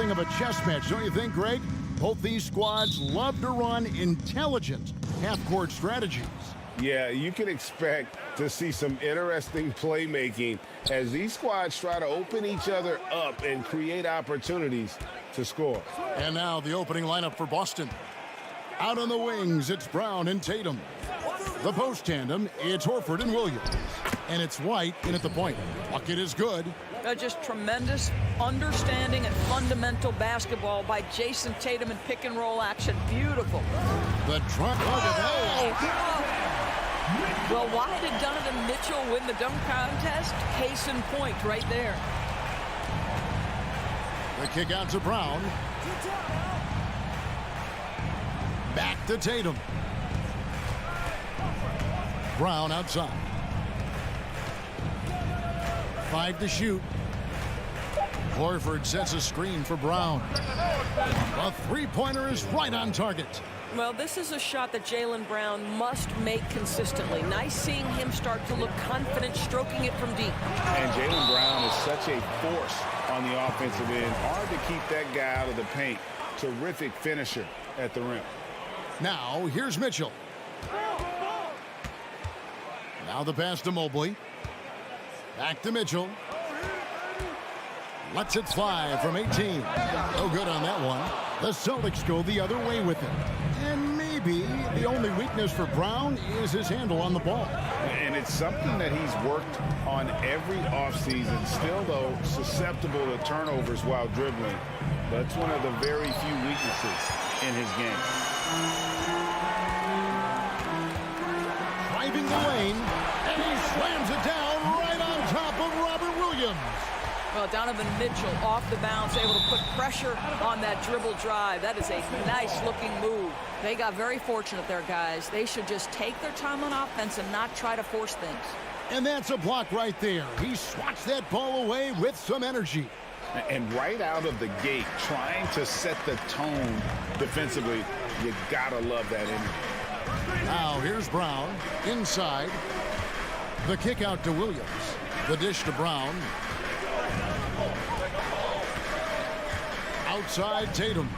something of a chess match, don't you think, Greg? Both these squads love to run intelligent half-court strategies. Yeah, you can expect to see some interesting playmaking as these squads try to open each other up and create opportunities to score. And now the opening lineup for Boston. Out on the wings, it's Brown and Tatum. The post tandem, it's Horford and Williams. And it's White in at the point. Bucket is good. Just tremendous understanding and fundamental basketball by Jason Tatum in pick-and-roll action. Beautiful. The drop. Well, why did Donovan Mitchell win the dunk contest? Case in point right there. The kick out to Brown. Back to Tatum. Brown outside. 5 to shoot. Horford sets a screen for Brown. A three-pointer is right on target. Well, this is a shot that Jaylen Brown must make consistently. Nice seeing him start to look confident, stroking it from deep. And Jaylen Brown is such a force on the offensive end. Hard to keep that guy out of the paint. Terrific finisher at the rim. Now, here's Mitchell. Now the pass to Mobley. Back to Mitchell. Lets it fly from 18. No good on that one. The Celtics go the other way with it. And maybe the only weakness for Brown is his handle on the ball. And it's something that he's worked on every offseason. Still, though, susceptible to turnovers while dribbling. That's one of the very few weaknesses in his game. Driving the lane, and he slams it down right on top of Robert Williams. Well, Donovan Mitchell off the bounce, able to put pressure on that dribble drive. That is a nice-looking move. They got very fortunate there, guys. They should just take their time on offense and not try to force things. And that's a block right there. He swats that ball away with some energy. And right out of the gate, trying to set the tone defensively, you gotta love that energy. Now here's Brown inside. The kick out to Williams. The dish to Brown. Outside Tatum.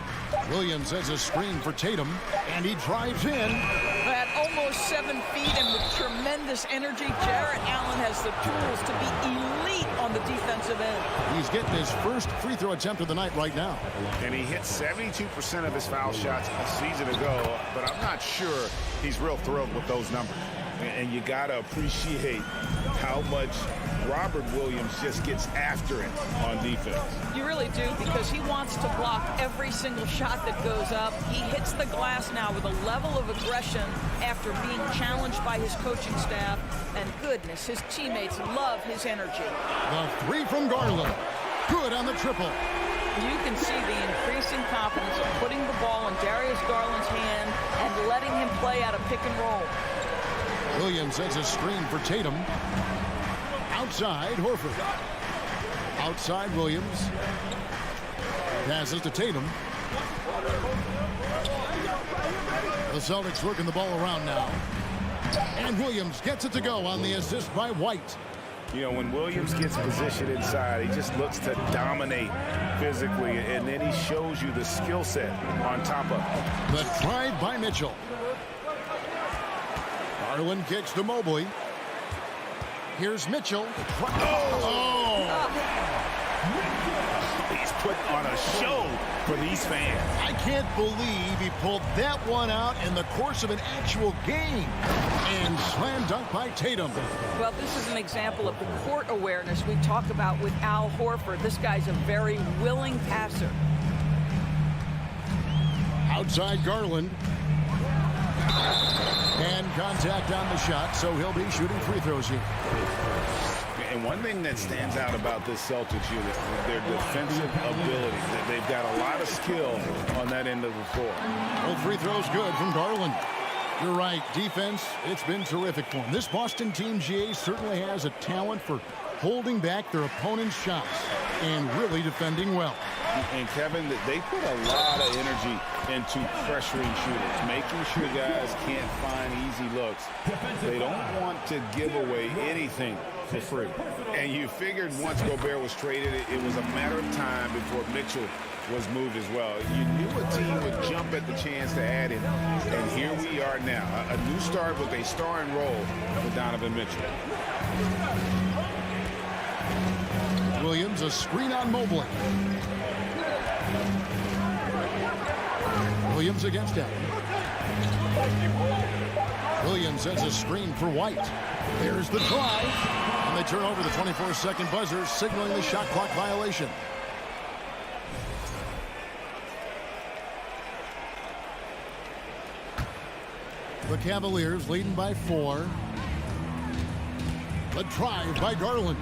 Williams has a screen for Tatum, and he drives in. At almost 7 feet and with tremendous energy, Jarrett Allen has the tools to be elite on the defensive end. He's getting his first free throw attempt of the night right now. And he hit 72% of his foul shots a season ago, but I'm not sure he's real thrilled with those numbers. And you got to appreciate how much Robert Williams just gets after it on defense. You really do, because he wants to block every single shot that goes up. He hits the glass now with a level of aggression after being challenged by his coaching staff. And goodness, his teammates love his energy. The three from Garland. Good on the triple. You can see the increasing confidence of putting the ball in Darius Garland's hand and letting him play out of pick and roll. Williams has a screen for Tatum. Outside, Horford. Outside, Williams. Passes to Tatum. The Celtics working the ball around now. And Williams gets it to go on the assist by White. You know, when Williams gets positioned inside, he just looks to dominate physically, and then he shows you the skill set on top of it. The drive by Mitchell. Garland kicks to Mobley. Here's Mitchell. He's put on a show for these fans. I can't believe he pulled that one out in the course of an actual game. And slam dunk by Tatum. Well, this is an example of the court awareness we talk about with Al Horford. This guy's a very willing passer. Outside Garland. And contact on the shot, so he'll be shooting free throws here. And one thing that stands out about this Celtics unit is their defensive ability. They've got a lot of skill on that end of the floor. Both free throws good from Garland. You're right, defense, it's been terrific for them. This Boston team, GA, certainly has a talent for holding back their opponent's shots and really defending well. And Kevin, they put a lot of energy into pressuring shooters, making sure guys can't find easy looks. They don't want to give away anything for free. And you figured once Gobert was traded, it was a matter of time before Mitchell was moved as well. You knew a team would jump at the chance to add it, and here we are now. A new start with a starring role for Donovan Mitchell. Williams, a screen on Mobley. Williams against him. Williams sends a screen for White. There's the drive. And they turn over the 24-second buzzer, signaling the shot clock violation. The Cavaliers leading by 4. The drive by Garland.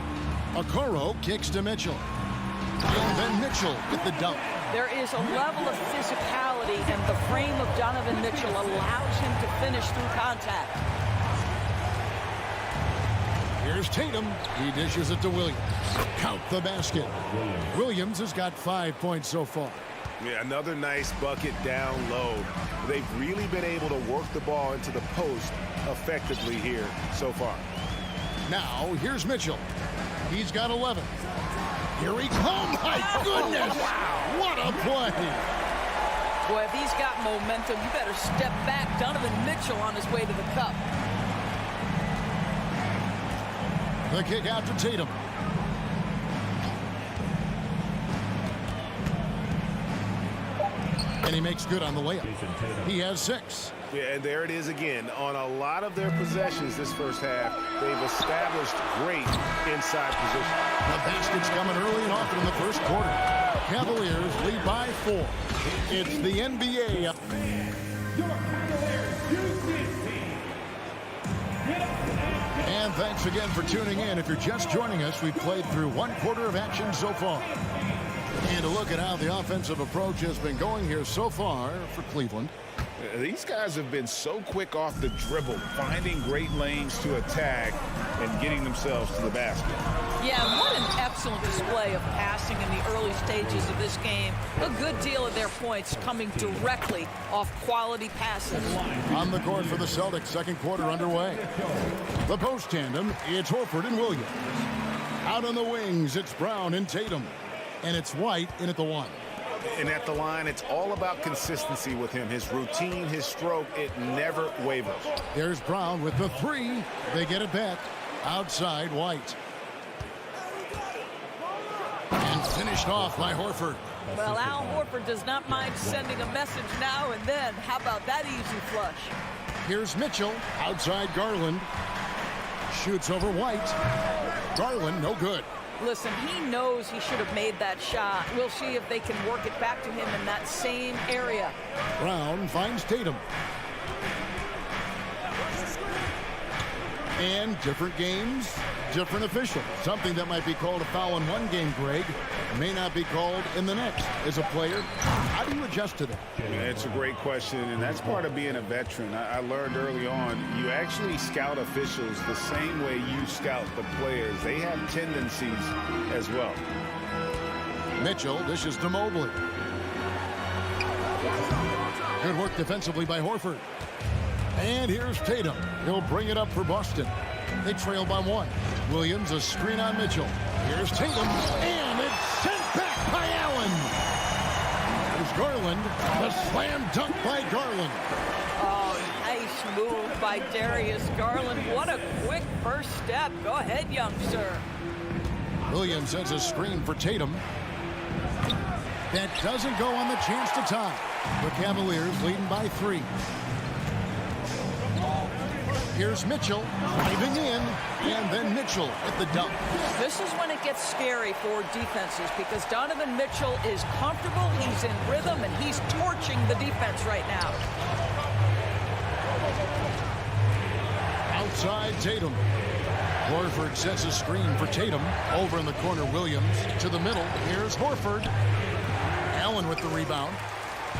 Okoro kicks to Mitchell. And then Mitchell with the dunk. There is a level of physicality, and the frame of Donovan Mitchell allows him to finish through contact. Here's Tatum. He dishes it to Williams. Count the basket. Williams has got 5 points so far. Yeah, another nice bucket down low. They've really been able to work the ball into the post effectively here so far. Now, here's Mitchell. He's got 11. Here he comes. My goodness. Wow. What a play. Boy, if he's got momentum, you better step back. Donovan Mitchell on his way to the cup. The kick out to Tatum. And he makes good on the layup. He has 6. Yeah, and there it is again. On a lot of their possessions this first half, they've established great inside position. The basket's coming early and often in the first quarter. Cavaliers lead by 4. It's the NBA. And thanks again for tuning in. If you're just joining us, we've played through 1 quarter of action so far. And a look at how the offensive approach has been going here so far for Cleveland. These guys have been so quick off the dribble, finding great lanes to attack and getting themselves to the basket. Yeah, what an excellent display of passing in the early stages of this game. A good deal of their points coming directly off quality passes. On the court for the Celtics, second quarter underway. The post tandem, it's Horford and Williams. Out on the wings, it's Brown and Tatum. And it's White in at the 1. And at the line, it's all about consistency with him. His routine, his stroke, it never wavers. There's Brown with the 3. They get it back. Outside, White. And finished off by Horford. Well, Al Horford does not mind sending a message now and then. How about that easy flush? Here's Mitchell. Outside Garland. Shoots over White. Garland, no good. Listen, he knows he should have made that shot. We'll see if they can work it back to him in that same area. Brown finds Tatum. And different games, different officials. Something that might be called a foul in one game, Greg, may not be called in the next. As a player, how do you adjust to that? Yeah, it's a great question, and that's part of being a veteran. I learned early on, you actually scout officials the same way you scout the players. They have tendencies as well. Mitchell dishes to Mobley. Good work defensively by Horford. And here's Tatum. He'll bring it up for Boston. They trail by 1. Williams, a screen on Mitchell. Here's Tatum, and it's sent back by Allen. There's Garland, the slam dunk by Garland. Oh, nice move by Darius Garland. What a quick first step. Go ahead, young sir. Williams sends a screen for Tatum. That doesn't go on the chance to tie. The Cavaliers leading by 3. Here's Mitchell driving in, and then Mitchell at the dunk. This is when it gets scary for defenses because Donovan Mitchell is comfortable, he's in rhythm, and he's torching the defense right now. Outside Tatum. Horford sets a screen for Tatum. Over in the corner, Williams to the middle. Here's Horford. Allen with the rebound.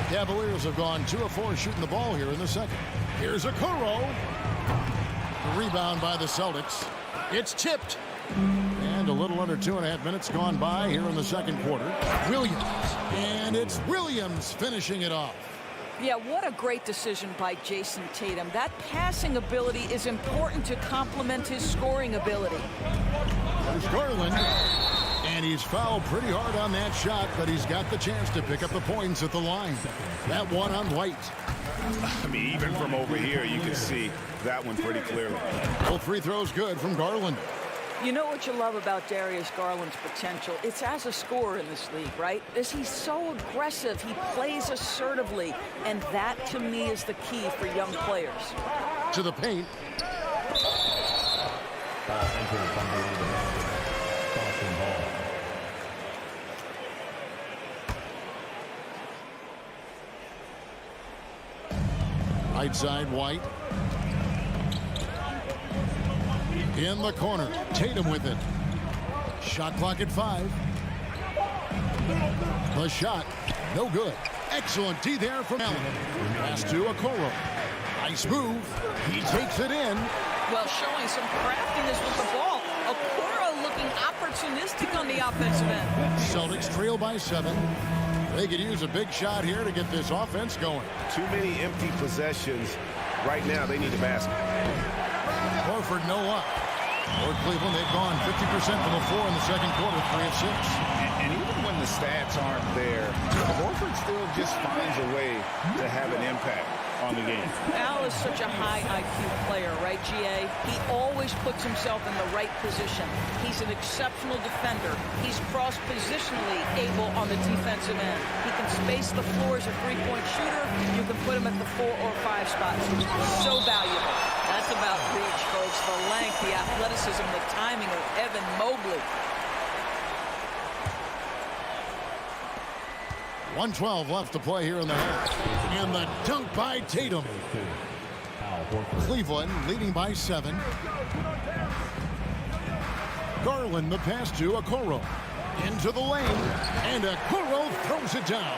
Cavaliers have gone 2 of 4 shooting the ball here in the second. Here's Okoro. The rebound by the Celtics. It's tipped. And a little under 2.5 minutes gone by here in the second quarter. Williams. And it's Williams finishing it off. Yeah, what a great decision by Jason Tatum. That passing ability is important to complement his scoring ability. There's Garland. And And he's fouled pretty hard on that shot, but he's got the chance to pick up the points at the line. That one on White. I mean, even from over here, you can see that one pretty clearly. Both free throws good from Garland. You know what you love about Darius Garland's potential? It's as a scorer in this league, right? He's so aggressive. He plays assertively. And that, to me, is the key for young players. To the paint. Right side, White. In the corner, Tatum with it. Shot clock at 5. The shot, no good. Excellent D there from Allen. Pass to Okoro. Nice move. He takes it in. Well, showing some craftiness with the ball. Okoro looking opportunistic on the offensive end. Celtics trail by 7. They could use a big shot here to get this offense going. Too many empty possessions. Right now, they need a basket. Horford no up. For Cleveland, they've gone 50% from the floor in the second quarter, 3 of 6. And even when the stats aren't there, Horford still just finds a way to have an impact on the game. Al is such a high IQ player, right, GA? He always puts himself in the right position. He's an exceptional defender. He's cross-positionally able on the defensive end. He can space the floor as a three-point shooter. You can put him at the 4 or 5 spots. So valuable. That's about reach, folks. The length, the athleticism, the timing of Evan Mobley. 1:12 left to play here in the half. And the dunk by Tatum. Cleveland leading by 7. Garland the pass to Okoro. Into the lane. And Okoro throws it down.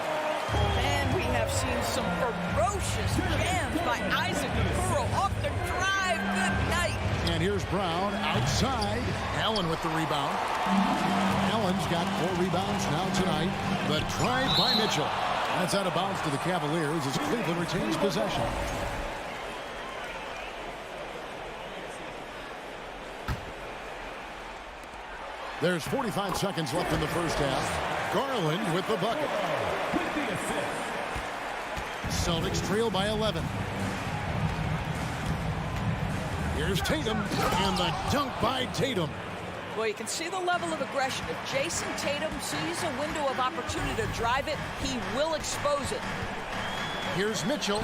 And we have seen some ferocious jams by Isaac Okoro off the drive. Good night. And here's Brown outside. Allen with the rebound. Allen's got 4 rebounds now tonight. The drive by Mitchell. That's out of bounds to the Cavaliers as Cleveland retains possession. There's 45 seconds left in the first half. Garland with the bucket. Celtics trail by 11. Here's Tatum, and the dunk by Tatum. Well, you can see the level of aggression. If Jason Tatum sees a window of opportunity to drive it, he will expose it. Here's Mitchell.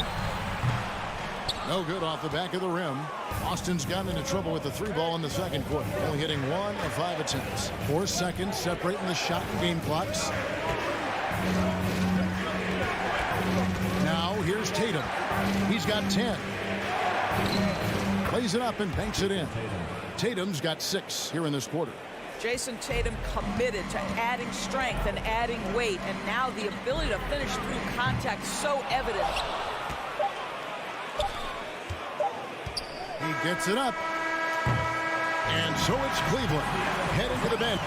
No good off the back of the rim. Austin's gotten into trouble with the 3 ball in the second quarter, only hitting 1 of 5 attempts. 4 seconds separating the shot and game clocks. Now here's Tatum. He's got 10. Plays it up and banks it in. Tatum's got 6 here in this quarter. Jason Tatum committed to adding strength and adding weight, and now the ability to finish through contact so evident. He gets it up. And so it's Cleveland heading to the bench.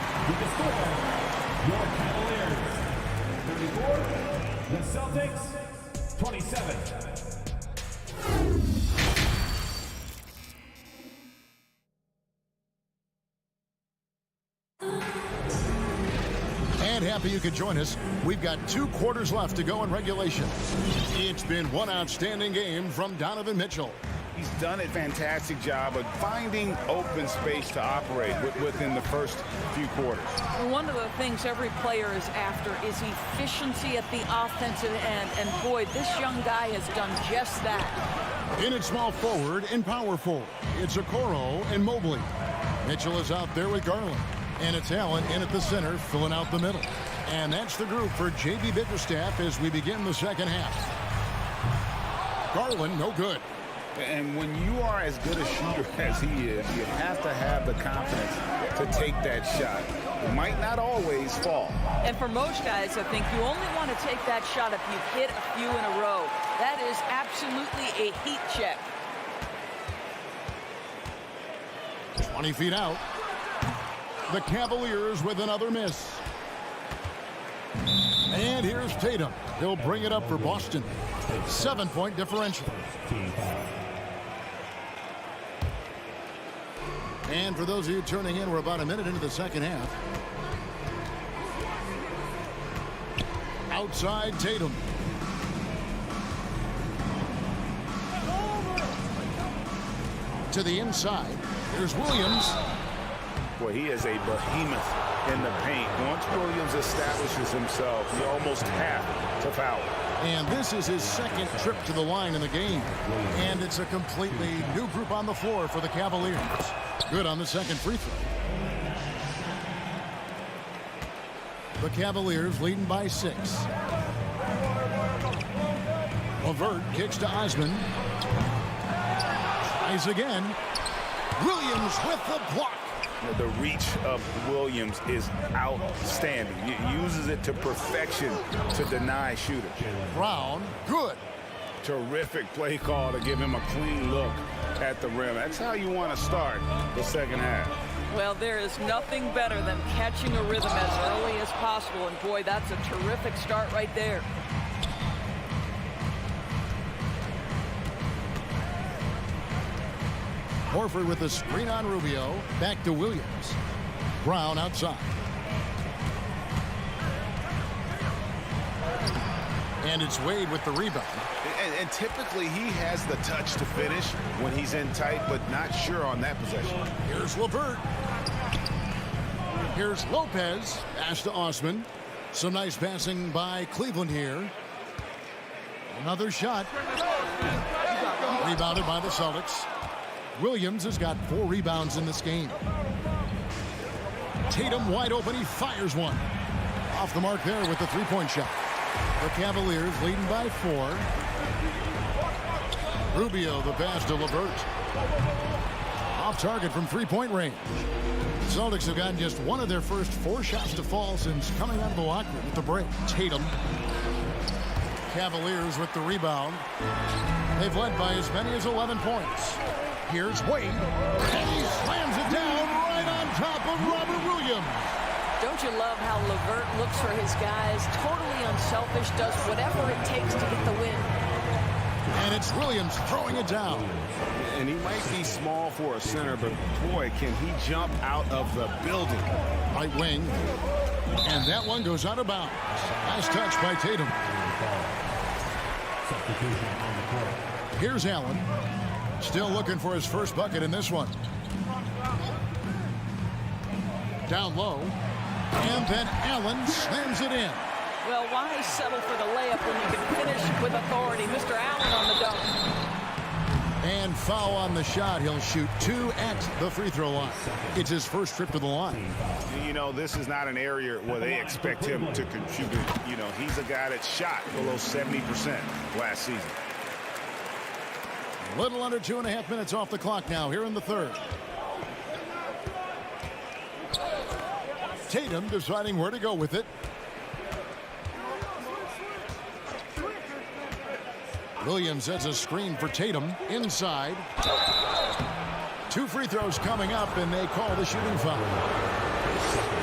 The Celtics, 27. And happy you could join us. We've got 2 quarters left to go in regulation. It's been one outstanding game from Donovan Mitchell. He's done a fantastic job of finding open space to operate within the first few quarters. Well, one of the things every player is after is efficiency at the offensive end. And boy, this young guy has done just that. In at small forward and power forward, it's Okoro and Mobley. Mitchell is out there with Garland. And it's Allen in at the center, filling out the middle. And that's the group for J.B. Bickerstaff as we begin the second half. Garland, no good. And when you are as good a shooter as he is, you have to have the confidence to take that shot. It might not always fall. And for most guys, I think you only want to take that shot if you've hit a few in a row. That is absolutely a heat check. 20 feet out. The Cavaliers with another miss. And here's Tatum. He'll bring it up for Boston. 7-point differential. And for those of you turning in, we're about a minute into the second half. Outside Tatum. To the inside. Here's Williams. Boy, he is a behemoth in the paint. Once Williams establishes himself, you almost have to foul him. And this is his second trip to the line in the game. And it's a completely new group on the floor for the Cavaliers. Good on the second free throw. The Cavaliers leading by 6. LeVert kicks to Osman. Tries again. Williams with the block. The reach of Williams is outstanding. He uses it to perfection to deny shooters. Brown, good. Terrific play call to give him a clean look at the rim. That's how you want to start the second half. Well, there is nothing better than catching a rhythm as early as possible. And boy, that's a terrific start right there. Horford with the screen on Rubio. Back to Williams. Brown outside. And it's Wade with the rebound. And typically he has the touch to finish when he's in tight, but not sure on that possession. Here's LeVert. Here's Lopez. Pass to Osman. Some nice passing by Cleveland here. Another shot. Rebounded by the Celtics. Williams has got 4 rebounds in this game. Tatum wide open. He fires one. Off the mark there with the three-point shot. The Cavaliers leading by 4. Rubio the pass to LeVert. Off target from three-point range. Celtics have gotten just one of their first 4 shots to fall since coming out of the locker room with the break. Tatum. Cavaliers with the rebound. They've led by as many as 11 points. Here's Wade. And he slams it down right on top of Robert Williams. Don't you love how LeVert looks for his guys? Totally unselfish, does whatever it takes to get the win. And it's Williams throwing it down. And he might be small for a center, but boy, can he jump out of the building. Right wing. And that one goes out of bounds. Nice touch by Tatum. Here's Allen. Still looking for his first bucket in this one. Down low. And then Allen slams it in. Well, why settle for the layup when you can finish with authority? Mr. Allen on the dunk. And foul on the shot. He'll shoot 2 at the free throw line. It's his first trip to the line. You know, this is not an area where they expect him to contribute. You know, he's a guy that shot below 70% last season. A little under 2.5 minutes off the clock now here in the third. Tatum deciding where to go with it. Williams sets a screen for Tatum inside. 2 free throws coming up, and they call the shooting foul.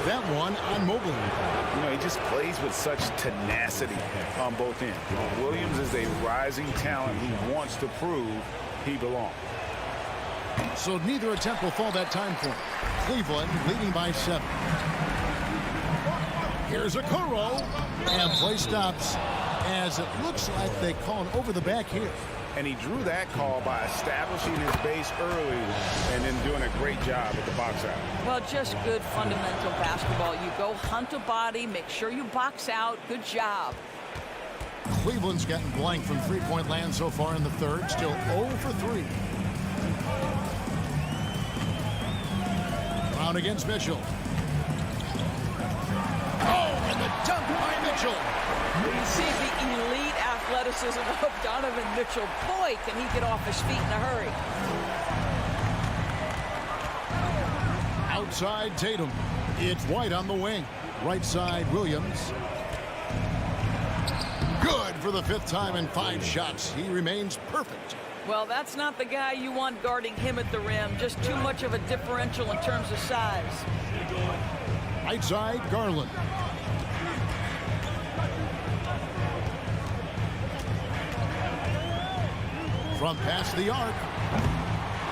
That one on Mobley. You know, he just plays with such tenacity on both ends. Williams is a rising talent who wants to prove he belongs. So neither attempt will fall that time for him. Cleveland leading by 7. Here's Okoro. And play stops as it looks like they call an over the back here. And he drew that call by establishing his base early and then doing a great job at the box out. Well, just good fundamental basketball. You go hunt a body, make sure you box out. Good job. Cleveland's gotten blank from three-point land so far in the third. Still 0 for 3. Brown against Mitchell. Oh, and the dunk by Mitchell. You see the elite athleticism of Donovan Mitchell. Boy, can he get off his feet in a hurry. Outside Tatum. It's White on the wing. Right side Williams. Good for the 5th time in 5 shots. He remains perfect. Well, that's not the guy you want guarding him at the rim. Just too much of a differential in terms of size. Right side Garland. From past the arc.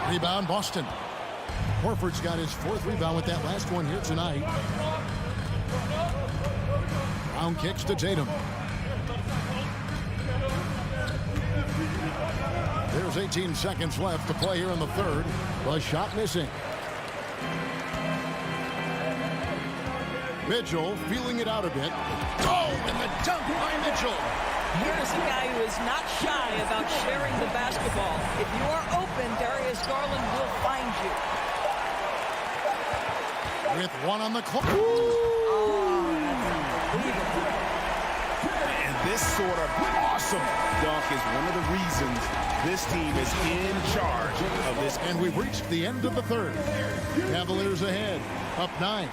Rebound Boston. Horford's got his 4th rebound with that last one here tonight. Brown kicks to Tatum. 19 seconds left to play here in the third. The shot missing. Mitchell feeling it out a bit. Oh, and the dunk by Mitchell. Here's a guy who is not shy about sharing the basketball. If you are open, Darius Garland will find you. With one on the clock. Oh, that's unbelievable. And this sort of awesome dunk is one of the reasons this team is in charge of this. And we've reached the end of the third. Cavaliers ahead, up 9.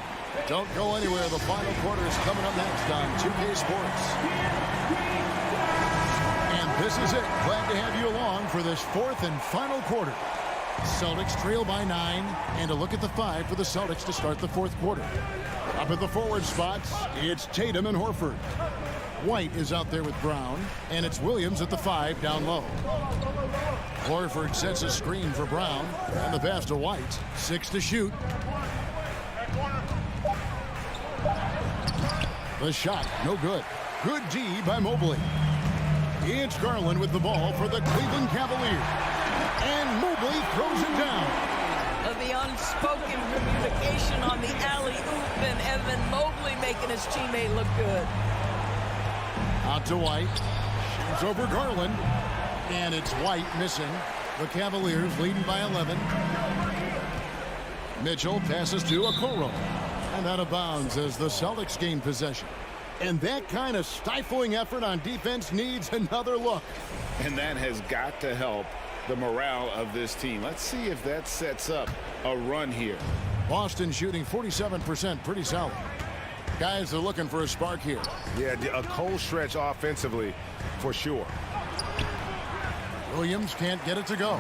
Don't go anywhere. The final quarter is coming up next on 2K Sports. And this is it. Glad to have you along for this fourth and final quarter. Celtics trail by 9, and a look at the 5 for the Celtics to start the fourth quarter. Up at the forward spots, it's Tatum and Horford. White is out there with Brown, and it's Williams at the 5 down low. Horford sets a screen for Brown, and the pass to White. 6 to shoot. The shot, no good. Good D by Mobley. It's Garland with the ball for the Cleveland Cavaliers. And Mobley throws it down. The unspoken communication on the alley-oop, and Evan Mobley making his teammate look good. Out to White. Shoots over Garland. And it's White missing. The Cavaliers leading by 11. Mitchell passes to Okoro. And out of bounds as the Celtics gain possession. And that kind of stifling effort on defense needs another look. And that has got to help the morale of this team. Let's see if that sets up a run here. Boston shooting 47%, pretty solid. Guys are looking for a spark here. Yeah, a cold stretch offensively for sure. Williams can't get it to go.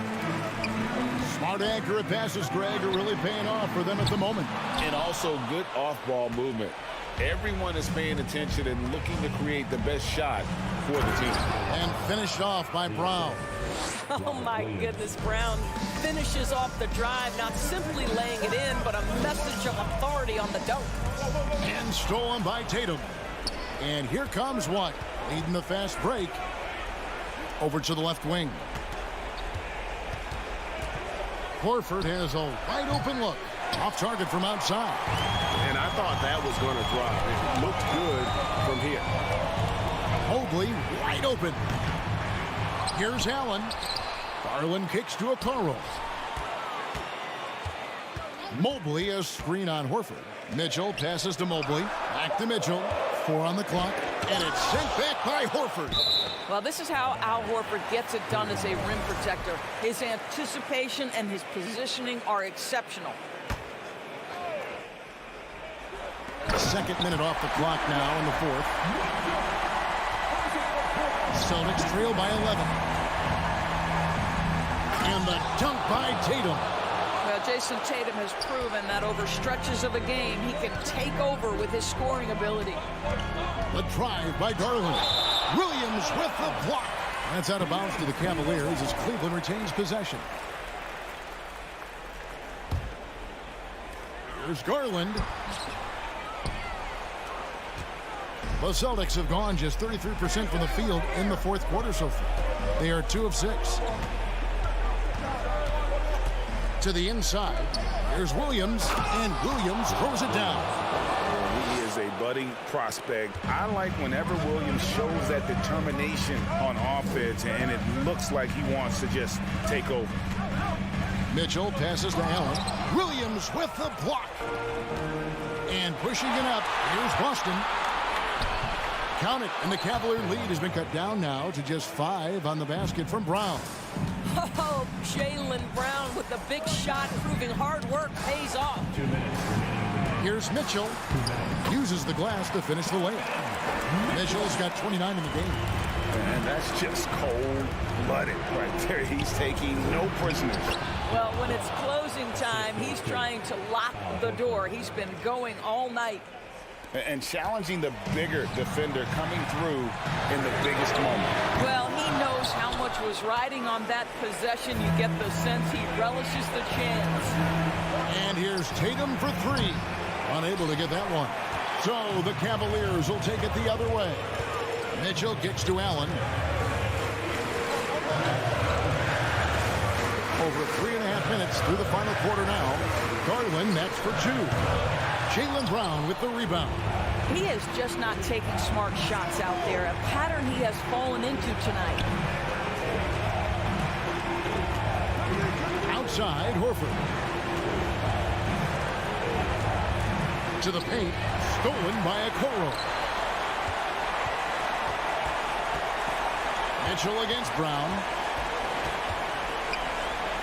Smart, accurate passes, Greg, are really paying off for them at the moment. And also good off-ball movement. Everyone is paying attention and looking to create the best shot for the team. And finished off by Brown. Oh, my goodness. Brown finishes off the drive, not simply laying it in, but a message of authority on the dunk. And stolen by Tatum. And here comes White, leading the fast break. Over to the left wing. Horford has a wide open look. Off target from outside. And I thought that was going to drop. It looked good from here. Mobley wide open. Here's Allen. Garland kicks to Okoro. Mobley a screen on Horford. Mitchell passes to Mobley. Back to Mitchell. 4 on the clock. And it's sent back by Horford. Well, this is how Al Horford gets it done as a rim protector. His anticipation and his positioning are exceptional. Second minute off the clock now in the fourth. Celtics trail by 11. And the dunk by Tatum. Well, Jason Tatum has proven that over stretches of a game, he can take over with his scoring ability. The drive by Garland. Williams with the block. That's out of bounds to the Cavaliers as Cleveland retains possession. Here's Garland. The Celtics have gone just 33% from the field in the fourth quarter so far. They are 2 of 6. To the inside. Here's Williams, and Williams throws it down. He is a budding prospect. I like whenever Williams shows that determination on offense, and it looks like he wants to just take over. Mitchell passes to Allen. Williams with the block. And pushing it up. Here's Boston. Count it, and the Cavalier lead has been cut down now to just 5 on the basket from Brown. Oh, Jaylen Brown with the big shot, proving hard work pays off. 2 minutes. Here's Mitchell. Uses the glass to finish the layup. Mitchell's got 29 in the game. And that's just cold-blooded right there. He's taking no prisoners. Well, when it's closing time, he's trying to lock the door. He's been going all night. And challenging the bigger defender coming through in the biggest moment. Well, he knows how much was riding on that possession. You get the sense he relishes the chance. And here's Tatum for 3. Unable to get that one. So the Cavaliers will take it the other way. Mitchell kicks to Allen. Over 3.5 minutes through the final quarter now. Garland, that's for 2. Jaylen Brown with the rebound. He is just not taking smart shots out there, a pattern he has fallen into tonight. Outside, Horford. To the paint, stolen by Okoro. Mitchell against Brown.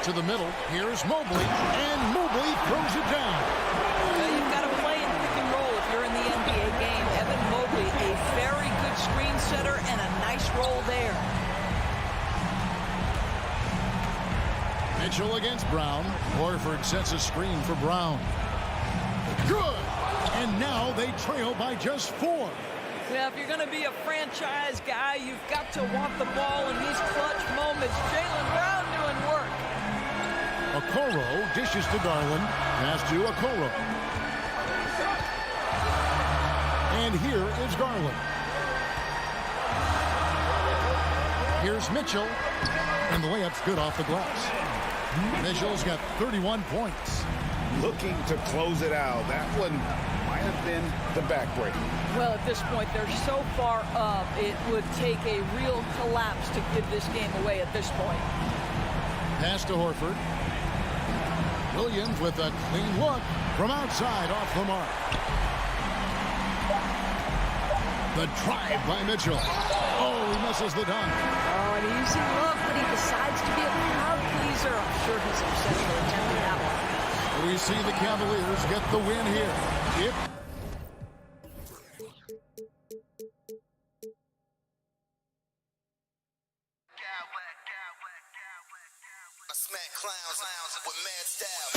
To the middle, here's Mobley, and Mobley throws it down. Well, you've got to play in pick and roll if you're in the NBA game. Evan Mobley, a very good screen setter and a nice roll there. Mitchell against Brown. Horford sets a screen for Brown. Good! And now they trail by just 4. Yeah, if you're going to be a franchise guy, you've got to want the ball in these clutch moments. Jaylen Brown doing work. Okoro dishes to Garland. Pass to Okoro. And here is Garland. Here's Mitchell. And the layup's good off the glass. Mitchell's got 31 points. Looking to close it out. That one might have been the backbreaker. Well, at this point, they're so far up, it would take a real collapse to give this game away at this point. Pass to Horford. Williams with a clean look from outside off the mark. The drive by Mitchell. Oh, he misses the dunk. Oh, an easy look, but he decides to be a crowd pleaser. I'm sure he's upset for attempting that one. We see the Cavaliers get the win here. Smack clowns with mad style.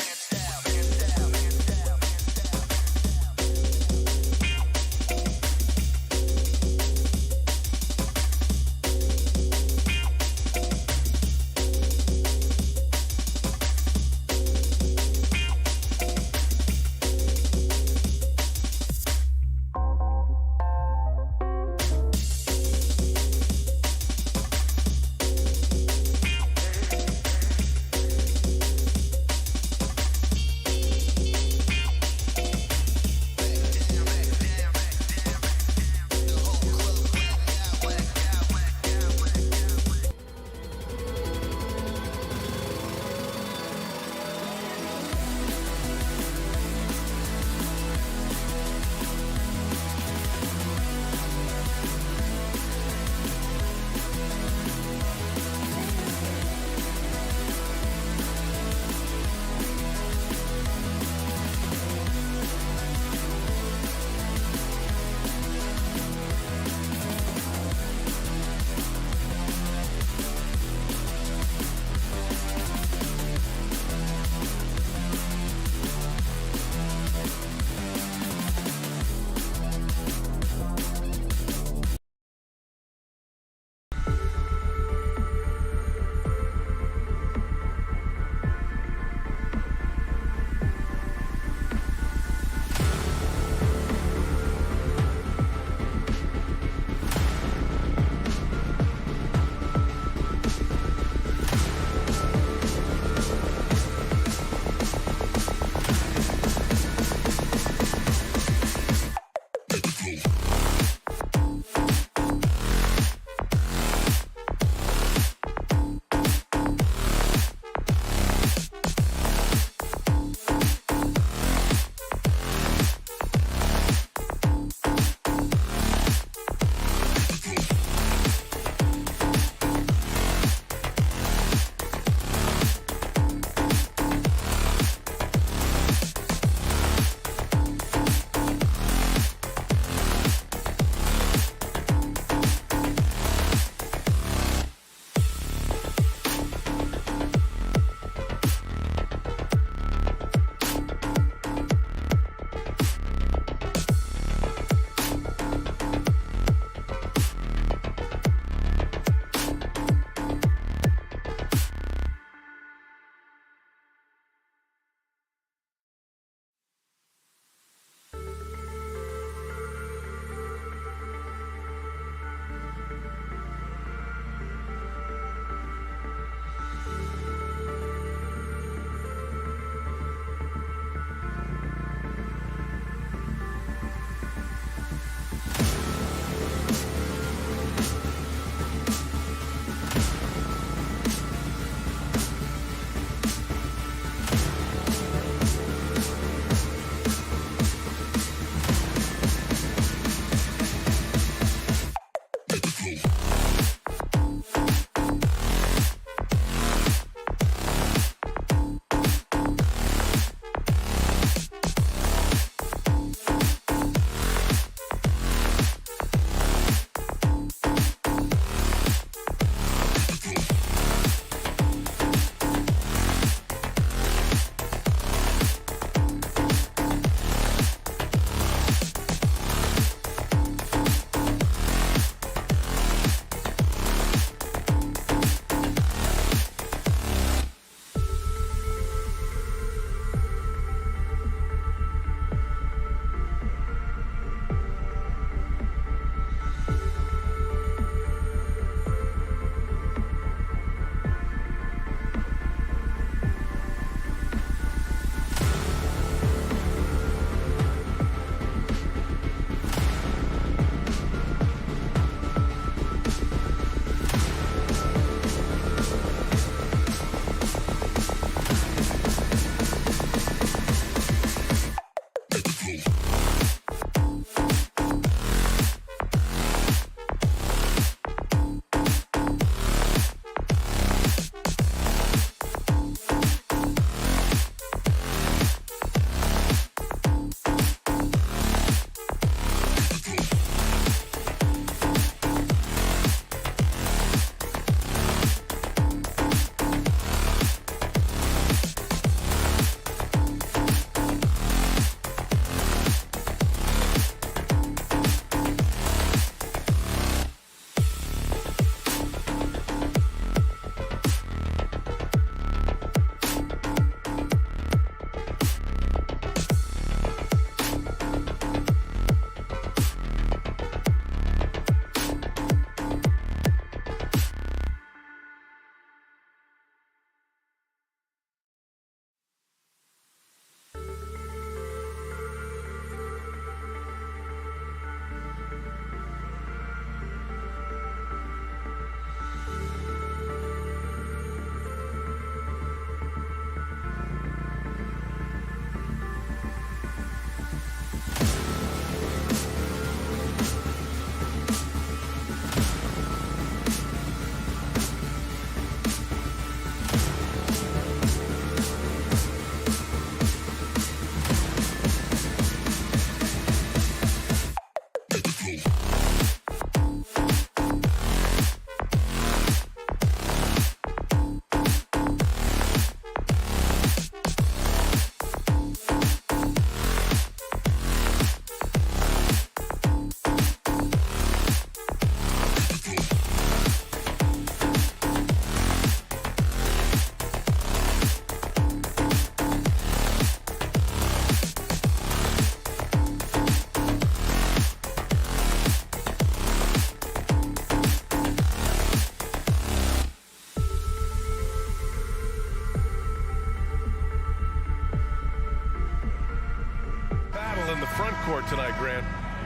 tonight, Grant.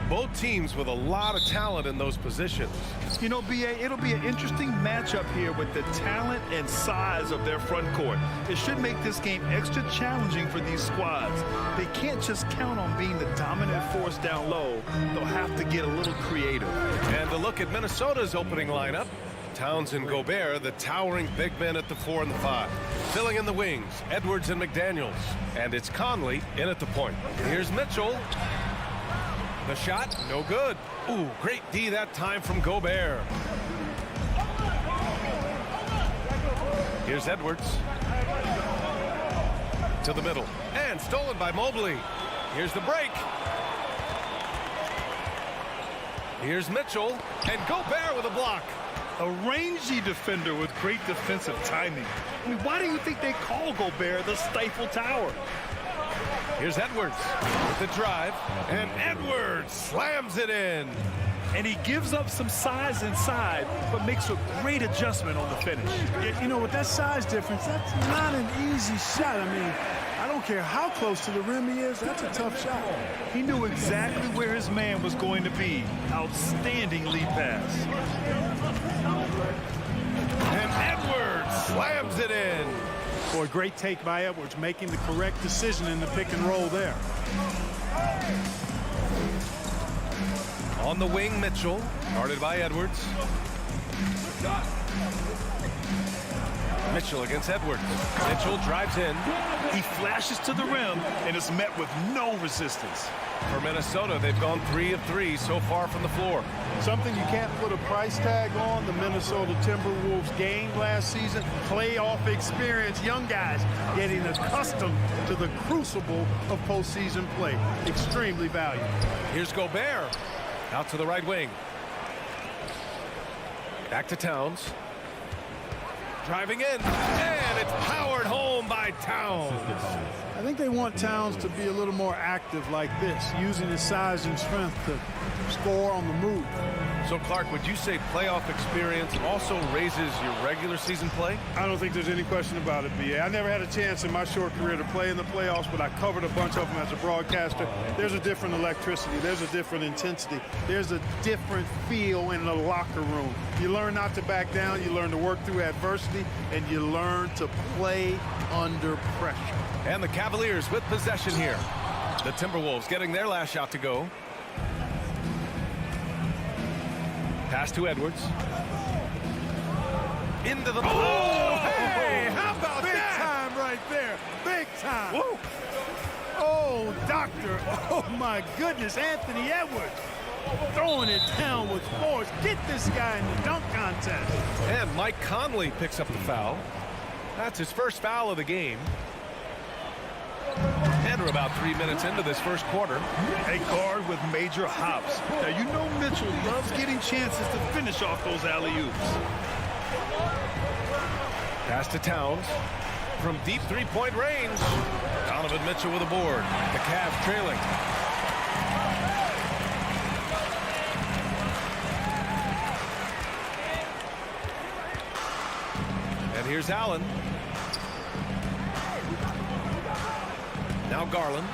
Both teams with a lot of talent in those positions. You know, B.A., it'll be an interesting matchup here with the talent and size of their front court. It should make this game extra challenging for these squads. They can't just count on being the dominant force down low. They'll have to get a little creative. And to look at Minnesota's opening lineup, Towns and Gobert, the towering big men at the 4 and the 5. Filling in the wings, Edwards and McDaniels. And it's Conley in at the point. Here's Mitchell. The shot, no good. Ooh, great D that time from Gobert. Here's Edwards. To the middle. And stolen by Mobley. Here's the break. Here's Mitchell. And Gobert with a block. A rangy defender with great defensive timing. I mean, why do you think they call Gobert the Stifle Tower? Here's Edwards with the drive, and Edwards slams it in. And he gives up some size inside, but makes a great adjustment on the finish. You know, with that size difference, that's not an easy shot. I mean, I don't care how close to the rim he is, that's a tough shot. He knew exactly where his man was going to be. Outstanding lead pass. And Edwards slams it in. Boy, great take by Edwards, making the correct decision in the pick and roll there. On the wing, Mitchell, guarded by Edwards. Mitchell against Edwards. Mitchell drives in. He flashes to the rim and is met with no resistance. For Minnesota, they've gone 3 of 3 so far from the floor. Something you can't put a price tag on, the Minnesota Timberwolves game last season. Playoff experience, young guys getting accustomed to the crucible of postseason play. Extremely valuable. Here's Gobert. Out to the right wing. Back to Towns. Driving in. And it's powered home by Towns. I think they want Towns to be a little more active like this, using his size and strength to score on the move. So, Clark, would you say playoff experience also raises your regular season play? I don't think there's any question about it, B.A. I never had a chance in my short career to play in the playoffs, but I covered a bunch of them as a broadcaster. There's a different electricity. There's a different intensity. There's a different feel in the locker room. You learn not to back down. You learn to work through adversity, and you learn to play under pressure. And the Cavaliers with possession here. The Timberwolves getting their last shot to go. Pass to Edwards. Into the... Oh, hey, how about big that? Big time right there. Big time. Woo. Oh, doctor. Oh, my goodness. Anthony Edwards throwing it down with force. Get this guy in the dunk contest. And Mike Conley picks up the foul. That's his first foul of the game. And we're about 3 minutes into this first quarter. A guard with major hops. Now, you know Mitchell loves getting chances to finish off those alley-oops. Pass to Towns. From deep three-point range. Donovan Mitchell with a board. The Cavs trailing. And here's Allen. Now Garland.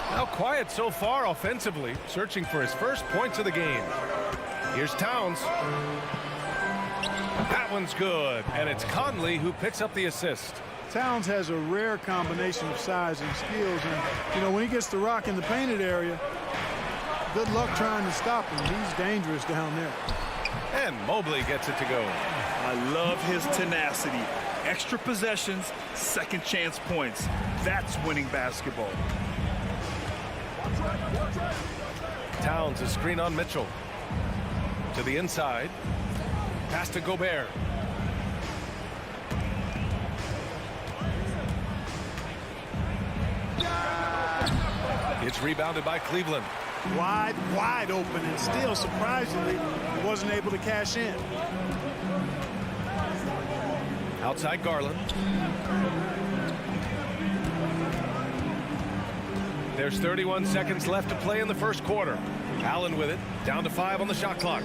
Now quiet so far offensively, searching for his first points of the game. Here's Towns. That one's good, and it's Conley who picks up the assist. Towns has a rare combination of size and skills, and, you know, when he gets the rock in the painted area, good luck trying to stop him. He's dangerous down there. And Mobley gets it to go. I love his tenacity. Extra possessions, second chance points. That's winning basketball. Towns a screen on Mitchell. To the inside. Pass to Gobert. It's rebounded by Cleveland. Wide open, and still, surprisingly, he wasn't able to cash in. Outside Garland. There's 31 seconds left to play in the first quarter. Allen with it. Down to 5 on the shot clock.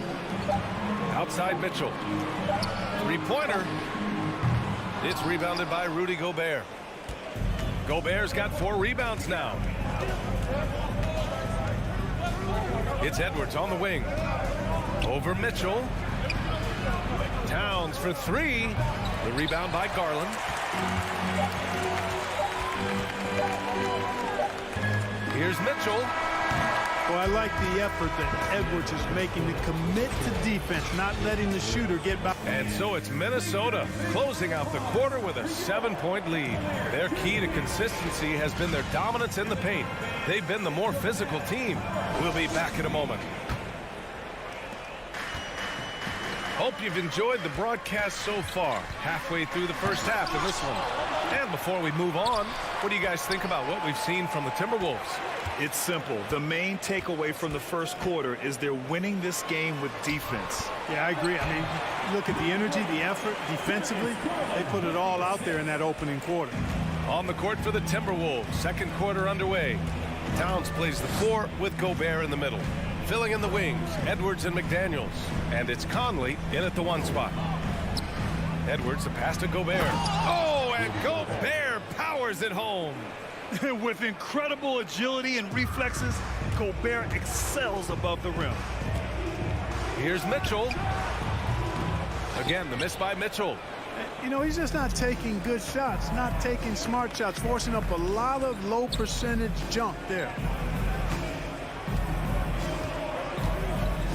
Outside Mitchell. Three-pointer. It's rebounded by Rudy Gobert. Gobert's got 4 rebounds now. It's Edwards on the wing. Over Mitchell. Towns for three. The rebound by Garland. Here's Mitchell. Well, I like the effort that Edwards is making to commit to defense, not letting the shooter get by. And so it's Minnesota closing out the quarter with a 7-point lead. Their key to consistency has been their dominance in the paint. They've been the more physical team. We'll be back in a moment. Hope you've enjoyed the broadcast so far. Halfway through the first half in this one. And before we move on, what do you guys think about what we've seen from the Timberwolves? It's simple. The main takeaway from the first quarter is they're winning this game with defense. Yeah, I agree. I mean, look at the energy, the effort, defensively. They put it all out there in that opening quarter. On the court for the Timberwolves, second quarter underway. Towns plays the 4 with Gobert in the middle. Filling in the wings, Edwards and McDaniels. And it's Conley in at the 1 spot. Edwards, the pass to Gobert. Oh, and Gobert powers it home. With incredible agility and reflexes, Gobert excels above the rim. Here's Mitchell. Again, the miss by Mitchell. You know, he's just not taking good shots, not taking smart shots, forcing up a lot of low percentage junk there.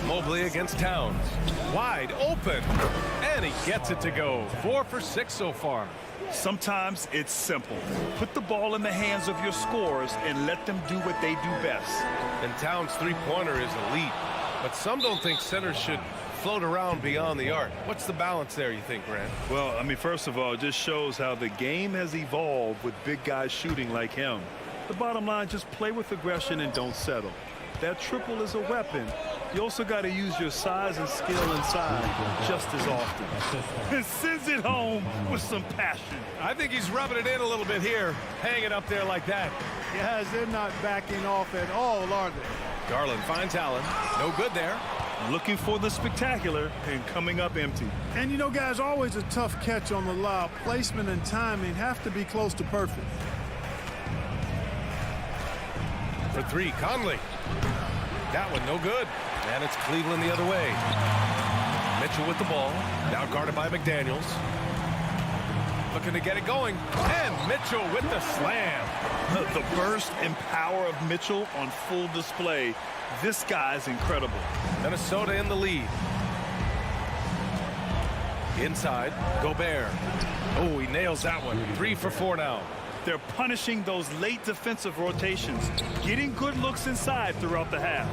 Mobley against Towns. Wide open. And he gets it to go. 4 for 6 so far. Sometimes it's simple. Put the ball in the hands of your scorers and let them do what they do best. And Towns' three-pointer is elite. But some don't think centers should float around beyond the arc. What's the balance there, you think, Grant? Well, I mean, first of all, it just shows how the game has evolved with big guys shooting like him. The bottom line, just play with aggression and don't settle. That triple is a weapon. You also got to use your size and skill inside just as often. And sends it home with some passion. I think he's rubbing it in a little bit here, hanging up there like that. Yes, they're not backing off at all, are they? Garland finds Allen. No good there. Looking for the spectacular and coming up empty. And you know, guys, always a tough catch on the lob. Placement and timing have to be close to perfect. For three, Conley. That one no good. And it's Cleveland the other way. Mitchell with the ball. Now guarded by McDaniels. Looking to get it going. And Mitchell with the slam. The burst and power of Mitchell on full display. This guy's incredible. Minnesota in the lead. Inside, Gobert. Oh, he nails that one. 3 for 4 now. They're punishing those late defensive rotations, getting good looks inside throughout the half.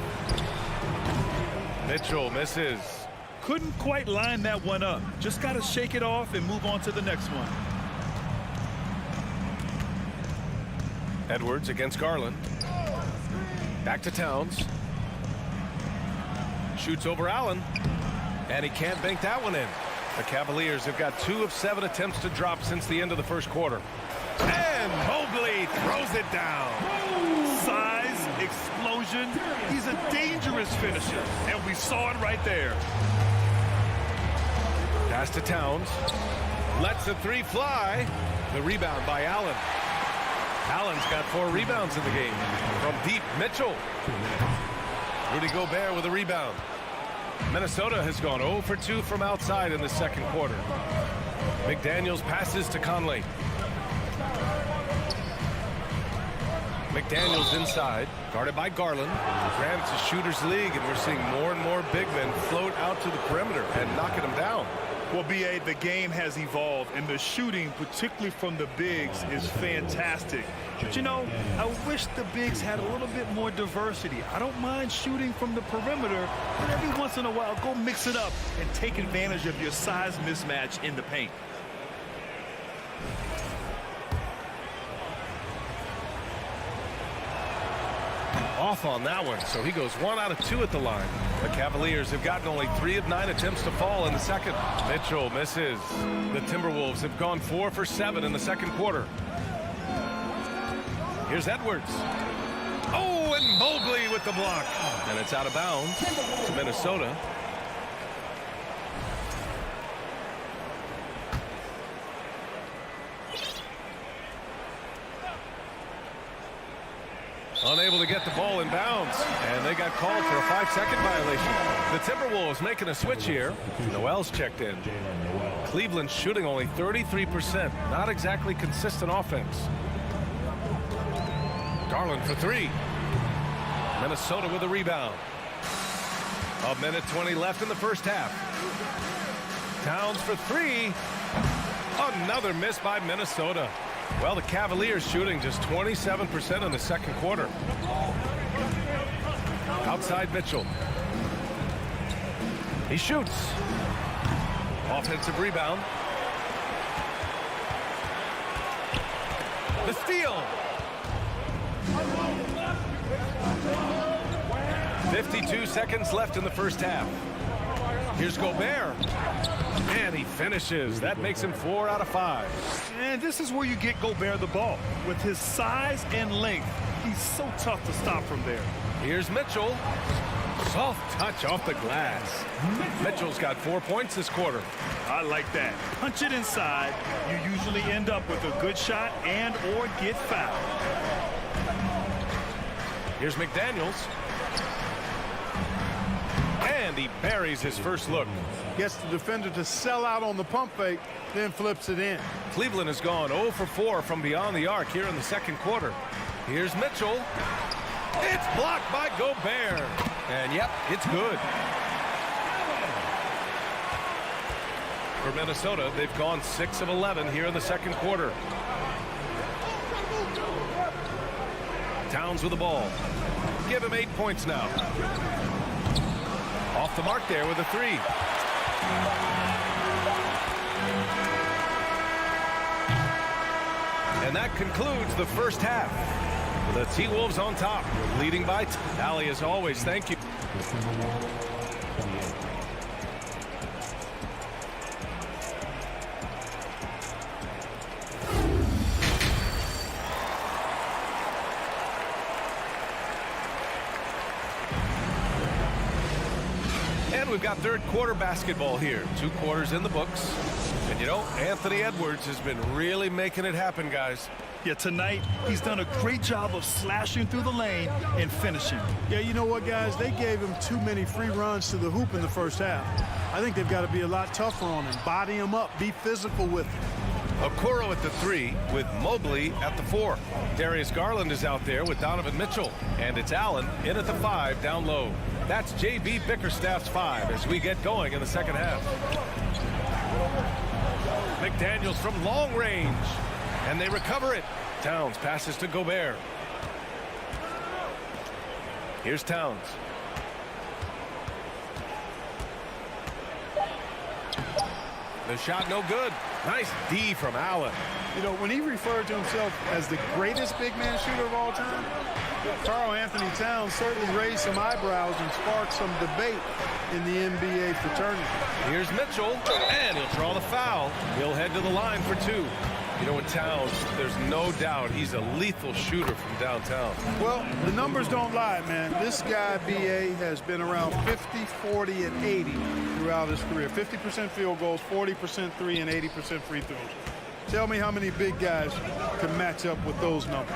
Mitchell misses. Couldn't quite line that one up. Just got to shake it off and move on to the next one. Edwards against Garland. Back to Towns. Shoots over Allen. And he can't bank that one in. The Cavaliers have got 2 of 7 attempts to drop since the end of the first quarter. And Mobley throws it down. Size, explosion. He's a dangerous finisher. And we saw it right there. Pass to Towns. Lets the 3 fly. The rebound by Allen. Allen's got 4 rebounds in the game. From deep, Mitchell. Rudy Gobert with a rebound. Minnesota has gone 0 for 2 from outside in the second quarter. McDaniels passes to Conley. McDaniels inside, guarded by Garland. Grant, it's a shooter's league, and we're seeing more and more big men float out to the perimeter and knocking them down. Well, B.A., the game has evolved, and the shooting, particularly from the bigs, is fantastic. But, you know, I wish the bigs had a little bit more diversity. I don't mind shooting from the perimeter, but every once in a while, go mix it up and take advantage of your size mismatch in the paint. Off on that one, so he goes 1 out of 2 at the line. The Cavaliers have gotten only 3 of 9 attempts to fall in the second. Mitchell misses. The Timberwolves have gone 4 for 7 in the second quarter. Here's Edwards. Oh, and Mobley with the block. And it's out of bounds to Minnesota. Unable to get the ball in bounds, and they got called for a 5-second violation. The Timberwolves making a switch here. Noel's checked in. Cleveland's shooting only 33%. Not exactly consistent offense. Garland for three. Minnesota with a rebound. 1:20 left in the first half. Towns for three. Another miss by Minnesota. Well, the Cavaliers shooting just 27% in the second quarter. Outside Mitchell. He shoots. Offensive rebound. The steal. 52 seconds left in the first half. Here's Gobert. And he finishes. That makes him 4 out of 5. And this is where you get Gobert the ball. With his size and length, he's so tough to stop from there. Here's Mitchell. Soft touch off the glass. Mitchell's got 4 points this quarter. I like that. Punch it inside. You usually end up with a good shot and or get fouled. Here's McDaniels. And he buries his first look. Gets the defender to sell out on the pump fake, then flips it in. Cleveland has gone 0 for 4 from beyond the arc here in the second quarter. Here's Mitchell. It's blocked by Gobert. And yep, it's good. For Minnesota, they've gone 6 of 11 here in the second quarter. Towns with the ball. Give him 8 points now. Off the mark there with a three. And that concludes the first half. The T-Wolves on top, leading by tally as always. Thank you. And we've got third quarter basketball here. 2 quarters in the books. And you know, Anthony Edwards has been really making it happen, guys. Yeah, tonight he's done a great job of slashing through the lane and finishing. Yeah, you know what, guys? They gave him too many free runs to the hoop in the first half. I think they've got to be a lot tougher on him. Body him up. Be physical with him. Okoro at the 3 with Mobley at the 4. Darius Garland is out there with Donovan Mitchell. And it's Allen in at the 5 down low. That's J.B. Bickerstaff's 5 as we get going in the second half. McDaniels from long range. And they recover it. Towns passes to Gobert. Here's Towns. The shot no good. Nice D from Allen. You know, when he referred to himself as the greatest big man shooter of all time, Karl Anthony Towns certainly raised some eyebrows and sparked some debate in the NBA fraternity. Here's Mitchell, and he'll draw the foul. He'll head to the line for 2. You know, with Towns, there's no doubt he's a lethal shooter from downtown. Well, the numbers don't lie, man. This guy, B.A., has been around 50, 40, and 80 throughout his career. 50% field goals, 40% 3, and 80% free throws. Tell me how many big guys can match up with those numbers.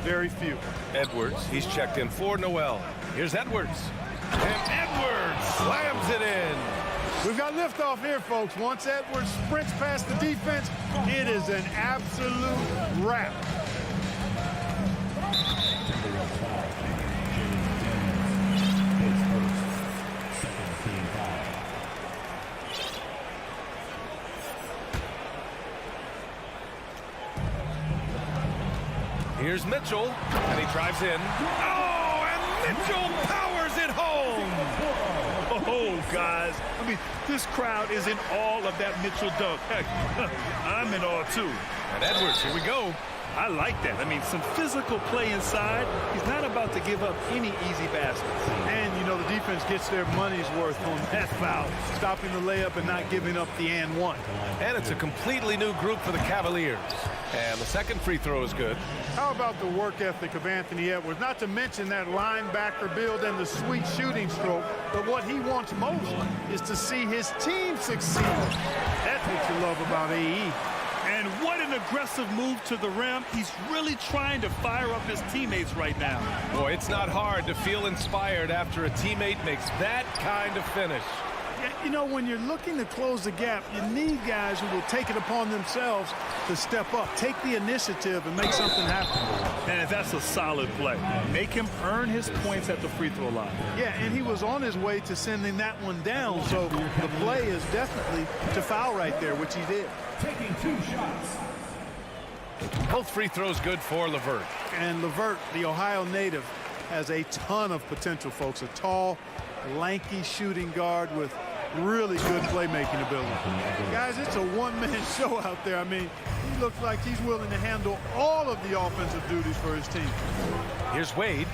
Very few. Edwards, he's checked in for Noel. Here's Edwards. And Edwards slams it in. We've got liftoff here, folks. Once Edwards sprints past the defense, it is an absolute wrap. Here's Mitchell, and he drives in. Oh, and Mitchell powers it home. Oh, guys. I mean, this crowd is in awe of that Mitchell dunk. Heck, I'm in awe, too. And Edwards, here we go. I like that. I mean, some physical play inside. He's not about to give up any easy baskets. And, you know, the defense gets their money's worth on that foul. Stopping the layup and not giving up the and one. And it's a completely new group for the Cavaliers. And the second free throw is good. How about the work ethic of Anthony Edwards? Not to mention that linebacker build and the sweet shooting stroke. But what he wants most is to see his team succeed. That's what you love about AE. And what an aggressive move to the rim. He's really trying to fire up his teammates right now. Boy, it's not hard to feel inspired after a teammate makes that kind of finish. Yeah, you know, when you're looking to close the gap, you need guys who will take it upon themselves to step up, take the initiative, and make something happen. And that's a solid play. Make him earn his points at the free throw line. Yeah, and he was on his way to sending that one down, so the play is definitely to foul right there, which he did. Taking 2 shots. Both free throws good for LeVert. And LeVert, the Ohio native, has a ton of potential, folks. A tall, lanky shooting guard with really good playmaking ability. Guys, it's a one-man show out there. I mean, he looks like he's willing to handle all of the offensive duties for his team. Here's Wade.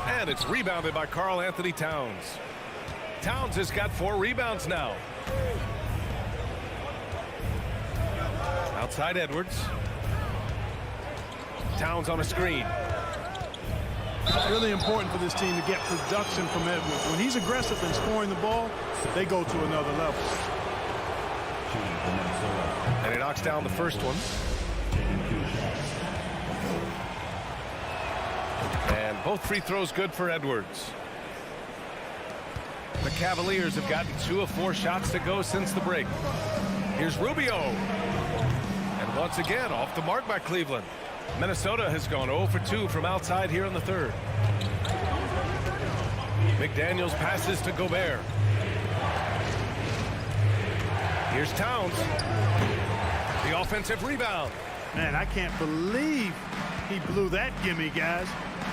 And it's rebounded by Karl Anthony Towns. Towns has got 4 rebounds now. Outside Edwards. Towns on a screen. It's really important for this team to get production from Edwards. When he's aggressive and scoring the ball, they go to another level. And he knocks down the first one. And both free throws good for Edwards. The Cavaliers have gotten 2 of 4 shots to go since the break. Here's Rubio. And once again, off the mark by Cleveland. Minnesota has gone 0 for 2 from outside here in the third. McDaniels passes to Gobert. Here's Towns. The offensive rebound. Man, I can't believe he blew that gimme, guys.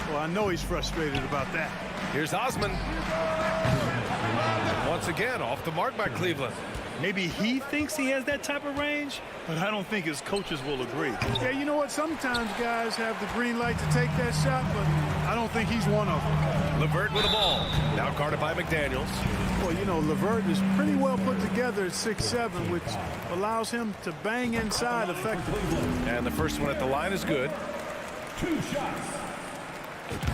Well, I know he's frustrated about that. Here's Osman. And once again, off the mark by Cleveland. Maybe he thinks he has that type of range, but I don't think his coaches will agree. Yeah, you know what? Sometimes guys have the green light to take that shot, but I don't think he's one of them. LeVert with the ball. Now guarded by McDaniels. Well, you know, LeVert is pretty well put together at 6'7", which allows him to bang inside effectively. And the first one at the line is good. 2 shots.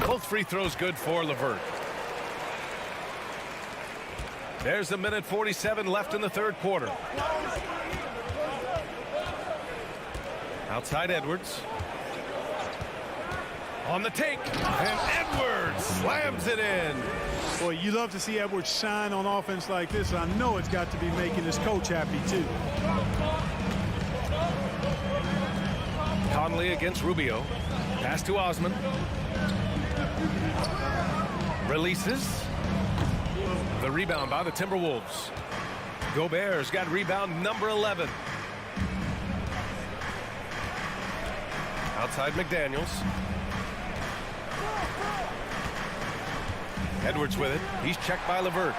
Both free throws good for LeVert. There's a minute 47 left in the third quarter. Outside Edwards. On the take. And Edwards slams it in. Boy, you love to see Edwards shine on offense like this. I know it's got to be making his coach happy, too. Conley against Rubio. Pass to Osman. Releases. The rebound by the Timberwolves. Gobert's got rebound number 11. Outside McDaniels. Edwards with it. He's checked by LeVert.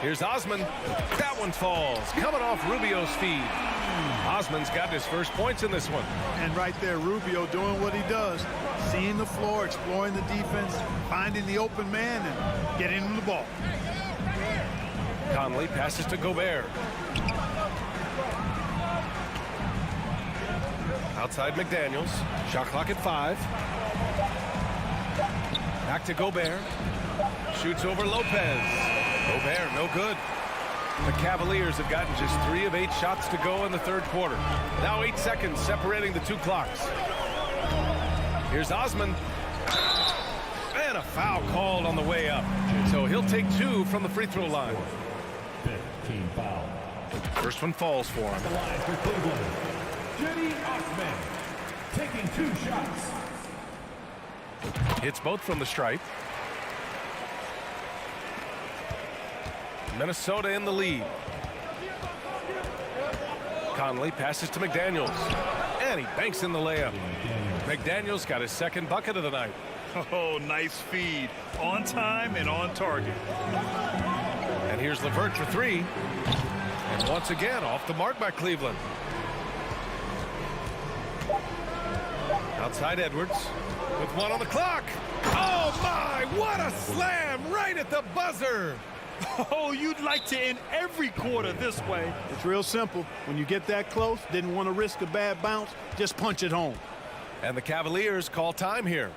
Here's Osman. That one falls. Coming off Rubio's feed. Osman's got his first points in this one. And right there, Rubio doing what he does. Seeing the floor, exploring the defense, finding the open man, and getting him the ball. Conley passes to Gobert. Outside McDaniels. Shot clock at 5. Back to Gobert. Shoots over Lopez. Gobert, no good. The Cavaliers have gotten just 3 of 8 shots to go in the third quarter. Now 8 seconds separating the 2 clocks. Here's Osman. And a foul called on the way up. So he'll take 2 from the free throw line. 15 foul. First one falls for him. The line for Cleveland. Jimmy Osman taking 2 shots. Hits both from the stripe. Minnesota in the lead. Conley passes to McDaniels. And he banks in the layup. McDaniels got his second bucket of the night. Oh, nice feed. On time and on target. And here's LeVert for 3. And once again, off the mark by Cleveland. Outside Edwards with 1 on the clock. Oh, my, what a slam right at the buzzer. Oh, you'd like to end every quarter this way. It's real simple. When you get that close, didn't want to risk a bad bounce, just punch it home. And the Cavaliers call time here.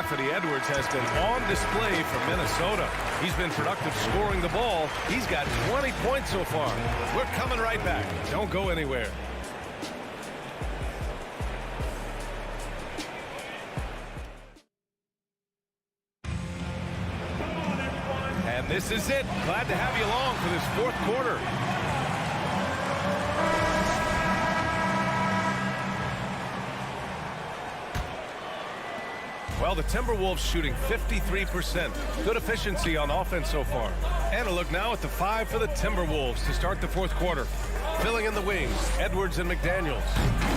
Anthony Edwards has been on display for Minnesota. He's been productive scoring the ball. He's got 20 points so far. We're coming right back. Don't go anywhere. And this is it. Glad to have you along for this fourth quarter. Well, the Timberwolves shooting 53%. Good efficiency on offense so far. And a look now at the 5 for the Timberwolves to start the fourth quarter. Filling in the wings, Edwards and McDaniels.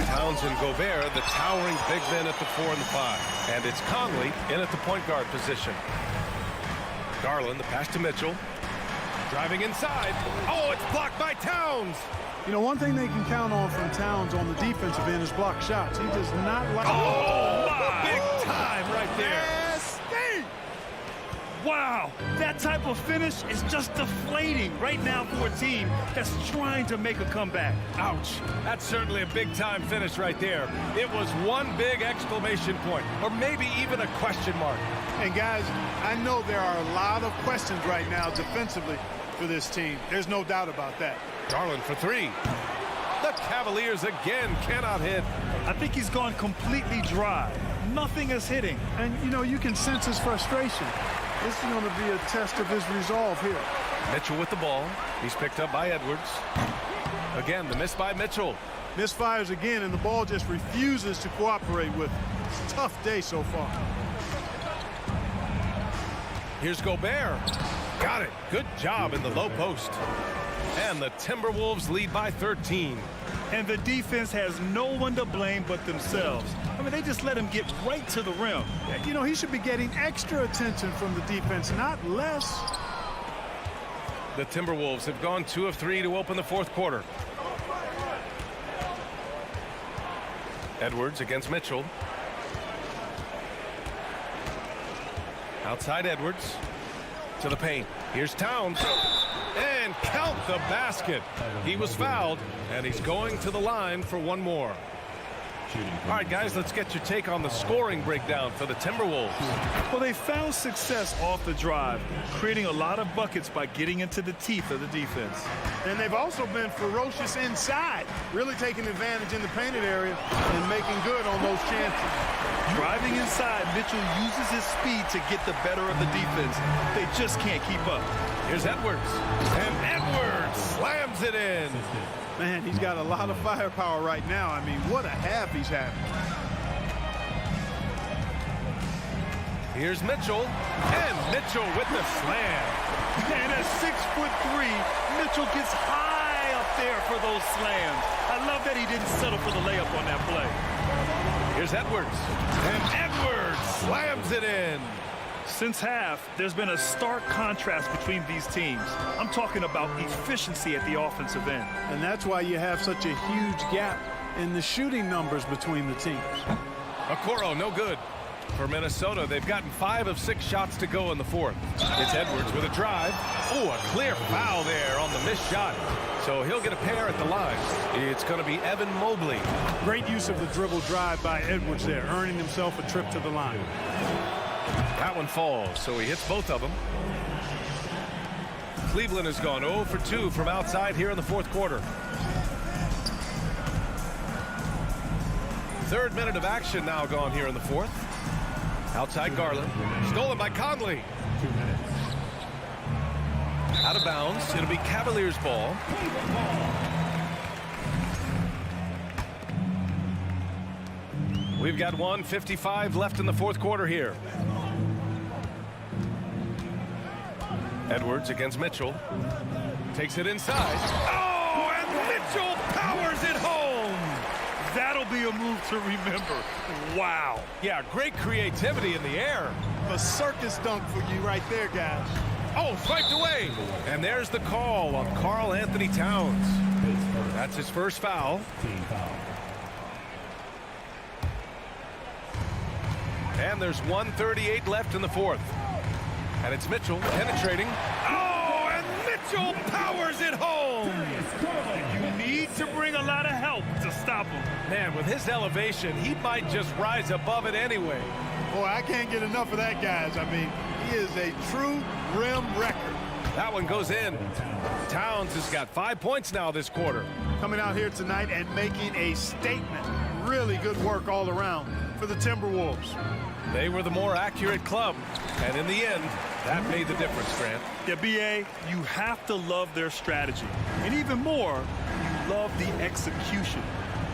Towns and Gobert, the towering big men at the 4 and the 5. And it's Conley in at the point guard position. Garland, the pass to Mitchell. Driving inside. Oh, it's blocked by Towns. You know, one thing they can count on from Towns on the defensive end is block shots. He does not like... Oh, my! Big time right there. Wow, that type of finish is just deflating right now for a team that's trying to make a comeback. Ouch. That's certainly a big-time finish right there. It was one big exclamation point, or maybe even a question mark. And, guys, I know there are a lot of questions right now defensively for this team. There's no doubt about that. Garland for 3. The Cavaliers again cannot hit. I think he's gone completely dry. Nothing is hitting. And, you know, you can sense his frustration. This is going to be a test of his resolve here. Mitchell with the ball. He's picked up by Edwards. Again, the miss by Mitchell. Misfires again, and the ball just refuses to cooperate with him. It's a tough day so far. Here's Gobert. Got it. Good job in the low post. And the Timberwolves lead by 13. And the defense has no one to blame but themselves. I mean, they just let him get right to the rim. You know, he should be getting extra attention from the defense, not less. The Timberwolves have gone 2 of 3 to open the fourth quarter. Edwards against Mitchell. Outside Edwards. To the paint. Here's Towns. And count the basket. He was fouled, and he's going to the line for one more. All right, guys, let's get your take on the scoring breakdown for the Timberwolves. Well, they found success off the drive, creating a lot of buckets by getting into the teeth of the defense. And they've also been ferocious inside, really taking advantage in the painted area and making good on those chances. Driving inside, Mitchell uses his speed to get the better of the defense. They just can't keep up. Here's Edwards. And Edwards slams it in. Man, he's got a lot of firepower right now. I mean, what a half he's having. Here's Mitchell. And Mitchell with the slam. And at 6'3", Mitchell gets high up there for those slams. I love that he didn't settle for the layup on that play. Here's Edwards. And Edwards slams it in. Since half, there's been a stark contrast between these teams. I'm talking about efficiency at the offensive end. And that's why you have such a huge gap in the shooting numbers between the teams. Okoro, no good. For Minnesota, they've gotten 5 of 6 shots to go in the fourth. It's Edwards with a drive. Oh, a clear foul there on the missed shot. So he'll get a pair at the line. It's going to be Evan Mobley. Great use of the dribble drive by Edwards there, earning himself a trip to the line. That one falls, so he hits both of them. Cleveland has gone 0 for 2 from outside here in the fourth quarter. Third minute of action now gone here in the fourth. Outside Garland. Stolen by Conley. 2 minutes. Out of bounds. It'll be Cavaliers ball. We've got 1:55 left in the fourth quarter here. Edwards against Mitchell. Takes it inside. Oh, and Mitchell powers it home. That'll be a move to remember. Wow. Yeah, great creativity in the air. A circus dunk for you right there, guys. Oh, swiped away. And there's the call on Karl Anthony Towns. That's his first foul. Team foul. And there's 1:38 left in the fourth. And it's Mitchell penetrating. Oh, and Mitchell powers it home. You need to bring a lot of help to stop him. Man, with his elevation, he might just rise above it anyway. Boy, I can't get enough of that, guys. I mean, he is a true rim wrecker. That one goes in. Towns has got 5 points now this quarter. Coming out here tonight and making a statement. Really good work all around for the Timberwolves. They were the more accurate club, and in the end, that made the difference, Grant. Yeah, B.A., you have to love their strategy. And even more, you love the execution.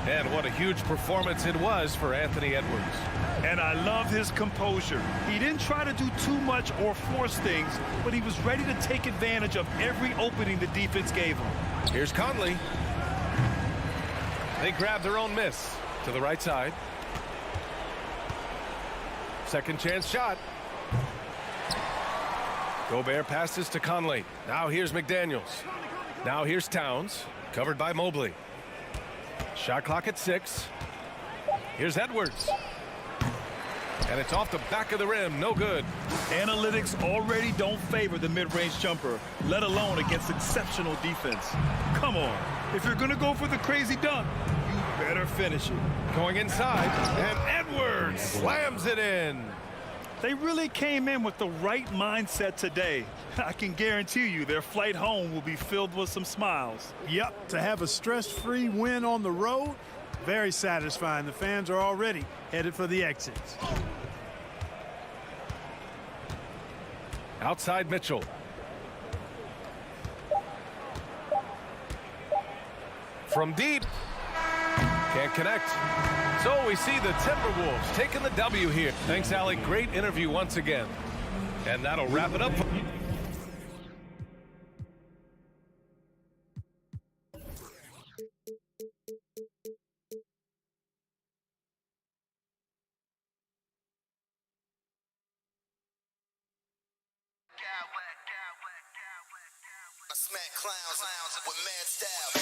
And what a huge performance it was for Anthony Edwards. And I love his composure. He didn't try to do too much or force things, but he was ready to take advantage of every opening the defense gave him. Here's Conley. They grab their own miss to the right side. Second chance shot. Gobert passes to Conley. Now here's McDaniels. Now here's Towns, covered by Mobley. Shot clock at 6. Here's Edwards. And it's off the back of the rim, no good. Analytics already don't favor the mid-range jumper, let alone against exceptional defense. Come on, if you're gonna go for the crazy dunk, you better finish it. Going inside, and Edwards slams it in. They really came in with the right mindset today. I can guarantee you their flight home will be filled with some smiles. Yep, to have a stress-free win on the road, very satisfying. The fans are already headed for the exits. Outside Mitchell. From deep. Can't connect. So we see the Timberwolves taking the W here. Thanks, Allie. Great interview once again. And that'll wrap it up. I smack clowns with mad style.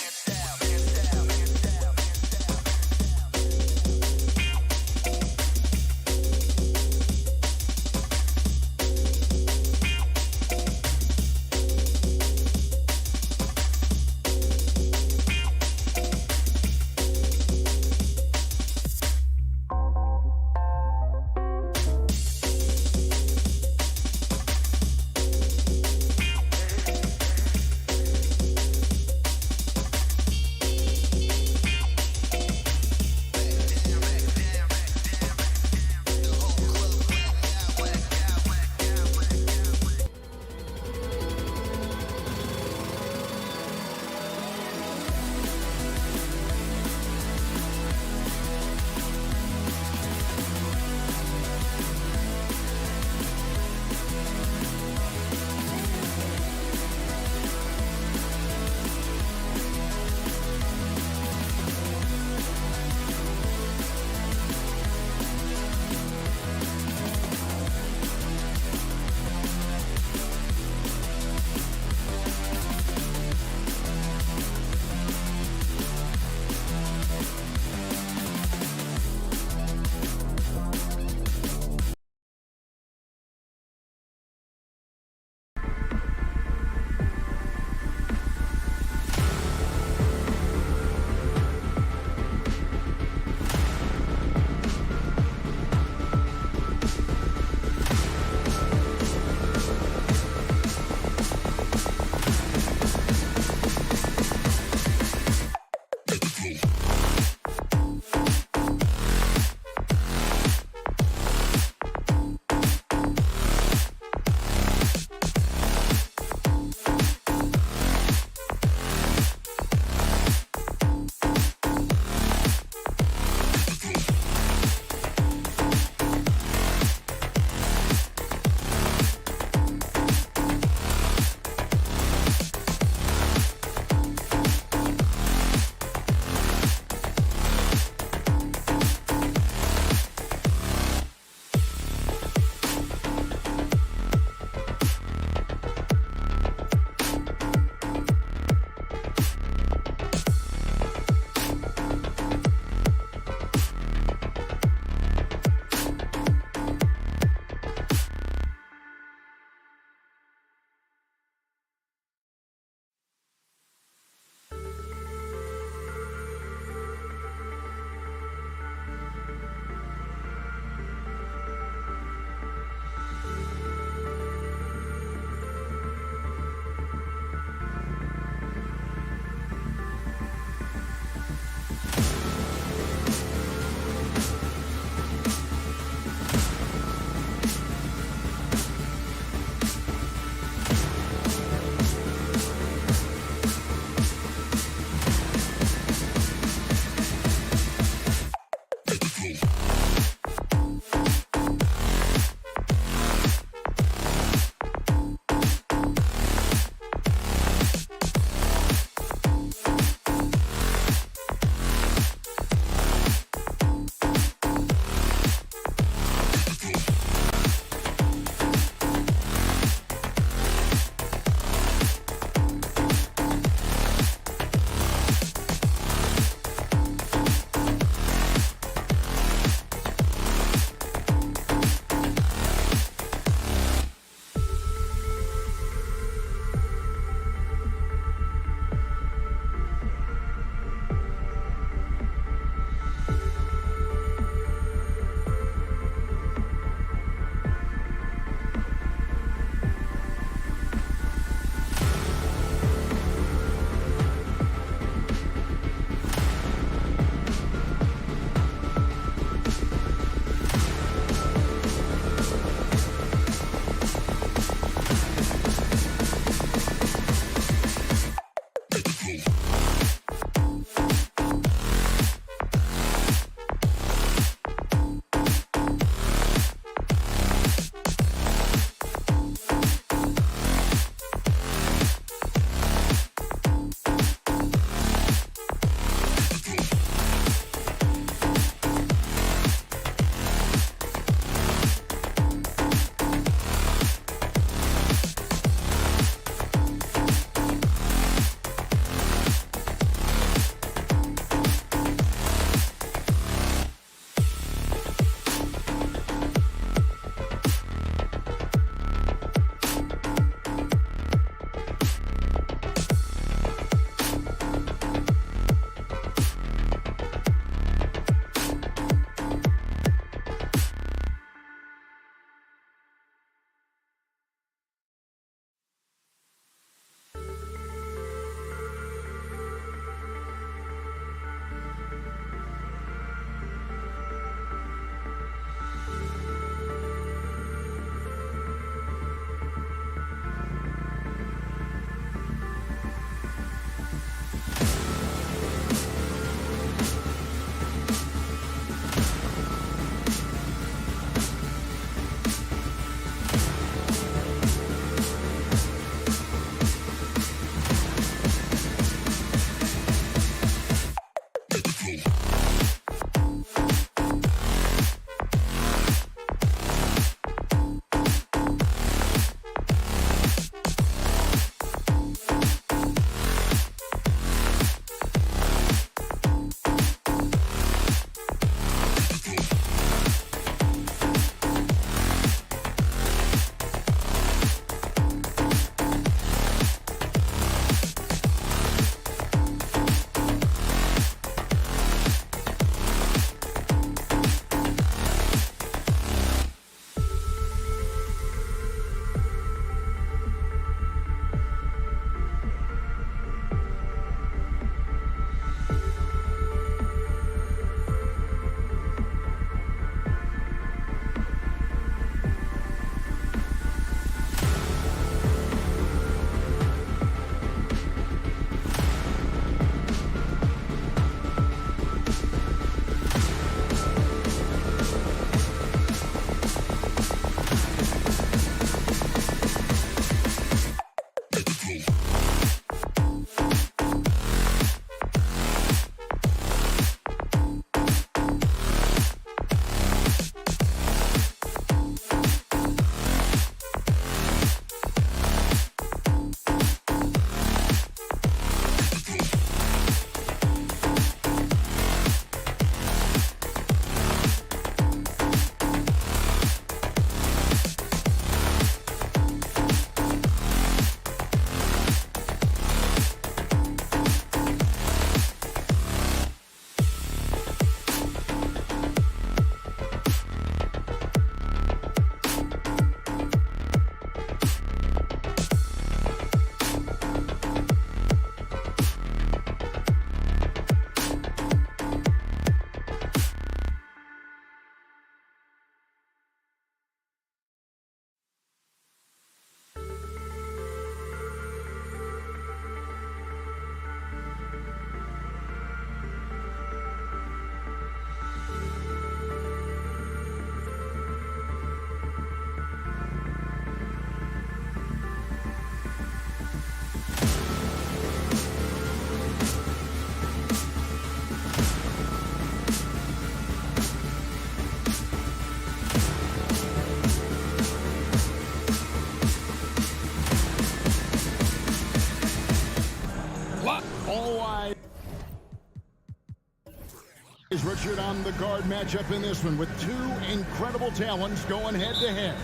Cavaliers, Richard, on the guard matchup in this one with two incredible talents going head-to-head.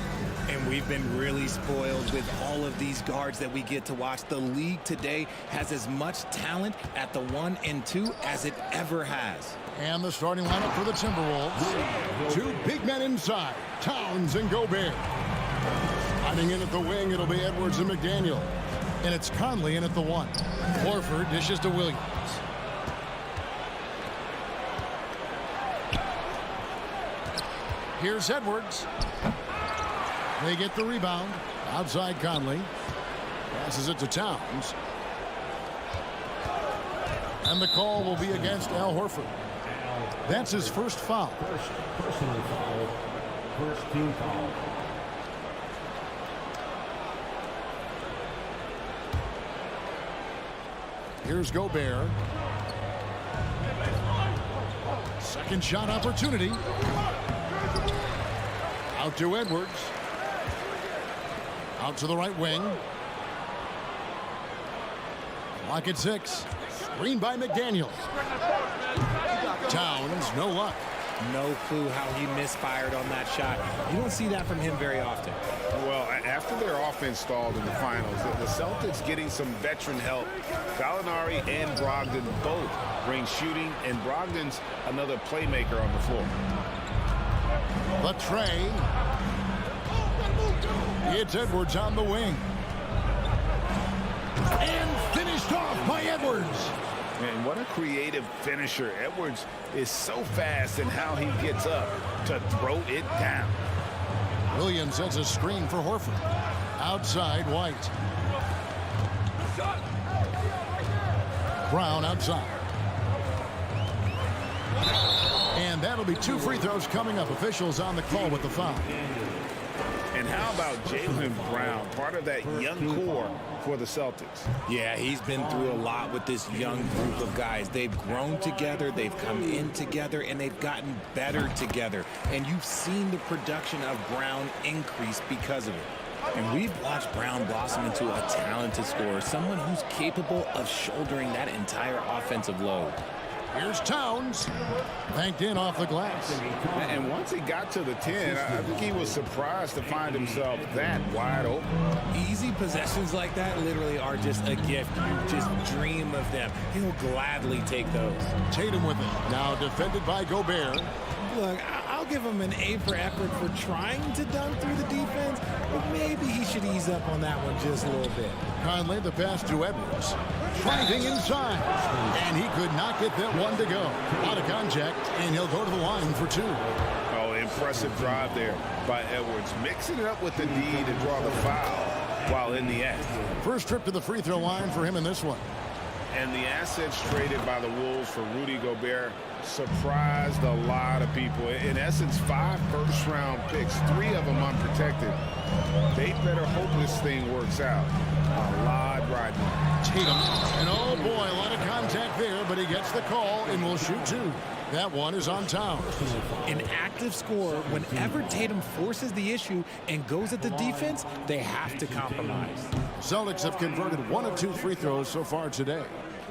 And we've been really spoiled with all of these guards that we get to watch. The league today has as much talent at the 1 and 2 as it ever has. And the starting lineup for the Timberwolves. Two big men inside, Towns and Gobert. Hiding in at the wing, it'll be Edwards and McDaniel. And it's Conley in at the 1. Horford dishes to Williams. Here's Edwards. They get the rebound. Outside Conley. Passes it to Towns. And the call will be against Al Horford. That's his first foul. First personal foul. First team foul. Here's Gobert. Second shot opportunity. Out to Edwards. Out to the right wing. Clock at 6. Screen by McDaniel. Towns, no luck. No clue how he misfired on that shot. You don't see that from him very often. Well, after their offense stalled in the finals, the Celtics getting some veteran help. Gallinari and Brogdon both bring shooting, and Brogdon's another playmaker on the floor. The tray. It's Edwards on the wing. And finished off by Edwards. And what a creative finisher. Edwards is so fast in how he gets up to throw it down. Williams sets a screen for Horford. Outside, White. Brown outside. And that'll be 2 free throws coming up. Officials on the call with the foul. And how about Jaylen Brown, part of that young core for the Celtics? Yeah, he's been through a lot with this young group of guys. They've grown together, they've come in together, and they've gotten better together. And you've seen the production of Brown increase because of it. And we've watched Brown blossom into a talented scorer, someone who's capable of shouldering that entire offensive load. Here's Towns. Banked in off the glass. And once he got to the 10, I think he was surprised to find himself that wide open. Easy possessions like that literally are just a gift. You just dream of them. He'll gladly take those. Tatum with it. Now defended by Gobert. Look, I'll give him an A for effort for trying to dunk through the defense, but maybe he should ease up on that one just a little bit. Conley, the pass to Edwards. Driving inside. And he could not get that one to go. Out of contact, and he'll go to the line for 2. Oh, impressive drive there by Edwards. Mixing it up with the D to draw the foul while in the act. First trip to the free throw line for him in this one. And the assets traded by the Wolves for Rudy Gobert surprised a lot of people. In essence, 5 first-round picks, 3 of them unprotected. They better hope this thing works out. A lot riding on. Tatum, and oh boy, a lot of contact there, but he gets the call and will shoot 2. That one is on Towns. An active scorer, whenever Tatum forces the issue and goes at the defense, they have to compromise. Celtics have converted 1 of 2 free throws so far today.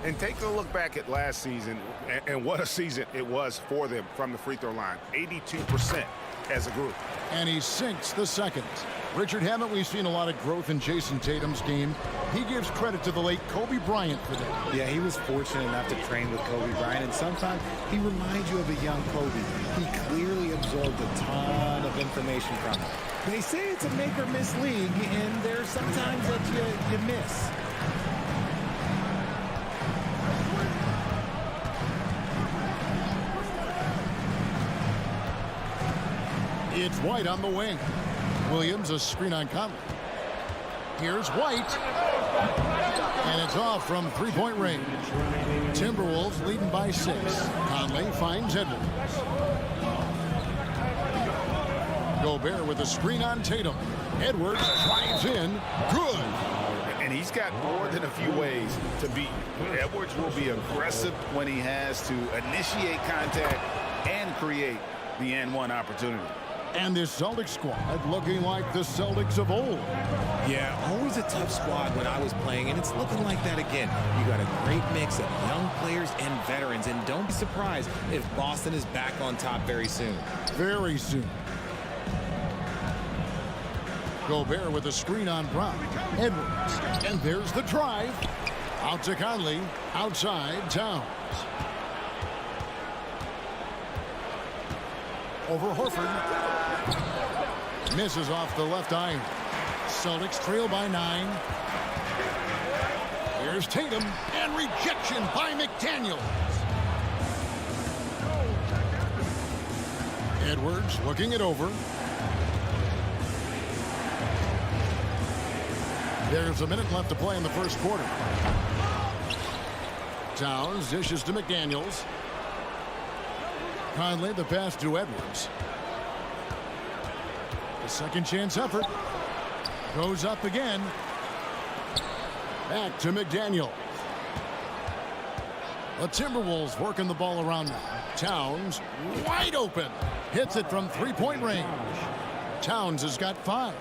And take a look back at last season, and what a season it was for them from the free throw line. 82% as a group. And he sinks the second. Richard, haven't we seen a lot of growth in Jason Tatum's game? He gives credit to the late Kobe Bryant for that. Yeah, he was fortunate enough to train with Kobe Bryant, and sometimes he reminds you of a young Kobe. He clearly absorbed a ton of information from him. They say it's a make or miss league, and there's sometimes that you miss. It's White on the wing. Williams, a screen on Conley. Here's White. And it's off from three-point range. Timberwolves leading by 6. Conley finds Edwards. Gobert with a screen on Tatum. Edwards drives in. Good. And he's got more than a few ways to beat. Edwards will be aggressive when he has to initiate contact and create the N1 opportunity. And this Celtics squad looking like the Celtics of old. Yeah, always a tough squad when I was playing, and it's looking like that again. You got a great mix of young players and veterans, and don't be surprised if Boston is back on top very soon. Very soon. Gobert with a screen on Brown. Edwards. And there's the drive. Out to Conley. Outside, Towns. Over Horford. Misses off the left iron. Celtics trail by 9. Here's Tatum. And rejection by McDaniels. Edwards looking it over. There's a minute left to play in the first quarter. Towns dishes to McDaniels. Conley, the pass to Edwards. The second chance effort. Goes up again. Back to McDaniel. The Timberwolves working the ball around now. Towns wide open. Hits it from three-point range. Towns has got 5.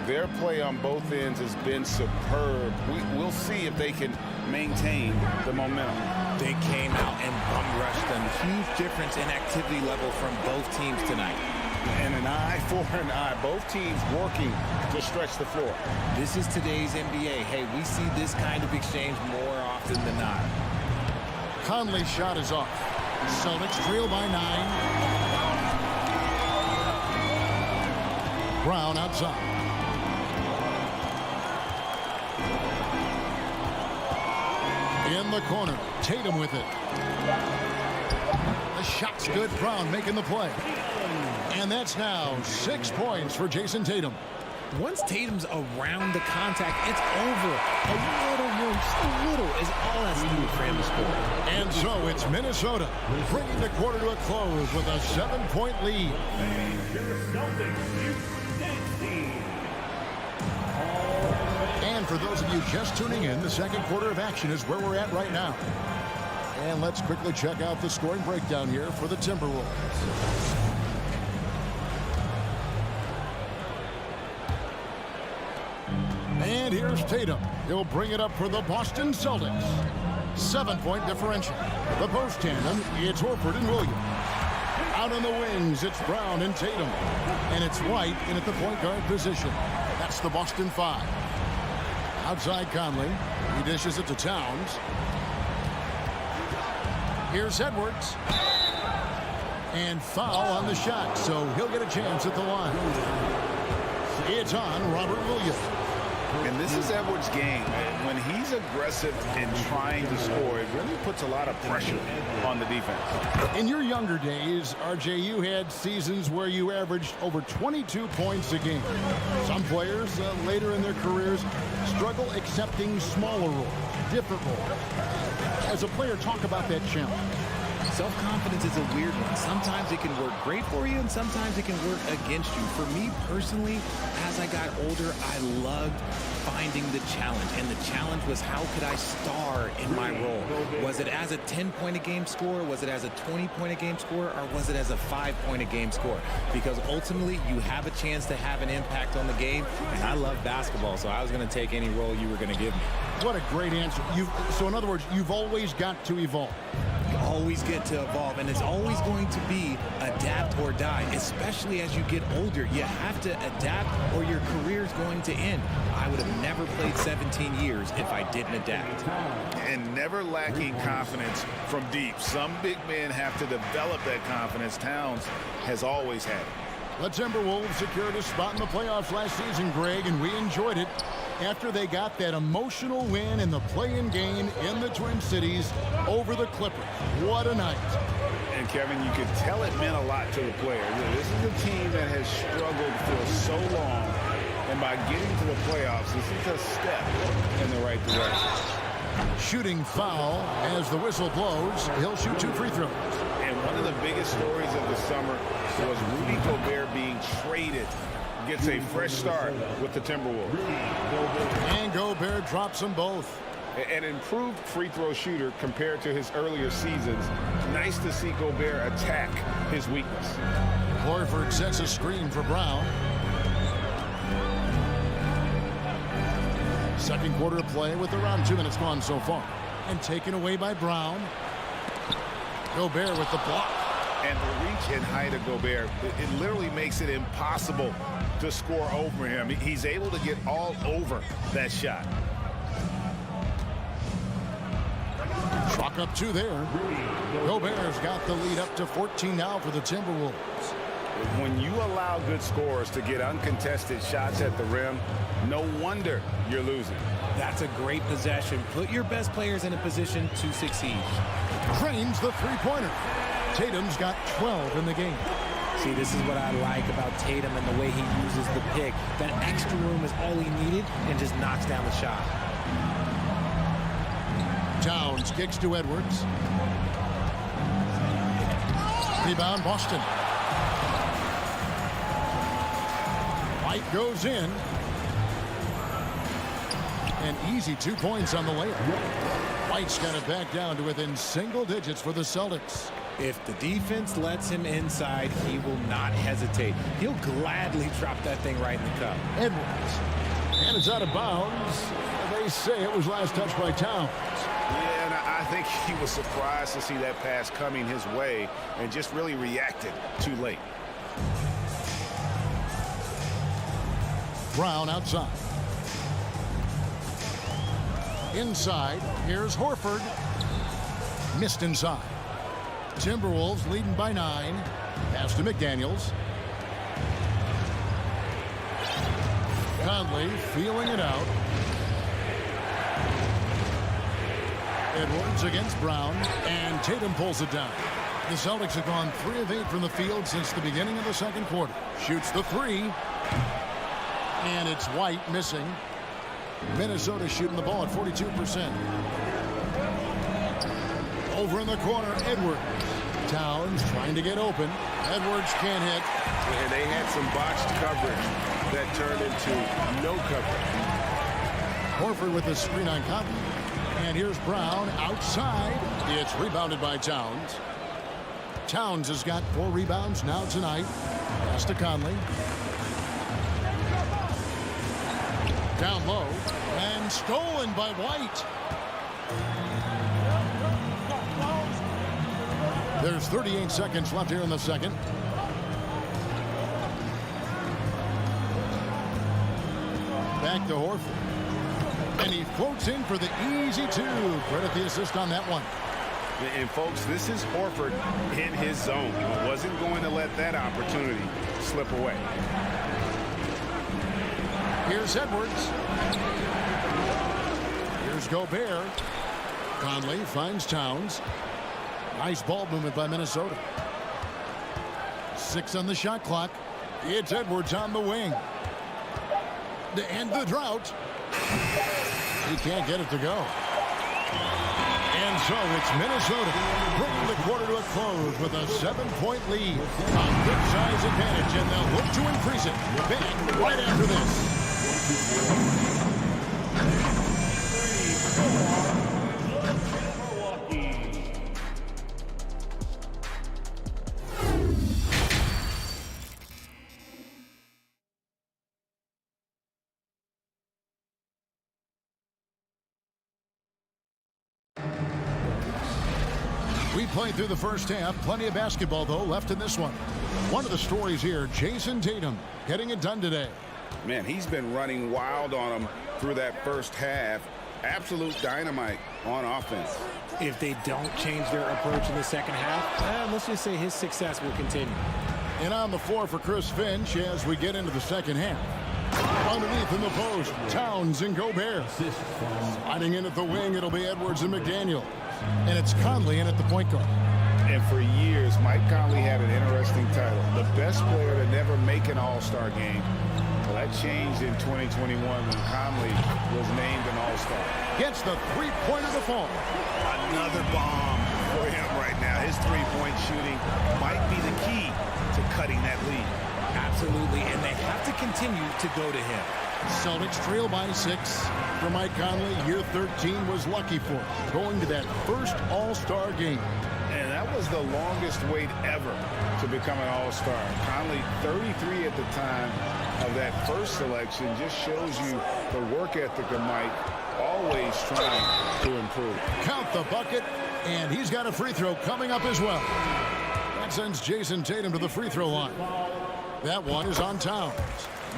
Their play on both ends has been superb. We'll see if they can maintain the momentum. They came out and bum rushed them. Huge difference in activity level from both teams tonight. And an eye for an eye. Both teams working to stretch the floor. This is today's NBA. Hey, we see this kind of exchange more often than not. Conley's shot is off. Celtics trail by 9. Brown outside. In the corner, Tatum with it. The shot's good. Brown making the play. And that's now 6 points for Jason Tatum. Once Tatum's around the contact, it's over. A little room, just a little, is all that's needed for him to score. And so it's Minnesota bringing the quarter to a close with a 7-point lead. And for those of you just tuning in, the second quarter of action is where we're at right now. And let's quickly check out the scoring breakdown here for the Timberwolves. And here's Tatum. He'll bring it up for the Boston Celtics. 7-point differential. The post tandem, it's Horford and Williams. Out on the wings, it's Brown and Tatum. And it's White in at the point guard position. That's the Boston 5. Outside Conley. He dishes it to Towns. Here's Edwards. And foul on the shot, so he'll get a chance at the line. It's on Robert Williams. And this is Edwards' game. When he's aggressive and trying to score, it really puts a lot of pressure on the defense. In your younger days, RJ, you had seasons where you averaged over 22 points a game. Some players later in their careers struggle accepting smaller roles, different roles. As a player, talk about that challenge. Self-confidence is a weird one. Sometimes it can work great for you, and sometimes it can work against you. For me personally, as I got older, I loved finding the challenge. And the challenge was, how could I star in my role? Was it as a 10-point-a-game scorer? Was it as a 20-point-a-game scorer? Or was it as a 5-point-a-game scorer? Because ultimately, you have a chance to have an impact on the game. And I love basketball, so I was going to take any role you were going to give me. What a great answer. So in other words, you've always got to evolve. You always get to evolve, and it's always going to be adapt or die, especially as you get older. You have to adapt or your career's going to end. I would have never played 17 years if I didn't adapt. And never lacking confidence from deep. Some big men have to develop that confidence. Towns has always had it. The Timberwolves secured a spot in the playoffs last season, Greg, and we enjoyed it after they got that emotional win in the play-in game in the Twin Cities over the Clippers. What a night. And, Kevin, you could tell it meant a lot to the players. This is a team that has struggled for so long, and by getting to the playoffs, this is a step in the right direction. Shooting foul as the whistle blows. He'll shoot 2 free throws. And one of the biggest stories of the summer was Rudy Gobert being traded. Gets a fresh start with the Timberwolves. And Gobert drops them both. An improved free throw shooter compared to his earlier seasons. Nice to see Gobert attack his weakness. Horford sets a screen for Brown. Second quarter of play with around 2 minutes gone so far. And taken away by Brown. Gobert with the block. And the reach and height of Gobert, it literally makes it impossible to score over him. He's able to get all over that shot. Chalk up 2 there. Gobert's got the lead up to 14 now for the Timberwolves. When you allow good scorers to get uncontested shots at the rim, no wonder you're losing. That's a great possession. Put your best players in a position to succeed. Drains the three-pointer. Tatum's got 12 in the game. See, this is what I like about Tatum and the way he uses the pick. That extra room is all he needed and just knocks down the shot. Towns kicks to Edwards. Rebound Boston. White goes in. An easy 2 points on the layup. White's got it back down to within single digits for the Celtics. If the defense lets him inside, he will not hesitate. He'll gladly drop that thing right in the cup. Edwards. And it's out of bounds. They say it was last touched by Towns. Yeah, and I think he was surprised to see that pass coming his way and just really reacted too late. Brown outside. Inside, here's Horford. Missed inside. Timberwolves leading by 9. Pass to McDaniels. Conley feeling it out. Edwards against Brown, and Tatum pulls it down. The Celtics have gone 3 of 8 from the field since the beginning of the second quarter. Shoots the 3. And it's White missing. Minnesota shooting the ball at 42%. Over in the corner, Edwards. Towns trying to get open. Edwards can't hit. And they had some botched coverage that turned into no coverage. Horford with the screen on Conley. And here's Brown outside. It's rebounded by Towns. Towns has got 4 rebounds now tonight. Pass to Conley. Down low. And stolen by White. There's 38 seconds left here in the second. Back to Horford. And he floats in for the easy 2. Credit the assist on that one. And folks, this is Horford in his zone. He wasn't going to let that opportunity slip away. Here's Edwards. Here's Gobert. Conley finds Towns. Nice ball movement by Minnesota. 6 on the shot clock. It's Edwards on the wing. To end the drought. He can't get it to go. And so it's Minnesota bringing the quarter to a close with a 7-point lead. A good size advantage, and they'll look to increase it. Back right after this. We played through the first half. Plenty of basketball, though, left in this one. One of the stories here, Jason Tatum getting it done today. Man, he's been running wild on him through that first half. Absolute dynamite on offense. If they don't change their approach in the second half, let's just say his success will continue. And on the floor for Chris Finch as we get into the second half. Underneath in the post, Towns and Gobert. Sliding in at the wing, it'll be Edwards and McDaniel. And it's Conley in at the point guard. And for years, Mike Conley had an interesting title. The best player to never make an All-Star game. Well, that changed in 2021 when Conley was named an All-Star. Gets the three-pointer to fall. Another bomb for him right now. His three-point shooting might be the key to cutting that lead. Absolutely, and they have to continue to go to him. Celtics trail by 6. For Mike Conley, year 13 was lucky for him, going to that first All-Star game. And that was the longest wait ever to become an all-star. Conley, 33 at the time of that first selection, just shows you the work ethic of Mike, always trying to improve. Count the bucket, and he's got a free throw coming up as well. That sends Jason Tatum to the free throw line. That one is on Towns.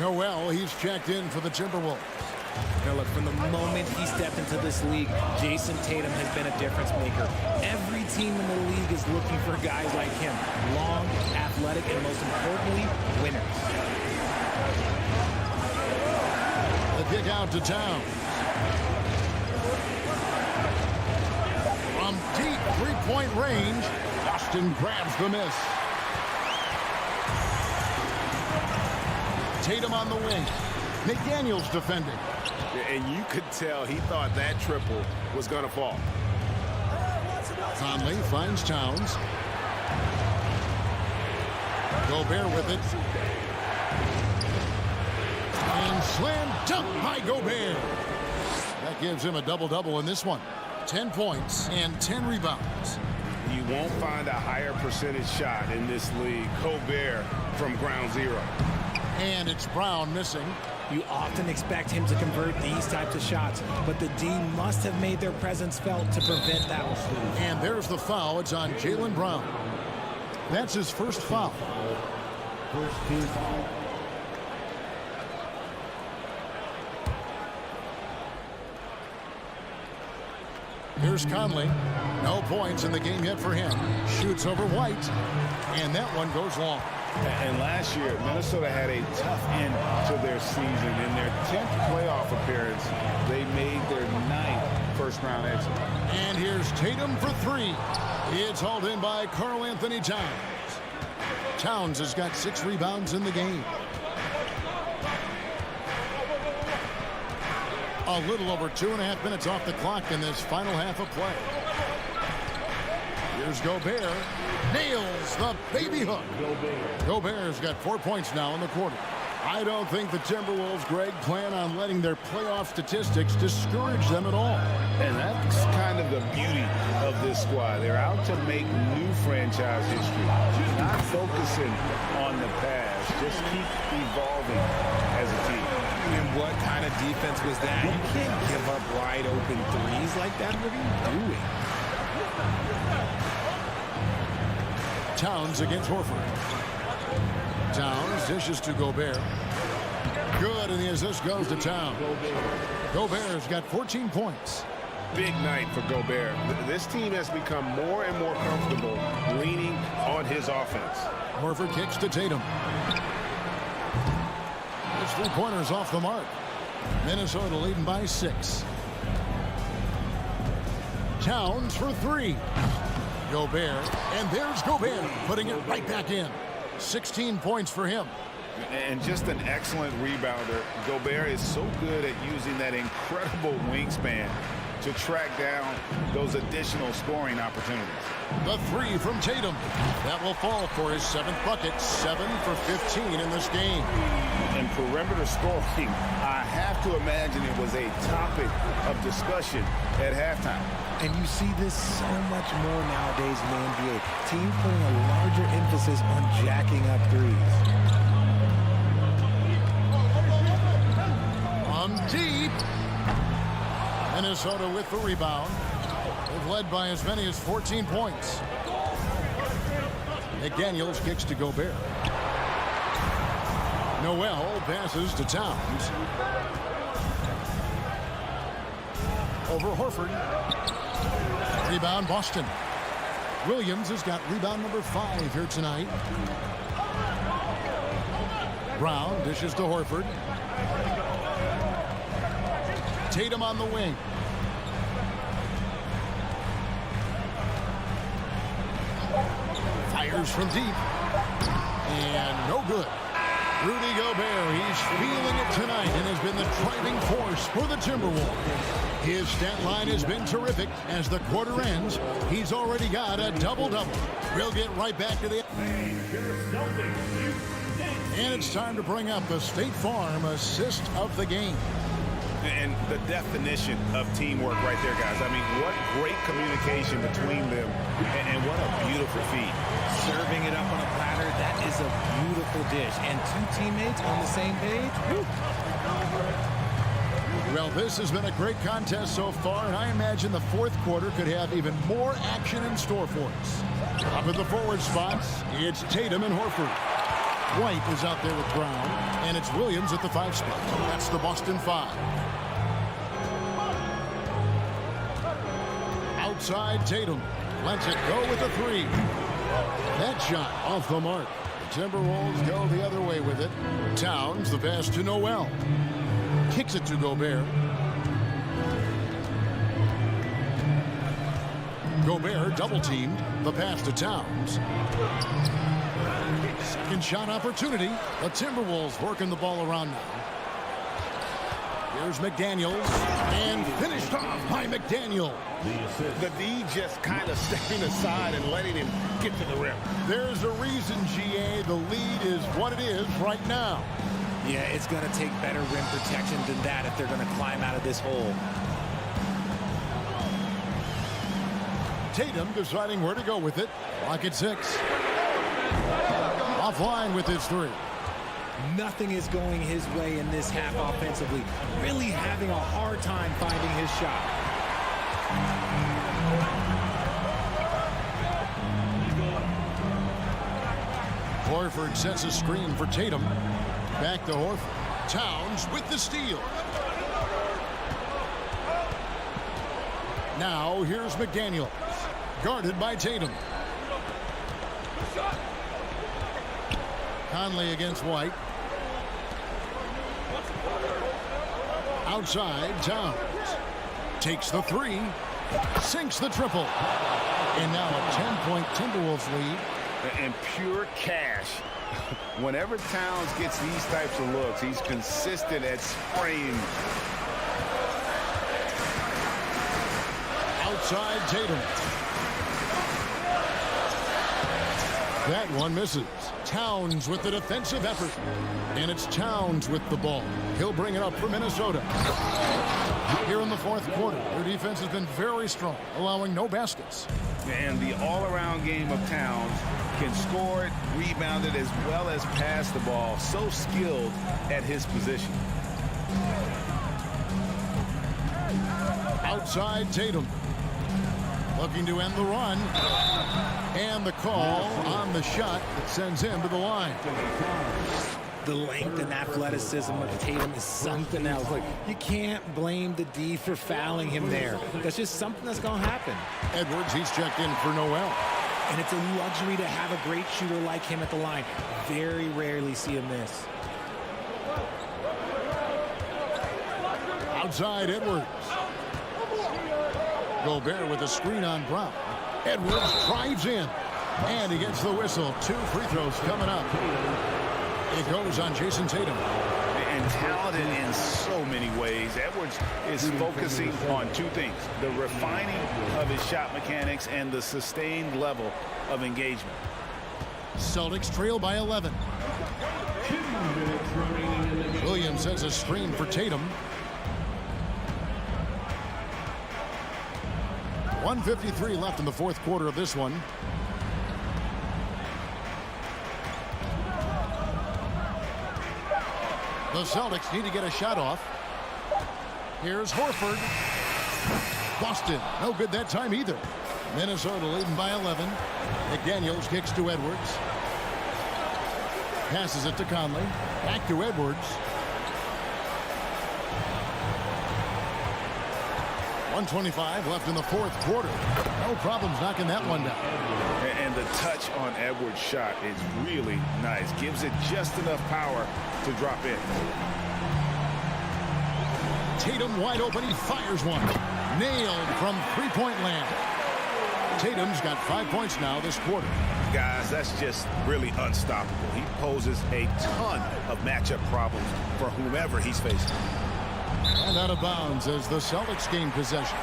Noel, he's checked in for the Timberwolves. Now look, from the moment he stepped into this league, Jason Tatum has been a difference maker. Every team in the league is looking for guys like him. Long, athletic, and most importantly, winners. The kick out to Towns. From deep three-point range, Boston grabs the miss. Tatum on the wing. McDaniels defending. And you could tell he thought that triple was going to fall. Conley finds Towns. Gobert with it. And slam dunk by Gobert. That gives him a double-double in this one. 10 points and 10 rebounds. You won't find a higher percentage shot in this league. Gobert from ground zero. And it's Brown missing. You often expect him to convert these types of shots, but the D must have made their presence felt to prevent that one. And there's the foul. It's on Jaylen Brown. That's his first foul. First team foul. Here's Conley. No points in the game yet for him. Shoots over White. And that one goes long. And last year, Minnesota had a tough end to their season. In their 10th playoff appearance, they made their 9th first-round exit. And here's Tatum for three. It's hauled in by Karl-Anthony Towns. Towns has got 6 rebounds in the game. A little over 2.5 minutes off the clock in this final half of play. Here's Gobert. Nails the baby hook. Gobert's got 4 points now in the quarter. I don't think the Timberwolves, Greg, plan on letting their playoff statistics discourage them at all. And that's kind of the beauty of this squad. They're out to make new franchise history. Not focusing on the past. Just keep evolving as a team. And what kind of defense was that? You can't give up wide open threes like that. What are you doing? Towns against Horford. Towns dishes to Gobert. Good, and the assist goes to Towns. Gobert's got 14 points. Big night for Gobert. This team has become more and more comfortable leaning on his offense. Horford kicks to Tatum. His three-pointers off the mark. Minnesota leading by 6. Towns for 3. Gobert, and there's Gobert putting it right back in. 16 points for him. And just an excellent rebounder. Gobert is so good at using that incredible wingspan to track down those additional scoring opportunities. The 3 from Tatum. That will fall for his 7th bucket. 7 for 15 in this game. And perimeter scoring, I have to imagine it was a topic of discussion at halftime. And you see this so much more nowadays in the NBA. Teams putting a larger emphasis on jacking up threes. On deep. Minnesota with the rebound. They've led by as many as 14 points. McDaniels kicks to Gobert. Noel passes to Towns. Over Horford. Rebound Boston. Williams has got rebound number 5 here tonight. Brown dishes to Horford. Tatum on the wing. Fires from deep. And no good. Rudy Gobert, he's feeling it tonight and has been the driving force for the Timberwolves. His stat line has been terrific. As the quarter ends, he's already got a double-double. We'll get right back to the... And it's time to bring up the State Farm assist of the game. And the definition of teamwork right there, guys. I mean, what great communication between them, and what a beautiful feat. Serving it up on a platter, that is a beautiful dish. And two teammates on the same page. Woo. Well, this has been a great contest so far, and I imagine the fourth quarter could have even more action in store for us. Up at the forward spots, it's Tatum and Horford. White is out there with Brown, and it's Williams at the 5 spot. That's the Boston 5. Outside Tatum. Lets it go with a 3. That shot off the mark. The Timberwolves go the other way with it. Towns, the pass to Noel. Kicks it to Gobert. Gobert double-teamed. The pass to Towns. Second shot opportunity. The Timberwolves working the ball around now. Here's McDaniels. And finished off by McDaniel. The D just kind of stepping aside and letting him get to the rim. There's a reason, GA. The lead is what it is right now. Yeah, it's going to take better rim protection than that if they're going to climb out of this hole. Tatum deciding where to go with it. Clock at 6. Offline with his 3. Nothing is going his way in this half offensively. Really having a hard time finding his shot. Horford sets a screen for Tatum. Back to Horford. Towns with the steal. Now here's McDaniels. Guarded by Tatum. Conley against White. Outside, Towns. Takes the 3. Sinks the triple. And now a 10-point Timberwolves lead. And pure cash. Whenever Towns gets these types of looks, he's consistent at spraying. Outside Tatum. That one misses. Towns with the defensive effort. And it's Towns with the ball. He'll bring it up for Minnesota. Here in the fourth quarter, their defense has been very strong, allowing no baskets. And the all-around game of Towns can score it, rebound it, as well as pass the ball. So skilled at his position. Outside Tatum. Looking to end the run. And the call on the shot that sends him to the line. The length and athleticism of Tatum is something else. Like, you can't blame the D for fouling him there. That's just something that's going to happen. Edwards, he's checked in for Noel. And it's a luxury to have a great shooter like him at the line. Very rarely see him miss. Outside Edwards. Gobert with a screen on Brown. Edwards drives in. And he gets the whistle. 2 free throws coming up. It goes on Jason Tatum. And talented in so many ways. Edwards is focusing on 2 things. The refining of his shot mechanics and the sustained level of engagement. Celtics trail by 11. Williams has a screen for Tatum. 1:53 left in the fourth quarter of this one. The Celtics need to get a shot off. Here's Horford. Boston, no good that time either. Minnesota leading by 11. McDaniels kicks to Edwards. Passes it to Conley. Back to Edwards. 1:25 left in the fourth quarter. No problems knocking that one down. And the touch on Edwards' shot is really nice. Gives it just enough power to drop in. Tatum wide open. He fires one. Nailed from three-point land. Tatum's got 5 points now this quarter. Guys, that's just really unstoppable. He poses a ton of matchup problems for whomever he's facing. And out of bounds as the Celtics gain possession.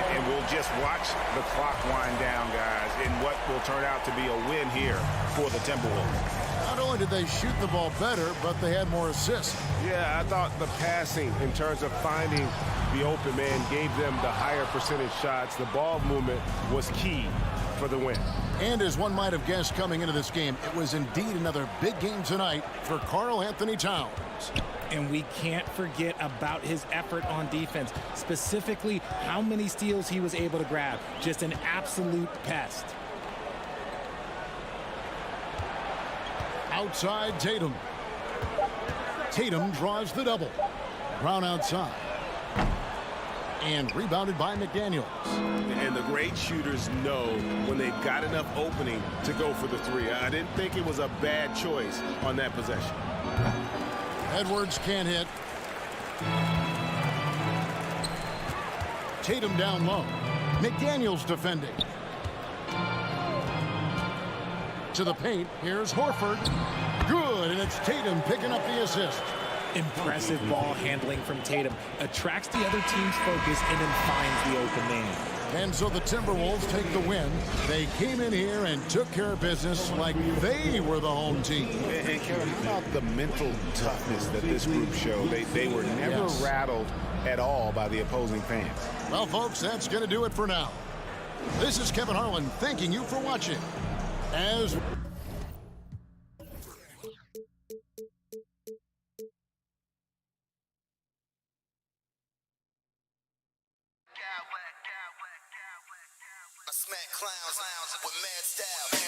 And we'll just watch the clock wind down, guys, in what will turn out to be a win here for the Timberwolves. Not only did they shoot the ball better, but they had more assists. Yeah, I thought the passing in terms of finding the open man gave them the higher percentage shots. The ball movement was key for the win. And as one might have guessed coming into this game, it was indeed another big game tonight for Karl Anthony Towns. And we can't forget about his effort on defense, specifically how many steals he was able to grab. Just an absolute pest. Outside Tatum. Tatum draws the double. Brown outside. And rebounded by McDaniels. And the great shooters know when they've got enough opening to go for the three. I didn't think it was a bad choice on that possession. Edwards can't hit. Tatum down low. McDaniels defending. To the paint. Here's Horford. Good, and it's Tatum picking up the assist. Impressive ball handling from Tatum. Attracts the other team's focus and then finds the open man. And so the Timberwolves take the win. They came in here and took care of business like they were the home team. And Kevin, how about the mental toughness that this group showed? They were never rattled at all by the opposing fans. Well, folks, that's going to do it for now. This is Kevin Harlan thanking you for watching. As I smack clowns with mad style.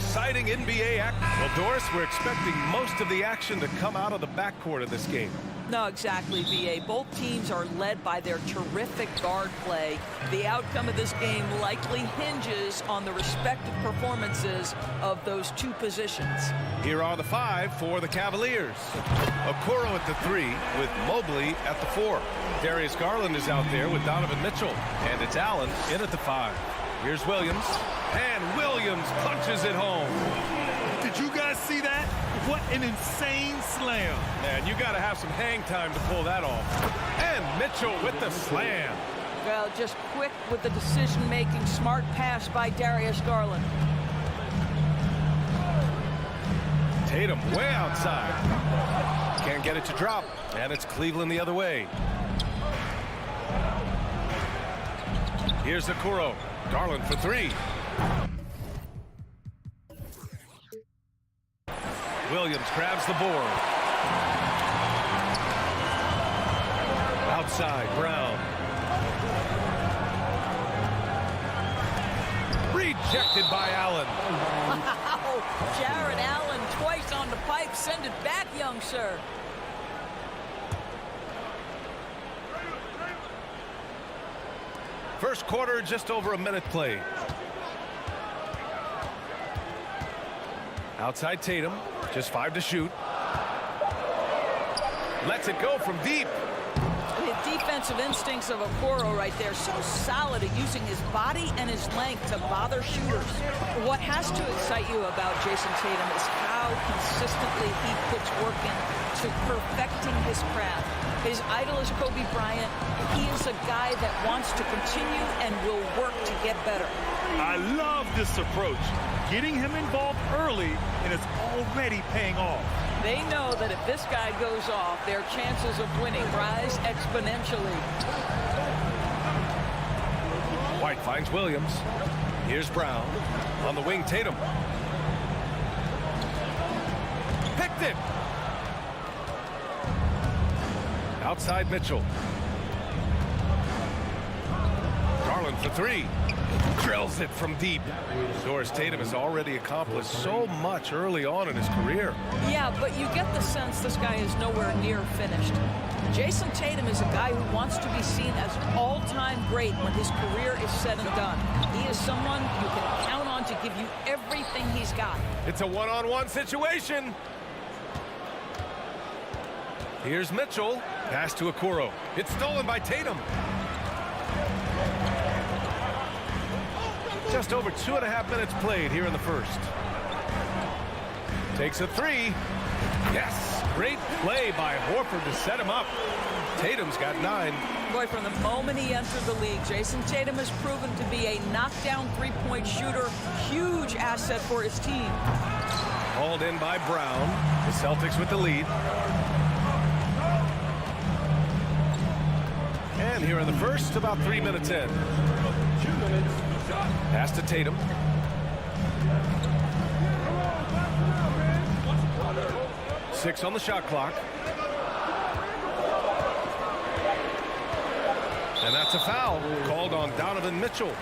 exciting NBA action. Well, Doris, we're expecting most of the action to come out of the backcourt of this game. No, exactly, B.A. Both teams are led by their terrific guard play. The outcome of this game likely hinges on the respective performances of those two positions. Here are the 5 for the Cavaliers. Okoro at the 3 with Mobley at the 4. Darius Garland is out there with Donovan Mitchell. And it's Allen in at the 5. Here's Williams. And Williams punches it home. Did you guys see that? What an insane slam. Man, you got to have some hang time to pull that off. And Mitchell with the slam. Well, just quick with the decision-making. Smart pass by Darius Garland. Tatum way outside. Can't get it to drop. And it's Cleveland the other way. Here's Okoro. Garland for 3. Williams grabs the board. Outside, Brown. Rejected by Allen. Wow, Jared Allen twice on the pipe. Send it back, young sir. First quarter, just over a minute played. Outside Tatum, just 5 to shoot. Lets it go from deep. The defensive instincts of Okoro right there, so solid at using his body and his length to bother shooters. What has to excite you about Jason Tatum is how consistently he puts work into perfecting his craft. His idol is Kobe Bryant. He is a guy that wants to continue and will work to get better. I love this approach. Getting him involved early, and it's already paying off. They know that if this guy goes off, their chances of winning rise exponentially. White finds Williams. Here's Brown. On the wing, Tatum. Picked it. Outside Mitchell. Garland for 3. Drills it from deep. Doris Tatum has already accomplished so much early on in his career. Yeah, but you get the sense this guy is nowhere near finished. Jason Tatum is a guy who wants to be seen as all-time great when his career is said and done. He is someone you can count on to give you everything he's got. It's a one-on-one situation. Here's Mitchell. Pass to Okoro. It's stolen by Tatum. Just over 2.5 minutes played here in the first. Takes a 3. Yes, great play by Horford to set him up. Tatum's got 9. Boy, from the moment he entered the league, Jason Tatum has proven to be a knockdown three-point shooter. Huge asset for his team. Hauled in by Brown. The Celtics with the lead. And here in the first, about 3 minutes in. Pass to Tatum. Six on the shot clock. And that's a foul called on Donovan Mitchell.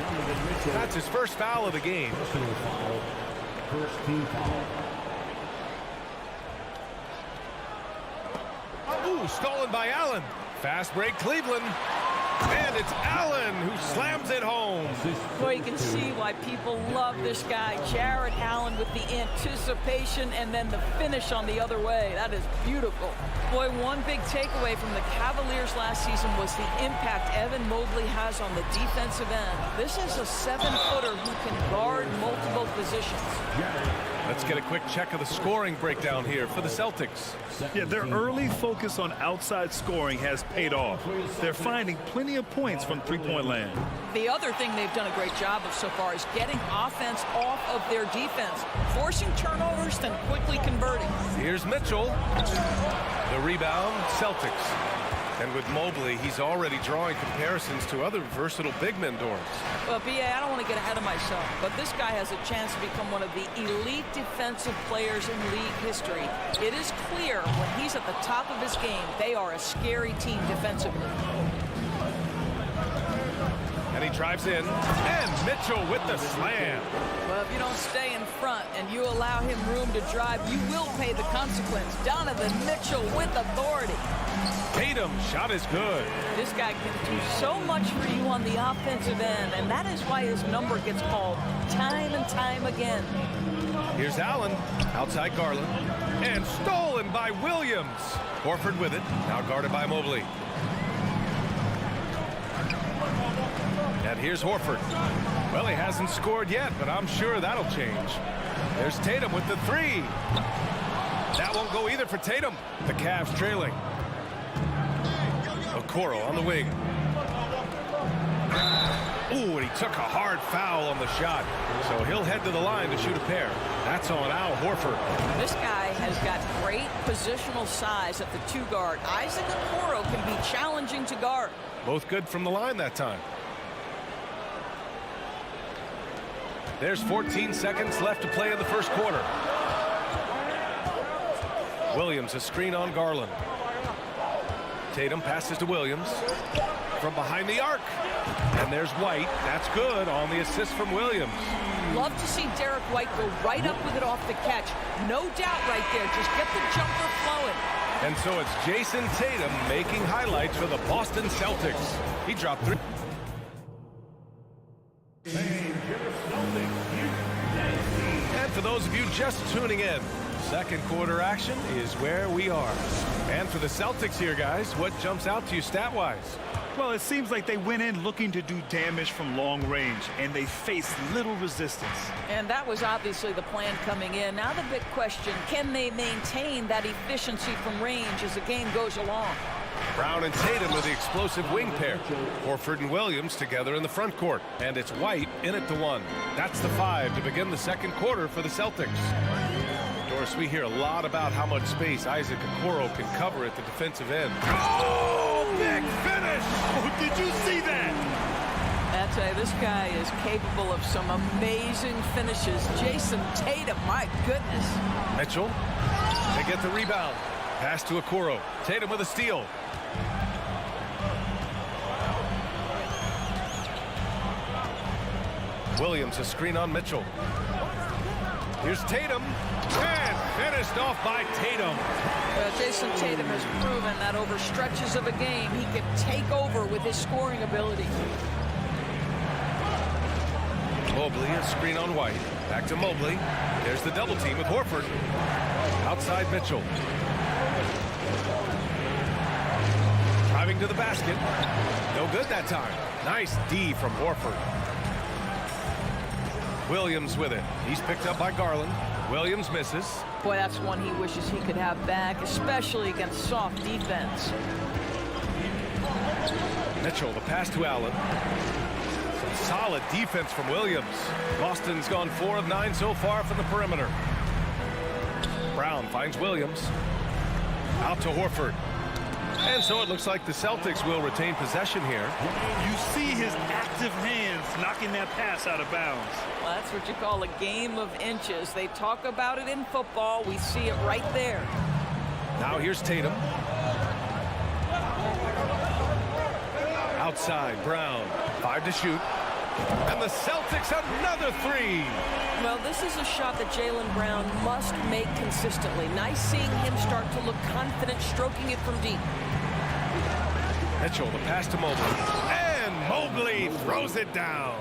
That's his first foul of the game. First team foul. Ooh, stolen by Allen. Fast break, Cleveland. And it's Allen who slams it home. Boy, you can see why people love this guy. Jared Allen with the anticipation and then the finish on the other way. That is beautiful. Boy, one big takeaway from the Cavaliers last season was the impact Evan Mobley has on the defensive end. This is a 7-footer who can guard multiple positions. Let's get a quick check of the scoring breakdown here for the Celtics. Yeah, their early focus on outside scoring has paid off. They're finding plenty of points from three-point land. The other thing they've done a great job of so far is getting offense off of their defense, forcing turnovers, then quickly converting. Here's Mitchell. The rebound, Celtics. And with Mobley, he's already drawing comparisons to other versatile big men, Doris. Well, B.A., I don't want to get ahead of myself, but this guy has a chance to become one of the elite defensive players in league history. It is clear when he's at the top of his game, they are a scary team defensively. And he drives in. And Mitchell with the slam. Well, if you don't stay in front and you allow him room to drive, you will pay the consequence. Donovan Mitchell with authority. Tatum's shot is good. This guy can do so much for you on the offensive end, and that is why his number gets called time and time again. Here's Allen, outside Garland, and stolen by Williams. Horford with it, now guarded by Mobley. And here's Horford. Well, he hasn't scored yet, but I'm sure that'll change. There's Tatum with the three. That won't go either for Tatum. The Cavs trailing. Okoro on the wing. Ooh, and he took a hard foul on the shot. So he'll head to the line to shoot a pair. That's on Al Horford. This guy has got great positional size at the 2 guard. Isaac Okoro can be challenging to guard. Both good from the line that time. There's 14 seconds left to play in the first quarter. Williams, a screen on Garland. Tatum passes to Williams from behind the arc. And there's White. That's good on the assist from Williams. Love to see Derek White go right up with it off the catch. No doubt right there. Just get the jumper flowing. And so it's Jason Tatum making highlights for the Boston Celtics. He dropped 3. And for those of you just tuning in, second quarter action is where we are. And for the Celtics here, guys, what jumps out to you stat-wise? Well, it seems like they went in looking to do damage from long range, and they faced little resistance. And that was obviously the plan coming in. Now the big question, can they maintain that efficiency from range as the game goes along? Brown and Tatum with the explosive wing pair. Horford and Williams together in the front court. And it's White in at the 1. That's the 5 to begin the second quarter for the Celtics. Doris, we hear a lot about how much space Isaac Okoro can cover at the defensive end. Oh, big finish! Oh, did you see that? I tell you, this guy is capable of some amazing finishes. Jason Tatum, my goodness. Mitchell, they get the rebound. Pass to Okoro. Tatum with a steal. Williams, a screen on Mitchell. Here's Tatum. And finished off by Tatum. Jason Tatum has proven that over stretches of a game, he can take over with his scoring ability. Mobley, a screen on White. Back to Mobley. There's the double team with Horford. Outside Mitchell. Driving to the basket. No good that time. Nice D from Horford. Williams with it. He's picked up by Garland. Williams misses. Boy, that's one he wishes he could have back, especially against soft defense. Mitchell, the pass to Allen. Some solid defense from Williams. Boston's gone 4 of 9 so far from the perimeter. Brown finds Williams. Out to Horford. And so it looks like the Celtics will retain possession here. You see his active hands knocking that pass out of bounds. Well, that's what you call a game of inches. They talk about it in football. We see it right there. Now here's Tatum. Outside, Brown. 5 to shoot. And the Celtics another 3. Well, this is a shot that Jaylen Brown must make consistently. Nice seeing him start to look confident, stroking it from deep. Mitchell, the pass to Mobley. And Mobley throws it down.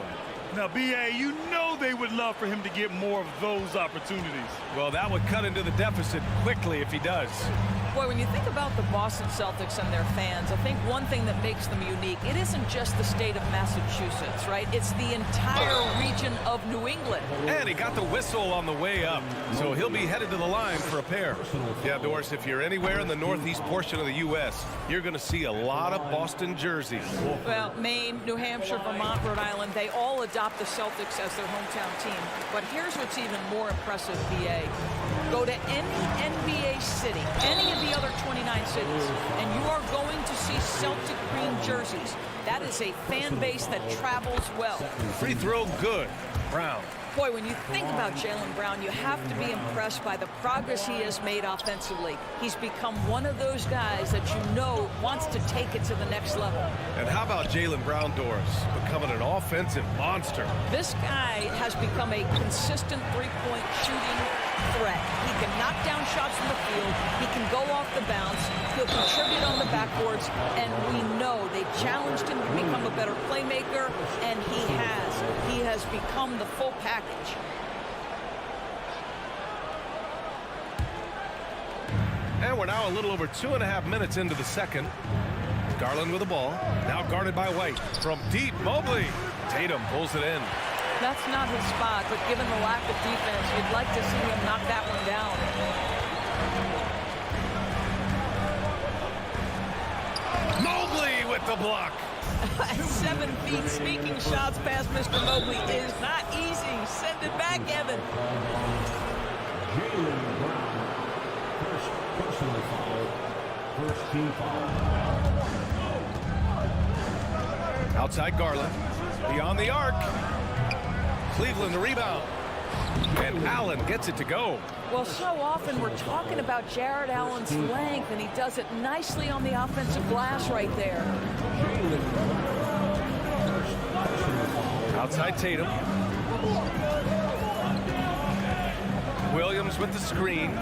Now, B.A., you know they would love for him to get more of those opportunities. Well, that would cut into the deficit quickly if he does. Boy, when you think about the Boston Celtics and their fans, I think one thing that makes them unique, it isn't just the state of Massachusetts, right? It's the entire region of New England. And he got the whistle on the way up, so he'll be headed to the line for a pair. Yeah, Doris, if you're anywhere in the northeast portion of the U.S., you're going to see a lot of Boston jerseys. Well, Maine, New Hampshire, Vermont, Rhode Island, they all adopt the Celtics as their hometown team. But here's what's even more impressive, BA. Go to any NBA city, any of the other 29 cities, and you are going to see Celtic green jerseys. That is a fan base that travels well. Free throw good. Brown Boy, when you think about Jaylen Brown, you have to be impressed by the progress he has made offensively. He's become one of those guys that you know wants to take it to the next level. And how about Jaylen Brown, Doris, becoming an offensive monster? This guy has become a consistent three-point shooting threat. He can knock down shots from the field. He can go off the bounce. He'll contribute on the backboards. And we know they challenged him to become a better playmaker, and he has. He has become the full package. And we're now a little over 2.5 minutes into the second. Garland with the ball. Now guarded by White. From deep, Mobley. Tatum pulls it in. That's not his spot, but given the lack of defense, you'd like to see him knock that one down. Mobley with the block. At 7 feet, sneaking shots past Mr. Mobley is not easy. Send it back, Evan. Jaylen Brown, first personal foul, first team foul. Outside Garland. Beyond the arc. Cleveland the rebound. And Allen gets it to go. Well, so often we're talking about Jared Allen's length, and he does it nicely on the offensive glass right there. Outside Tatum. Williams with the screen.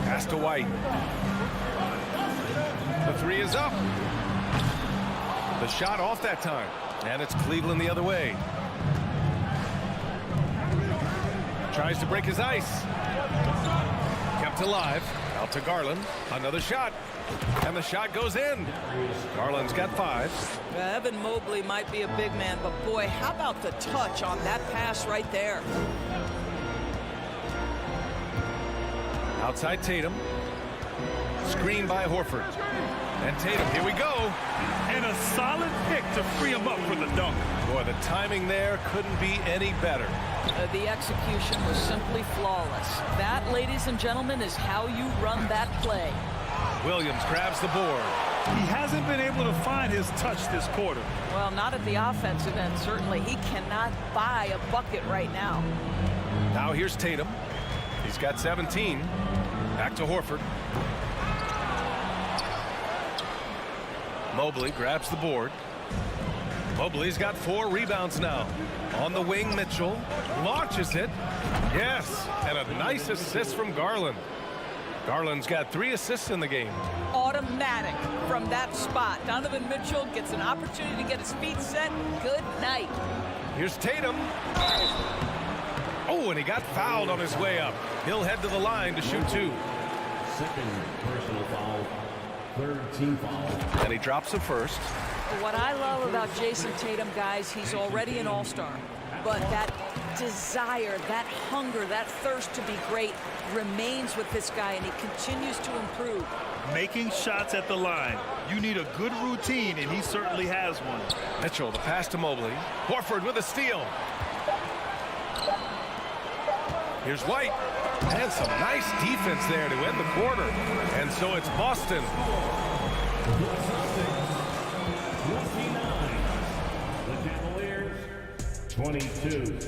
Pass to White. The three is up. The shot off that time. And it's Cleveland the other way. Tries to break his ice. Kept alive. Out to Garland. Another shot. And the shot goes in. Garland's got 5. Evan Mobley might be a big man, but boy, how about the touch on that pass right there? Outside Tatum. Screen by Horford. And Tatum, here we go. And a solid pick to free him up for the dunk. Boy, the timing there couldn't be any better. The execution was simply flawless. That, ladies and gentlemen, is how you run that play. Williams grabs the board. He hasn't been able to find his touch this quarter. Well, not at the offensive end, certainly. He cannot buy a bucket right now. Now here's Tatum. He's got 17. Back to Horford. Mobley grabs the board. Mobley's got 4 rebounds now. On the wing, Mitchell launches it. Yes, and a nice assist from Garland. Garland's got 3 assists in the game. Automatic from that spot. Donovan Mitchell gets an opportunity to get his feet set. Good night. Here's Tatum. Oh, and he got fouled on his way up. He'll head to the line to shoot 2. Second personal foul, third team foul. And he drops the first. What I love about Jason Tatum, guys, he's already an all-star. But that desire, that hunger, that thirst to be great remains with this guy, and he continues to improve. Making shots at the line. You need a good routine, and he certainly has one. Mitchell, the pass to Mobley. Horford with a steal. Here's White. And some nice defense there to end the quarter. And so it's Boston. 29. The Cavaliers, 22.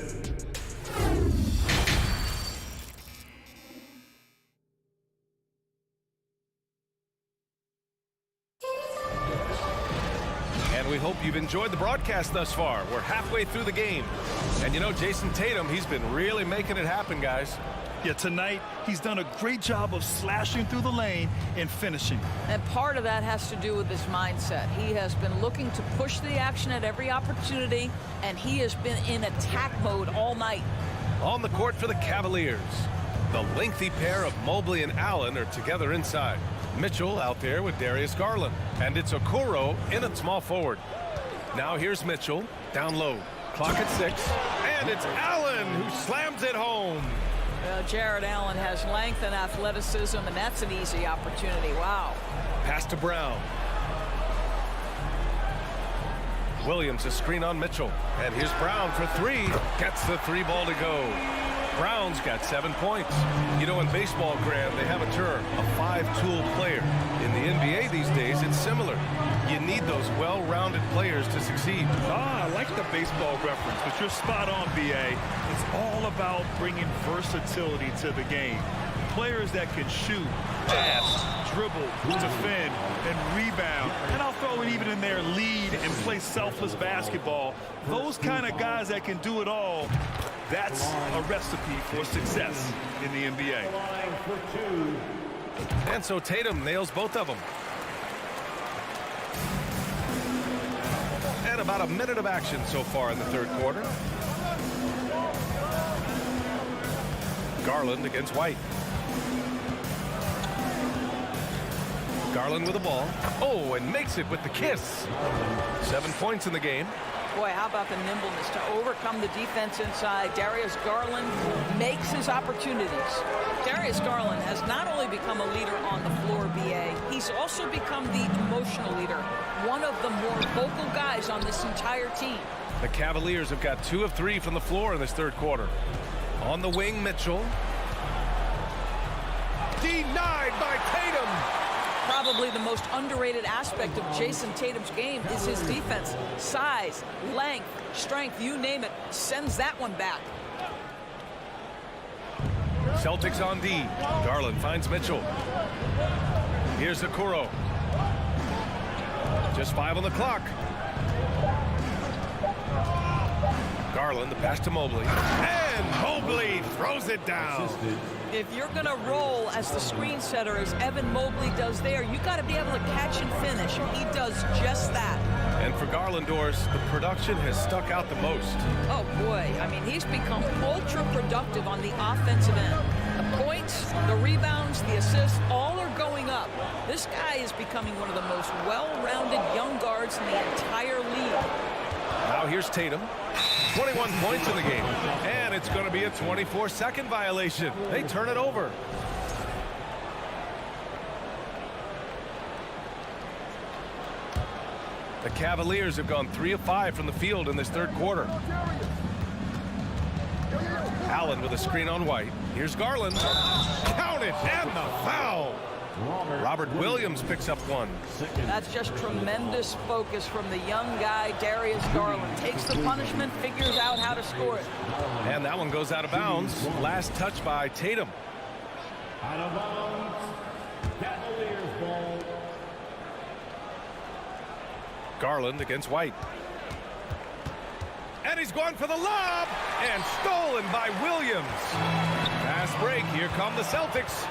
And we hope you've enjoyed the broadcast thus far. We're halfway through the game. And you know, Jason Tatum, he's been really making it happen, guys. Yeah, tonight, he's done a great job of slashing through the lane and finishing. And part of that has to do with his mindset. He has been looking to push the action at every opportunity, and he has been in attack mode all night. On the court for the Cavaliers. The lengthy pair of Mobley and Allen are together inside. Mitchell out there with Darius Garland. And it's Okoro in at small forward. Now here's Mitchell, down low. Clock at 6. And it's Allen who slams it home. Well, Jared Allen has length and athleticism, and that's an easy opportunity. Wow. Pass to Brown. Williams, a screen on Mitchell. And here's Brown for 3. Gets the 3 ball to go. Brown's got 7 points. You know, in baseball, Graham, they have a term, a 5-tool player. In the NBA these days, it's similar. You need those well-rounded players to succeed. I like the baseball reference, but you're spot on, B.A. It's all about bringing versatility to the game. Players that can shoot, pass, dribble, defend, and rebound. And I'll throw it even in there, lead and play selfless basketball. Those kind of guys that can do it all, that's a recipe for success in the NBA. And so Tatum nails both of them. And about a minute of action so far in the third quarter. Garland against White. Garland with the ball. Oh, and makes it with the kiss. 7 points in the game. Boy, how about the nimbleness to overcome the defense inside. Darius Garland makes his opportunities. Darius Garland has not only become a leader on the floor, B.A., he's also become the emotional leader, one of the more vocal guys on this entire team. The Cavaliers have got 2 of 3 from the floor in this third quarter. On the wing, Mitchell. Denied by Tatum. Probably the most underrated aspect of Jason Tatum's game is his defense. Size, length, strength, you name it, sends that one back. Celtics on D. Garland finds Mitchell. Here's Okoro. Just 5 on the clock. Garland, the pass to Mobley. And Mobley throws it down. If you're going to roll as the screen setter as Evan Mobley does there, you got to be able to catch and finish, and he does just that. And for Garland, Doris, the production has stuck out the most. Oh, boy. I mean, he's become ultra-productive on the offensive end. The points, the rebounds, the assists, all are going up. This guy is becoming one of the most well-rounded young guards in the entire league. Now here's Tatum. 21 points in the game. And it's going to be a 24-second violation. They turn it over. The Cavaliers have gone 3 of 5 from the field in this third quarter. Allen with a screen on White. Here's Garland. Count it, and the foul. Robert Williams picks up 1. That's just tremendous focus from the young guy, Darius Garland. Takes the punishment, figures out how to score it. And that one goes out of bounds. Last touch by Tatum. Out of bounds. Cavaliers ball. Garland against White. And he's going for the lob. And stolen by Williams. Fast break. Here come the Celtics.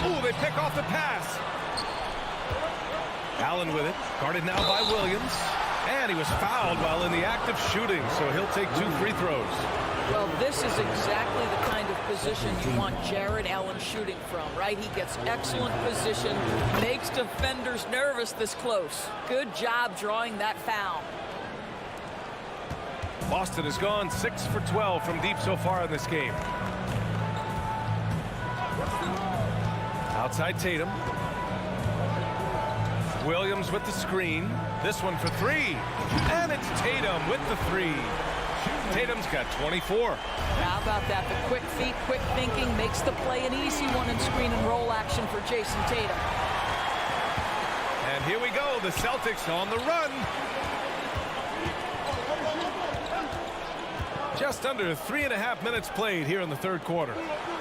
Ooh, they pick off the pass. Allen with it. Guarded now by Williams. And he was fouled while in the act of shooting, so he'll take 2 free throws. Well, this is exactly the kind of position you want Jared Allen shooting from, right? He gets excellent position, makes defenders nervous this close. Good job drawing that foul. Boston has gone 6 for 12 from deep so far in this game. Outside Tatum. Williams with the screen. This one for 3. And it's Tatum with the 3. Tatum's got 24. How about that? The quick feet, quick thinking makes the play an easy one in screen and roll action for Jason Tatum. And here we go. The Celtics on the run. Just under 3.5 minutes played here in the third quarter.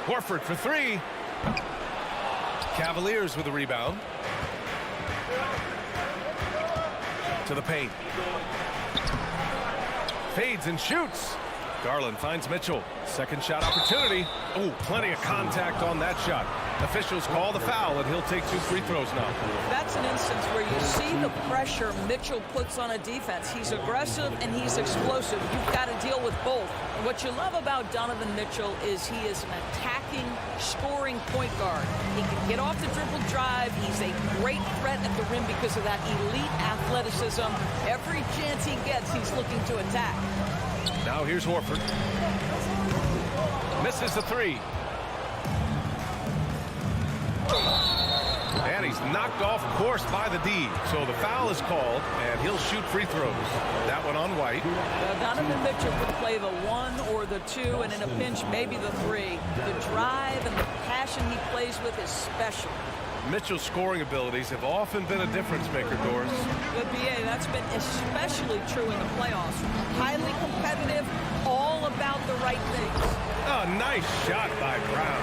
Horford for 3. Cavaliers with a rebound. To the paint. Fades and shoots. Garland finds Mitchell. Second shot opportunity. Oh, plenty of contact on that shot. Officials call the foul, and he'll take 2 free throws now. That's an instance where you see the pressure Mitchell puts on a defense. He's aggressive and he's explosive. You've got to deal with both. And what you love about Donovan Mitchell is he is an attacking, scoring point guard. He can get off the dribble drive. He's a great threat at the rim because of that elite athleticism. Every chance he gets, he's looking to attack. Now here's Horford. Misses the 3. And he's knocked off course by the D. So the foul is called, and he'll shoot free throws. That one on White. Donovan Mitchell can play the 1 or the 2, and in a pinch, maybe the 3. The drive and the passion he plays with is special. Mitchell's scoring abilities have often been a difference maker, Doris. Good BA, that's been especially true in the playoffs. Highly competitive, all about the right things. Oh, nice shot by Brown.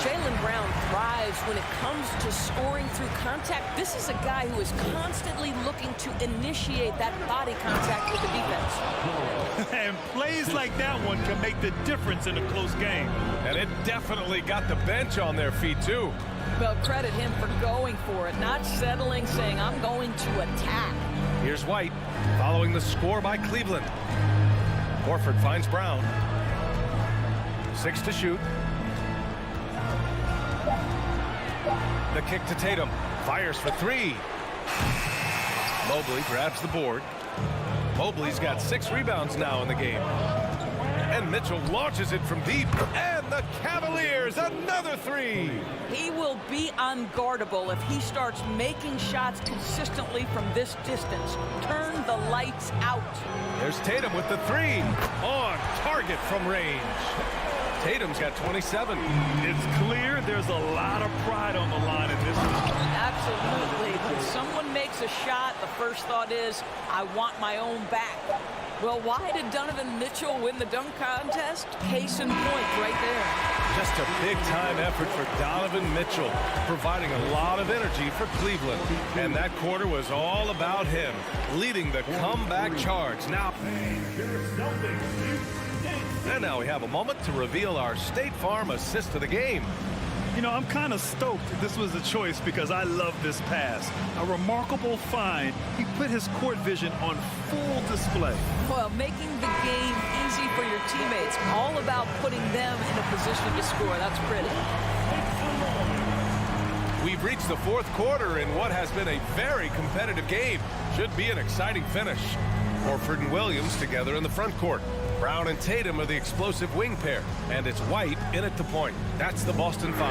Jaylen Brown thrives when it comes to scoring through contact. This is a guy who is constantly looking to initiate that body contact with the defense. And plays like that one can make the difference in a close game. And it definitely got the bench on their feet, too. Well, credit him for going for it, not settling, saying, I'm going to attack. Here's White, following the score by Cleveland. Horford finds Brown. 6 to shoot. The kick to Tatum. Fires for 3. Mobley grabs the board. Mobley's got 6 rebounds now in the game. And Mitchell launches it from deep. And the Cavaliers, another 3. He will be unguardable if he starts making shots consistently from this distance. Turn the lights out. There's Tatum with the 3. On target from range. Tatum's got 27. It's clear there's a lot of pride on the line in this one. Absolutely. When someone makes a shot, the first thought is, I want my own back. Well, why did Donovan Mitchell win the dunk contest? Case in point right there. Just a big-time effort for Donovan Mitchell, providing a lot of energy for Cleveland. And that quarter was all about him, leading the comeback charge. And now we have a moment to reveal our State Farm assist of the game. You know, I'm kind of stoked this was a choice because I love this pass. A remarkable find. He put his court vision on full display. Well, making the game easy for your teammates. All about putting them in a position to score. That's pretty. We've reached the fourth quarter in what has been a very competitive game. Should be an exciting finish. Horford and Williams together in the front court. Brown and Tatum are the explosive wing pair. And it's White in at the point. That's the Boston 5.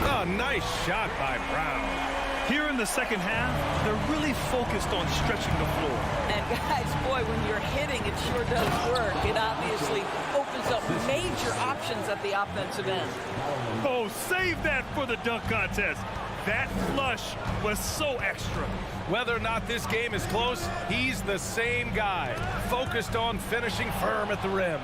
A nice shot by Brown. Here in the second half, they're really focused on stretching the floor. And guys, boy, when you're hitting, it sure does work. It obviously opens up major options at the offensive end. Oh, save that for the dunk contest. That flush was so extra. Whether or not this game is close, he's the same guy, focused on finishing firm at the rim.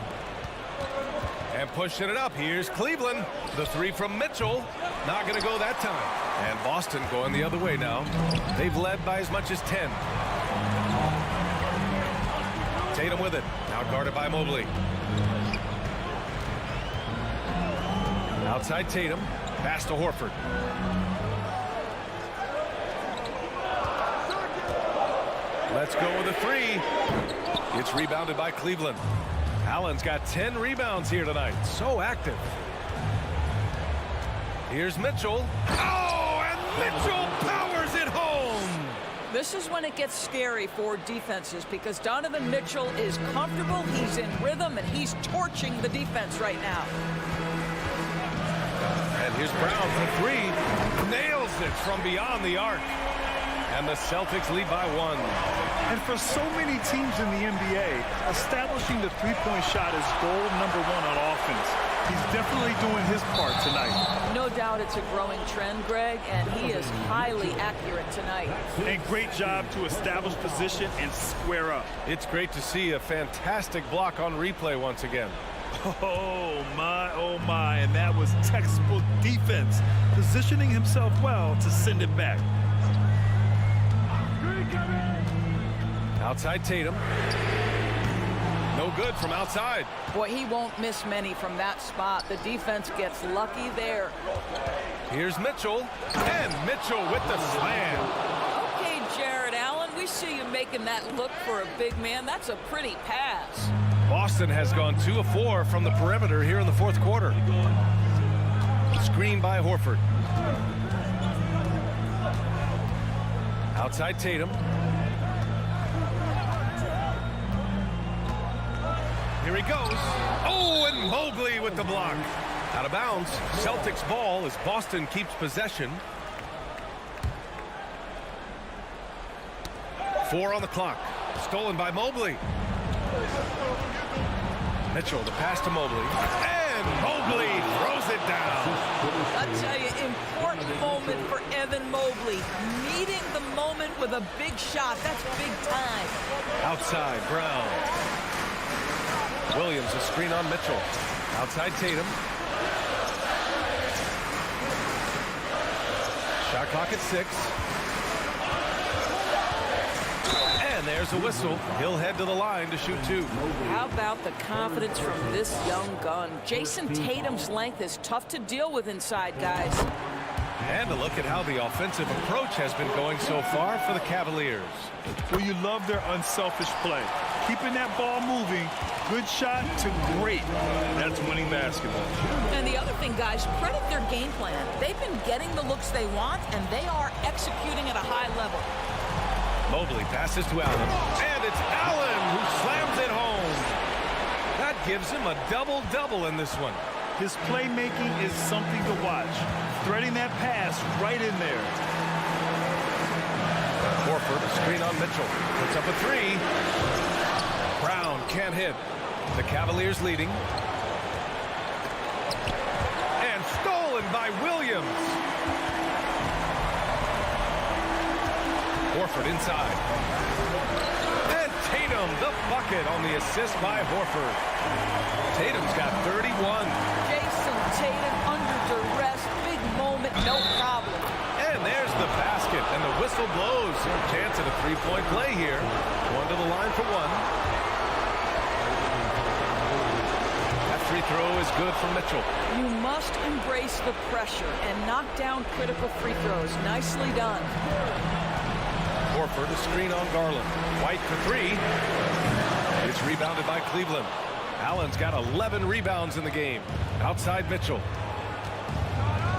And pushing it up, here's Cleveland. The 3 from Mitchell, not going to go that time. And Boston going the other way now. They've led by as much as 10. Tatum with it, now guarded by Mobley. Outside Tatum, pass to Horford. Let's go with a 3. It's rebounded by Cleveland. Allen's got 10 rebounds here tonight. So active. Here's Mitchell. Oh, and Mitchell powers it home. This is when it gets scary for defenses because Donovan Mitchell is comfortable, he's in rhythm, and he's torching the defense right now. And here's Brown for 3. Nails it from beyond the arc. And the Celtics lead by 1. And for so many teams in the NBA, establishing the three-point shot is goal number 1 on offense. He's definitely doing his part tonight. No doubt it's a growing trend, Greg, and he is highly accurate tonight. And great job to establish position and square up. It's great to see a fantastic block on replay once again. Oh my, and that was textbook defense, positioning himself well to send it back. Outside Tatum. No good from outside. Boy, he won't miss many from that spot. The defense gets lucky there. Here's Mitchell. And Mitchell with the slam. Okay, Jared Allen, we see you making that look for a big man. That's a pretty pass. Boston has gone 2 of 4 from the perimeter here in the fourth quarter. Screen by Horford. Outside Tatum. Here he goes. Oh, and Mobley with the block. Out of bounds. Celtics ball as Boston keeps possession. 4 on the clock. Stolen by Mobley. Mitchell, the pass to Mobley. And Mobley throws it down. I'll tell you, important moment moment for Evan Mobley. Meeting the moment with a big shot. That's big time. Outside, Brown. Williams, a screen on Mitchell. Outside Tatum. Shot clock at 6. And there's a whistle. He'll head to the line to shoot 2. How about the confidence from this young gun? Jason Tatum's length is tough to deal with inside, guys. And a look at how the offensive approach has been going so far for the Cavaliers. Well, you love their unselfish play. Keeping that ball moving, good shot to great. That's winning basketball. And the other thing, guys, credit their game plan. They've been getting the looks they want, and they are executing at a high level. Mobley passes to Allen. And it's Allen who slams it home. That gives him a double-double in this one. His playmaking is something to watch. Threading that pass right in there. Horford, screen on Mitchell. Puts up a 3. Brown can't hit. The Cavaliers leading. And stolen by Williams. Horford inside. And Tatum, the bucket on the assist by Horford. Tatum's got 31. Jason Tatum under duress. Big moment, no problem. And there's the basket, and the whistle blows. Chance at a three-point play here. One to the line for 1. That free throw is good for Mitchell. You must embrace the pressure and knock down critical free throws. Nicely done. Horford, a screen on Garland. White for 3. It's rebounded by Cleveland. Allen's got 11 rebounds in the game. Outside Mitchell.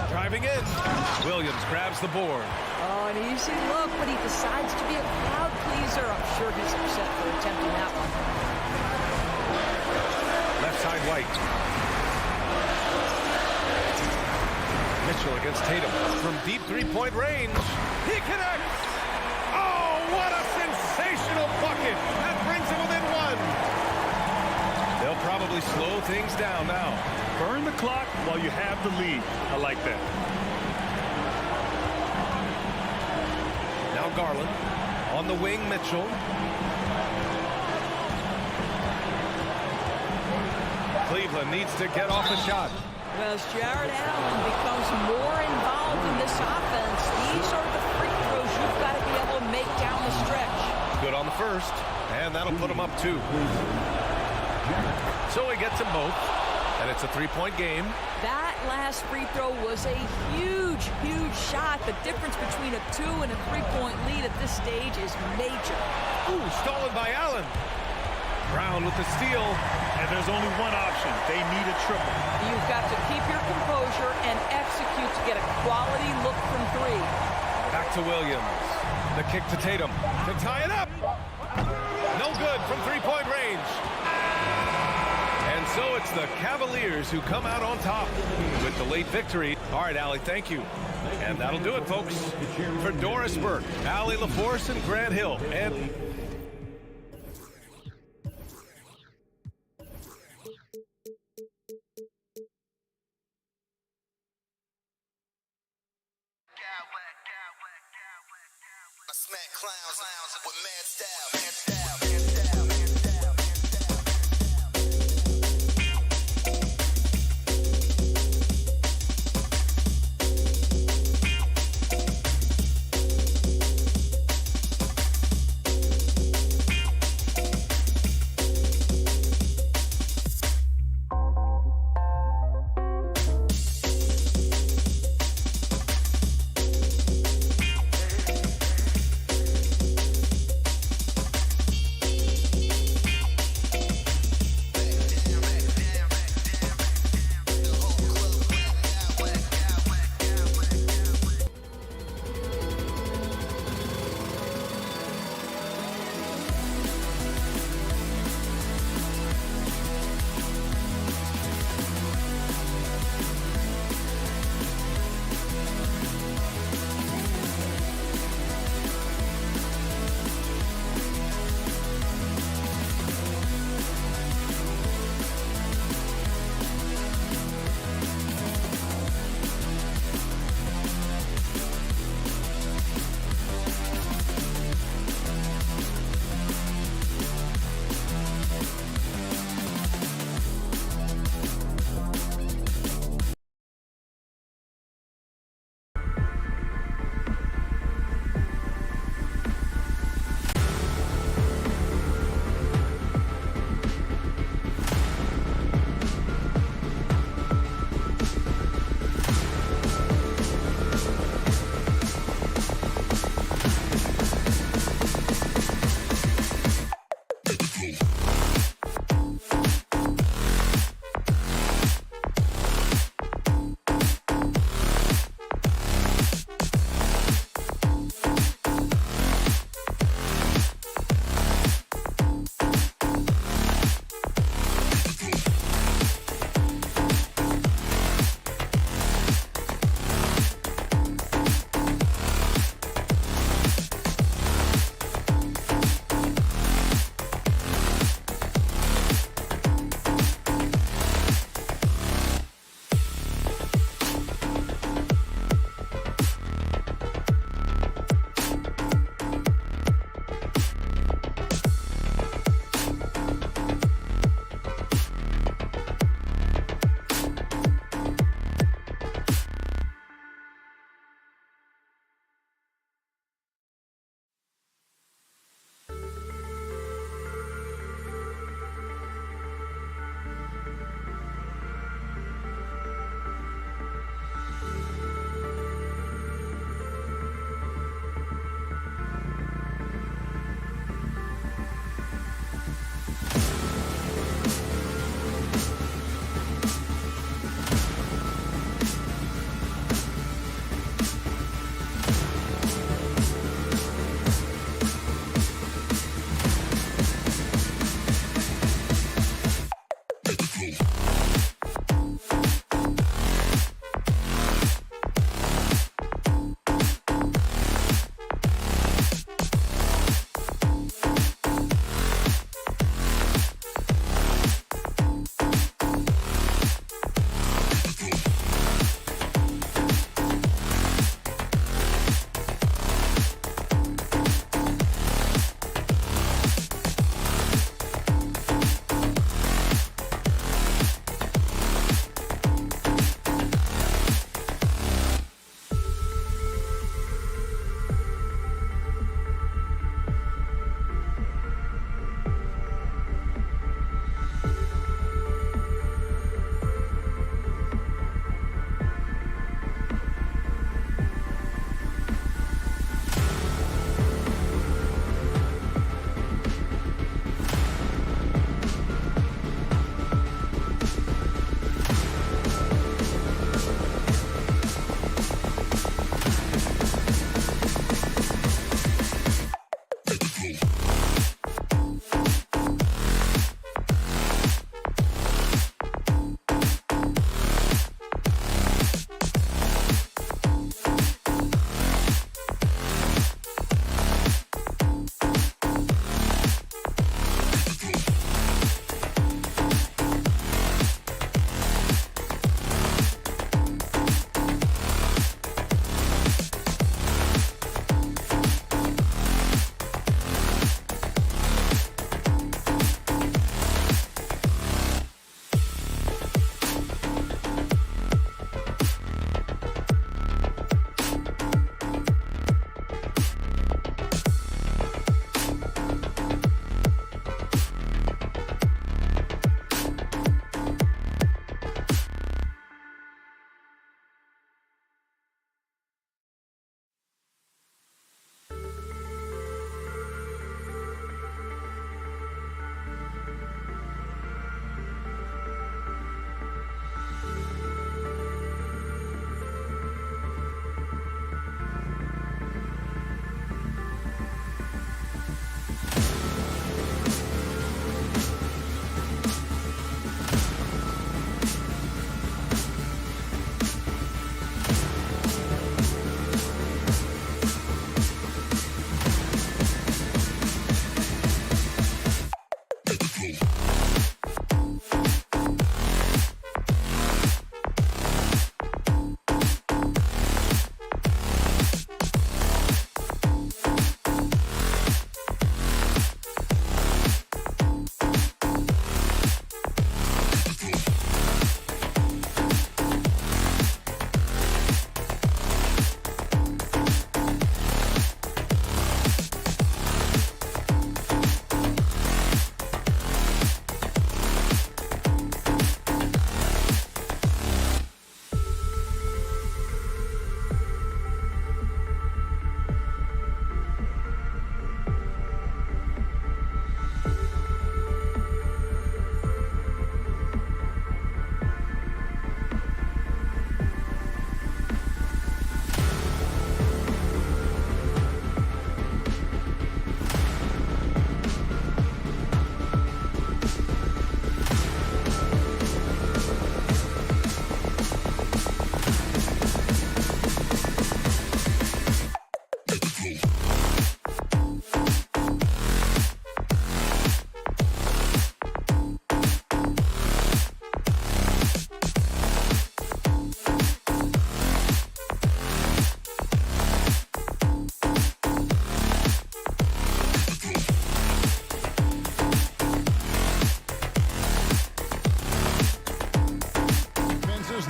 Driving in. Williams grabs the board. Oh, an easy look, but he decides to be a crowd pleaser. I'm sure he's upset for attempting that one. Left side White. Mitchell against Tatum. From deep three-point range. He connects. Oh, what a sensational bucket. That brings him within 1. They'll probably slow things down now. Burn the clock while you have the lead. I like that. Now Garland. On the wing, Mitchell. Cleveland needs to get off a shot. Well, as Jared Allen becomes more involved in this offense, these are the free throws you've got to be able to make down the stretch. Good on the first, and that'll put him up 2. So he gets them both, and it's a 3-point game. That last free throw was a huge, huge shot. The difference between a 2 and a 3-point lead at this stage is major. Ooh, stolen by Allen. Brown with the steal. And there's only one option. They need a triple. You've got to keep your composure and execute to get a quality look from 3. Back to Williams. The kick to Tatum to tie it up. No good from 3-point range. And so it's the Cavaliers who come out on top with the late victory. All right, Allie, thank you. And that'll do it, folks. For Doris Burke, Allie LaForce, and Grant Hill. And I smack clowns with mad style.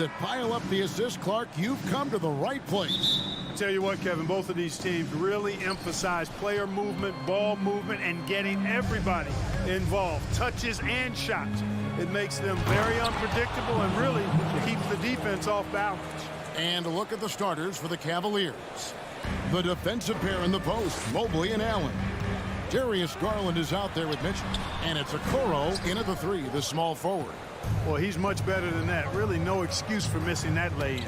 that pile up the assist, Clark, you've come to the right place. Tell you what, Kevin, both of these teams really emphasize player movement, ball movement, and getting everybody involved, touches and shots. It makes them very unpredictable and really keeps the defense off balance. And a look at the starters for the Cavaliers. The defensive pair in the post, Mobley and Allen. Darius Garland is out there with Mitchell. And it's Okoro in at the 3, the small forward. Well, he's much better than that. Really no excuse for missing that lay-in.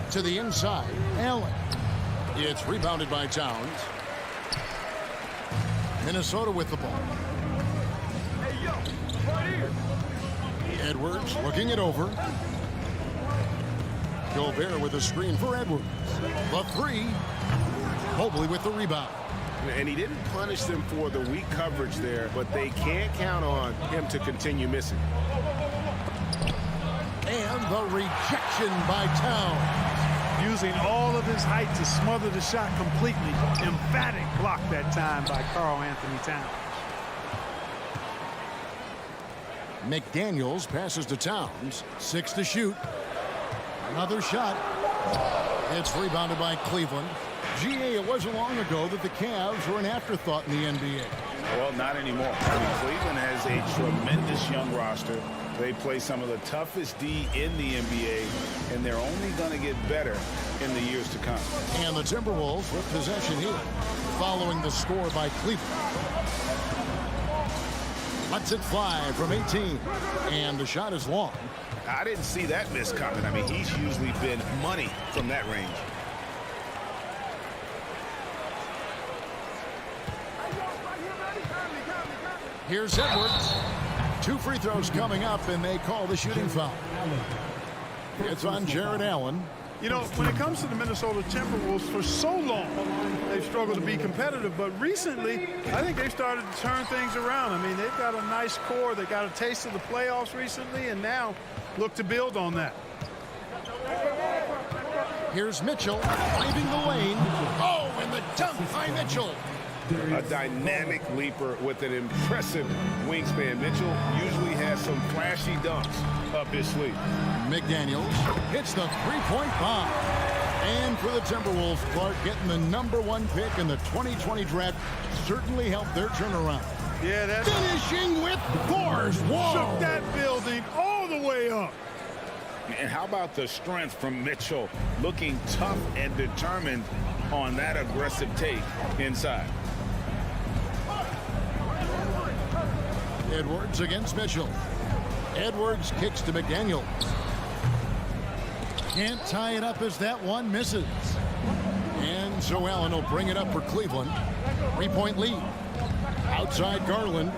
To the inside, Allen. It's rebounded by Towns. Minnesota with the ball. Edwards looking it over. Gobert with a screen for Edwards. The 3. Mobley with the rebound. And he didn't punish them for the weak coverage there, but they can't count on him to continue missing. And the rejection by Towns. Using all of his height to smother the shot completely. Emphatic block that time by Karl Anthony Towns. McDaniels passes to Towns. 6 to shoot. Another shot. It's rebounded by Cleveland. GA, it wasn't long ago that the Cavs were an afterthought in the NBA. Well, not anymore. I mean, Cleveland has a tremendous young roster. They play some of the toughest D in the NBA, and they're only going to get better in the years to come. And the Timberwolves with possession here, following the score by Cleveland. Lets it fly from 18, and the shot is long. I didn't see that miss coming. I mean, he's usually been money from that range. Here's Edwards. 2 free throws coming up, and they call the shooting foul. It's on Jared Allen. You know, when it comes to the Minnesota Timberwolves, for so long, they've struggled to be competitive. But recently, I think they've started to turn things around. I mean, they've got a nice core. They got a taste of the playoffs recently, and now look to build on that. Here's Mitchell, finding the lane. Oh, and the dunk by Mitchell. A dynamic leaper with an impressive wingspan. Mitchell usually has some flashy dunks up his sleeve. McDaniels hits the three-point bomb. And for the Timberwolves, Clark, getting the #1 pick in the 2020 draft certainly helped their turnaround. Yeah, that's finishing with force. Whoa! Shook that building all the way up. And how about the strength from Mitchell, looking tough and determined on that aggressive take inside. Edwards against Mitchell. Edwards kicks to McDaniels. Can't tie it up as that one misses. And so Allen will bring it up for Cleveland. 3-point lead. Outside Garland.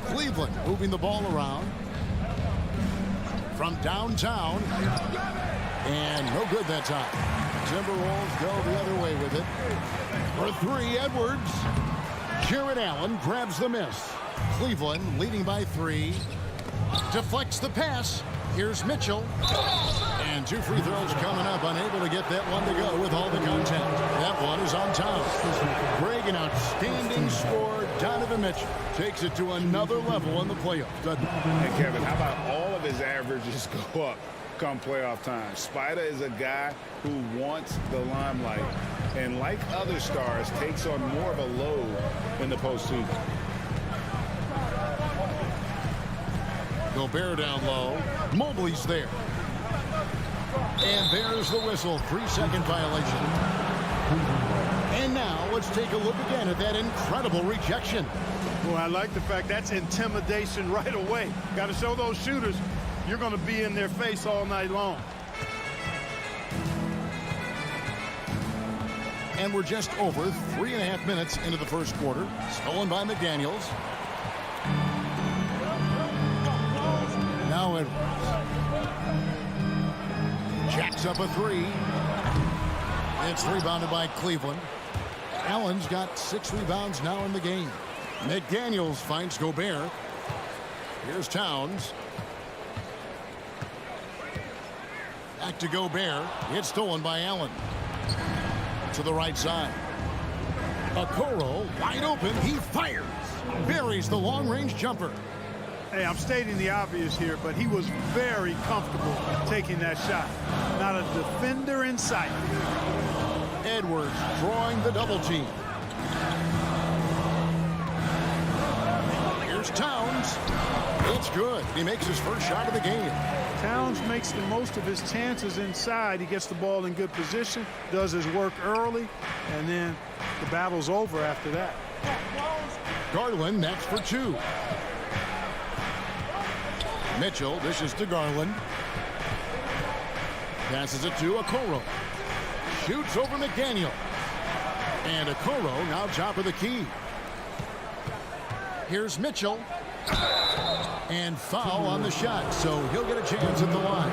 Cleveland moving the ball around. From downtown. And no good that time. Timberwolves go the other way with it. For 3, Edwards. Jared Allen grabs the miss. Cleveland leading by 3. Deflects the pass. Here's Mitchell. And 2 free throws coming up. Unable to get that one to go with all the contact. That one is on top. Greg, an outstanding score. Donovan Mitchell takes it to another level in the playoffs, doesn't he? And Kevin, how about all of his averages go up come playoff time? Spider is a guy who wants the limelight, and like other stars, takes on more of a load in the postseason. Gobert down low. Mobley's there. And there's the whistle. 3-second violation. And now let's take a look again at that incredible rejection. Well, I like the fact that's intimidation right away. Got to show those shooters you're going to be in their face all night long. And we're just over 3.5 minutes into the first quarter. Stolen by McDaniels. Now Edwards. Jacks up a 3. It's rebounded by Cleveland. Allen's got 6 rebounds now in the game. McDaniels finds Gobert. Here's Towns. Back to Gobert. It's stolen by Allen. To the right side. Okoro wide open. He fires. buries the long-range jumper. Hey, I'm stating the obvious here, but he was very comfortable taking that shot. Not a defender in sight. Edwards drawing the double team. Here's Towns. It's good. He makes his first shot of the game. Towns makes the most of his chances inside. He gets the ball in good position, does his work early, and then the battle's over after that. Garland next for two. Mitchell dishes to Garland. Passes it to Okoro. Shoots over McDaniel. And Okoro now top of the key. Here's Mitchell. And foul on the shot, so he'll get a chance at the line.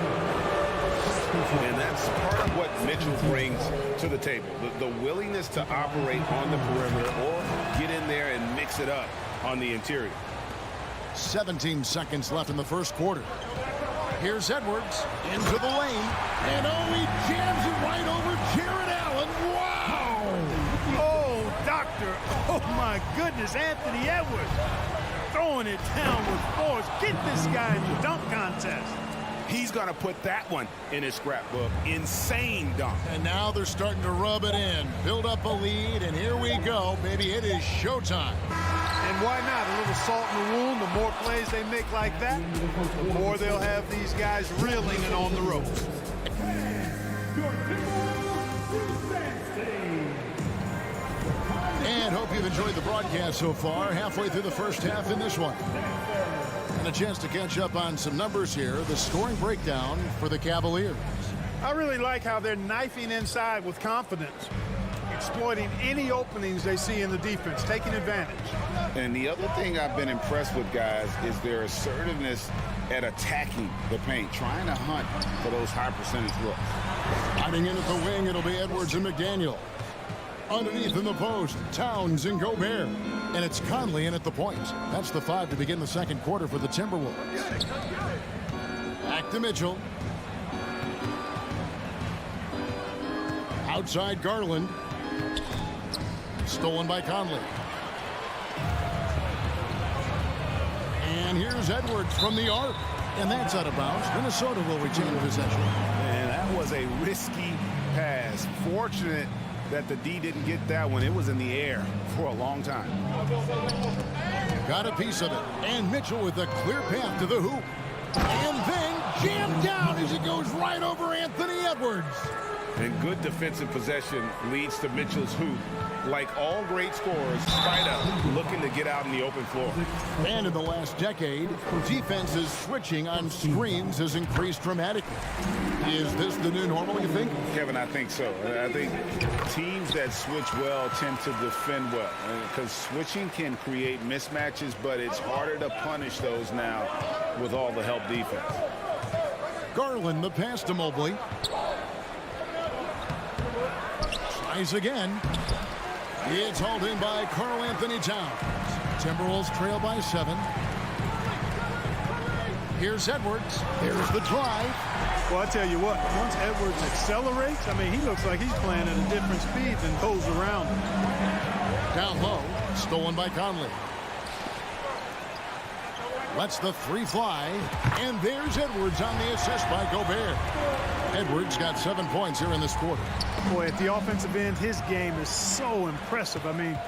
And that's part of what Mitchell brings to the table. The willingness to operate on the perimeter or get in there and mix it up on the interior. 17 seconds left in the first quarter. Here's Edwards into the lane. And oh, he jams it right over Jared Allen. Wow! Oh, doctor. Oh, my goodness, Anthony Edwards. Throwing it down with force. Get this guy in the dunk contest. He's going to put that one in his scrapbook. Insane dunk. And now they're starting to rub it in. Build up a lead, and here we go, baby. It is showtime. And why not? A little salt in the wound. The more plays they make like that, the more they'll have these guys reeling and on the ropes. And hope you've enjoyed the broadcast so far. Halfway through the first half in this one. And a chance to catch up on some numbers here. The scoring breakdown for the Cavaliers. I really like how they're knifing inside with confidence, exploiting any openings they see in the defense, taking advantage. And the other thing I've been impressed with, guys, is their assertiveness at attacking the paint, trying to hunt for those high percentage looks. Hiding in at the wing, it'll be Edwards and McDaniel. Underneath in the post, Towns and Gobert. And it's Conley in at the point. That's the 5 to begin the second quarter for the Timberwolves. Back to Mitchell. Outside Garland. Stolen by Conley. And here's Edwards from the arc. And that's out of bounds. Minnesota will retain possession. And that was a risky pass. Fortunate that the D didn't get that one. It was in the air for a long time. Got a piece of it. And Mitchell with a clear path to the hoop. And then jammed down as it goes right over Anthony Edwards. And good defensive possession leads to Mitchell's hoop. Like all great scorers, Spida looking to get out in the open floor. And in the last decade, defenses switching on screens has increased dramatically. Is this the new normal, you think? Kevin, I think so. I think teams that switch well tend to defend well. Because switching can create mismatches, but it's harder to punish those now with all the help defense. Garland, the pass to Mobley. Tries again. It's hauled in by Karl Anthony Towns. Timberwolves trail by 7. Here's Edwards. There's the drive. Well, I tell you what, once Edwards accelerates, I mean, he looks like he's playing at a different speed than those around him. Down low, stolen by Conley. Lets the 3 fly, and there's Edwards on the assist by Gobert. Edwards got 7 points here in this quarter. Boy, at the offensive end, his game is so impressive. I mean,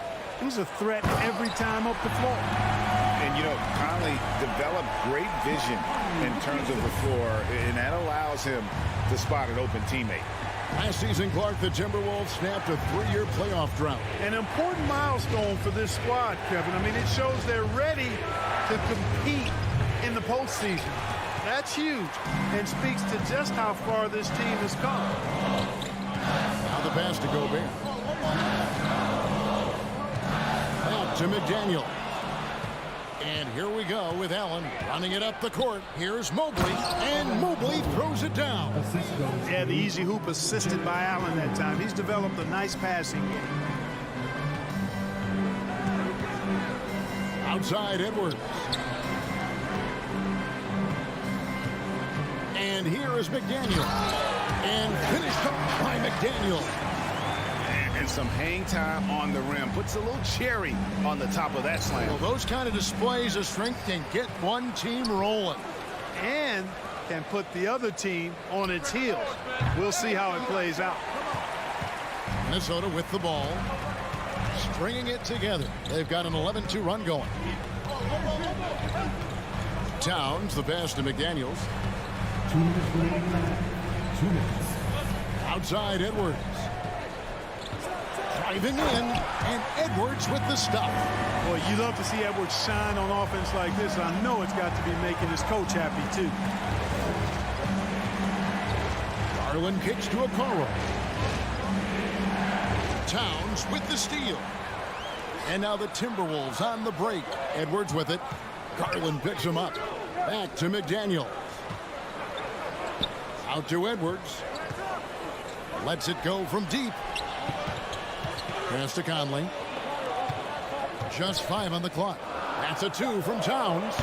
he's a threat every time up the floor. And, you know, Conley developed great vision in terms of the floor, and that allows him to spot an open teammate. Last season, Clark, the Timberwolves snapped a 3-year playoff drought. An important milestone for this squad, Kevin. I mean, it shows they're ready to compete in the postseason. That's huge and speaks to just how far this team has come. Now the pass to Gobert. Out to McDaniel. And here we go with Allen running it up the court. Here's Mobley, and Mobley throws it down. Yeah, the easy hoop assisted by Allen that time. He's developed a nice passing game. Outside Edwards. And here is McDaniel. And finished up by McDaniel. and some hang time on the rim. Puts a little cherry on the top of that slam. Well, those kind of displays of strength can get one team rolling. And can put the other team on its heels. We'll see how it plays out. Minnesota with the ball. Stringing it together. They've got an 11-2 run going. Towns, the pass to McDaniels. 2 minutes remaining. 2 minutes. Outside Edwards. Driving in, and Edwards with the stop. Boy, you love to see Edwards shine on offense like this. I know it's got to be making his coach happy, too. Garland kicks to Okoro. Towns with the steal. And now the Timberwolves on the break. Edwards with it. Garland picks him up. Back to McDaniel. Out to Edwards. Lets it go from deep. Pass to Conley. Just 5 on the clock. That's a 2 from Towns.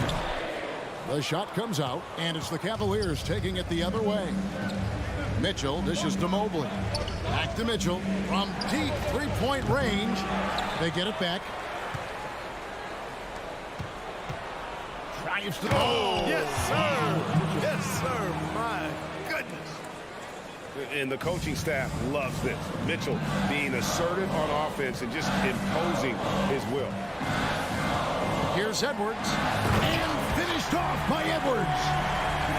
The shot comes out, and it's the Cavaliers taking it the other way. Mitchell dishes to Mobley. Back to Mitchell from deep three-point range. They get it back. Drives to the ball. Yes, sir. Yes, sir. My goodness. And the coaching staff loves this. Mitchell being assertive on offense and just imposing his will. Here's Edwards. And finished off by Edwards.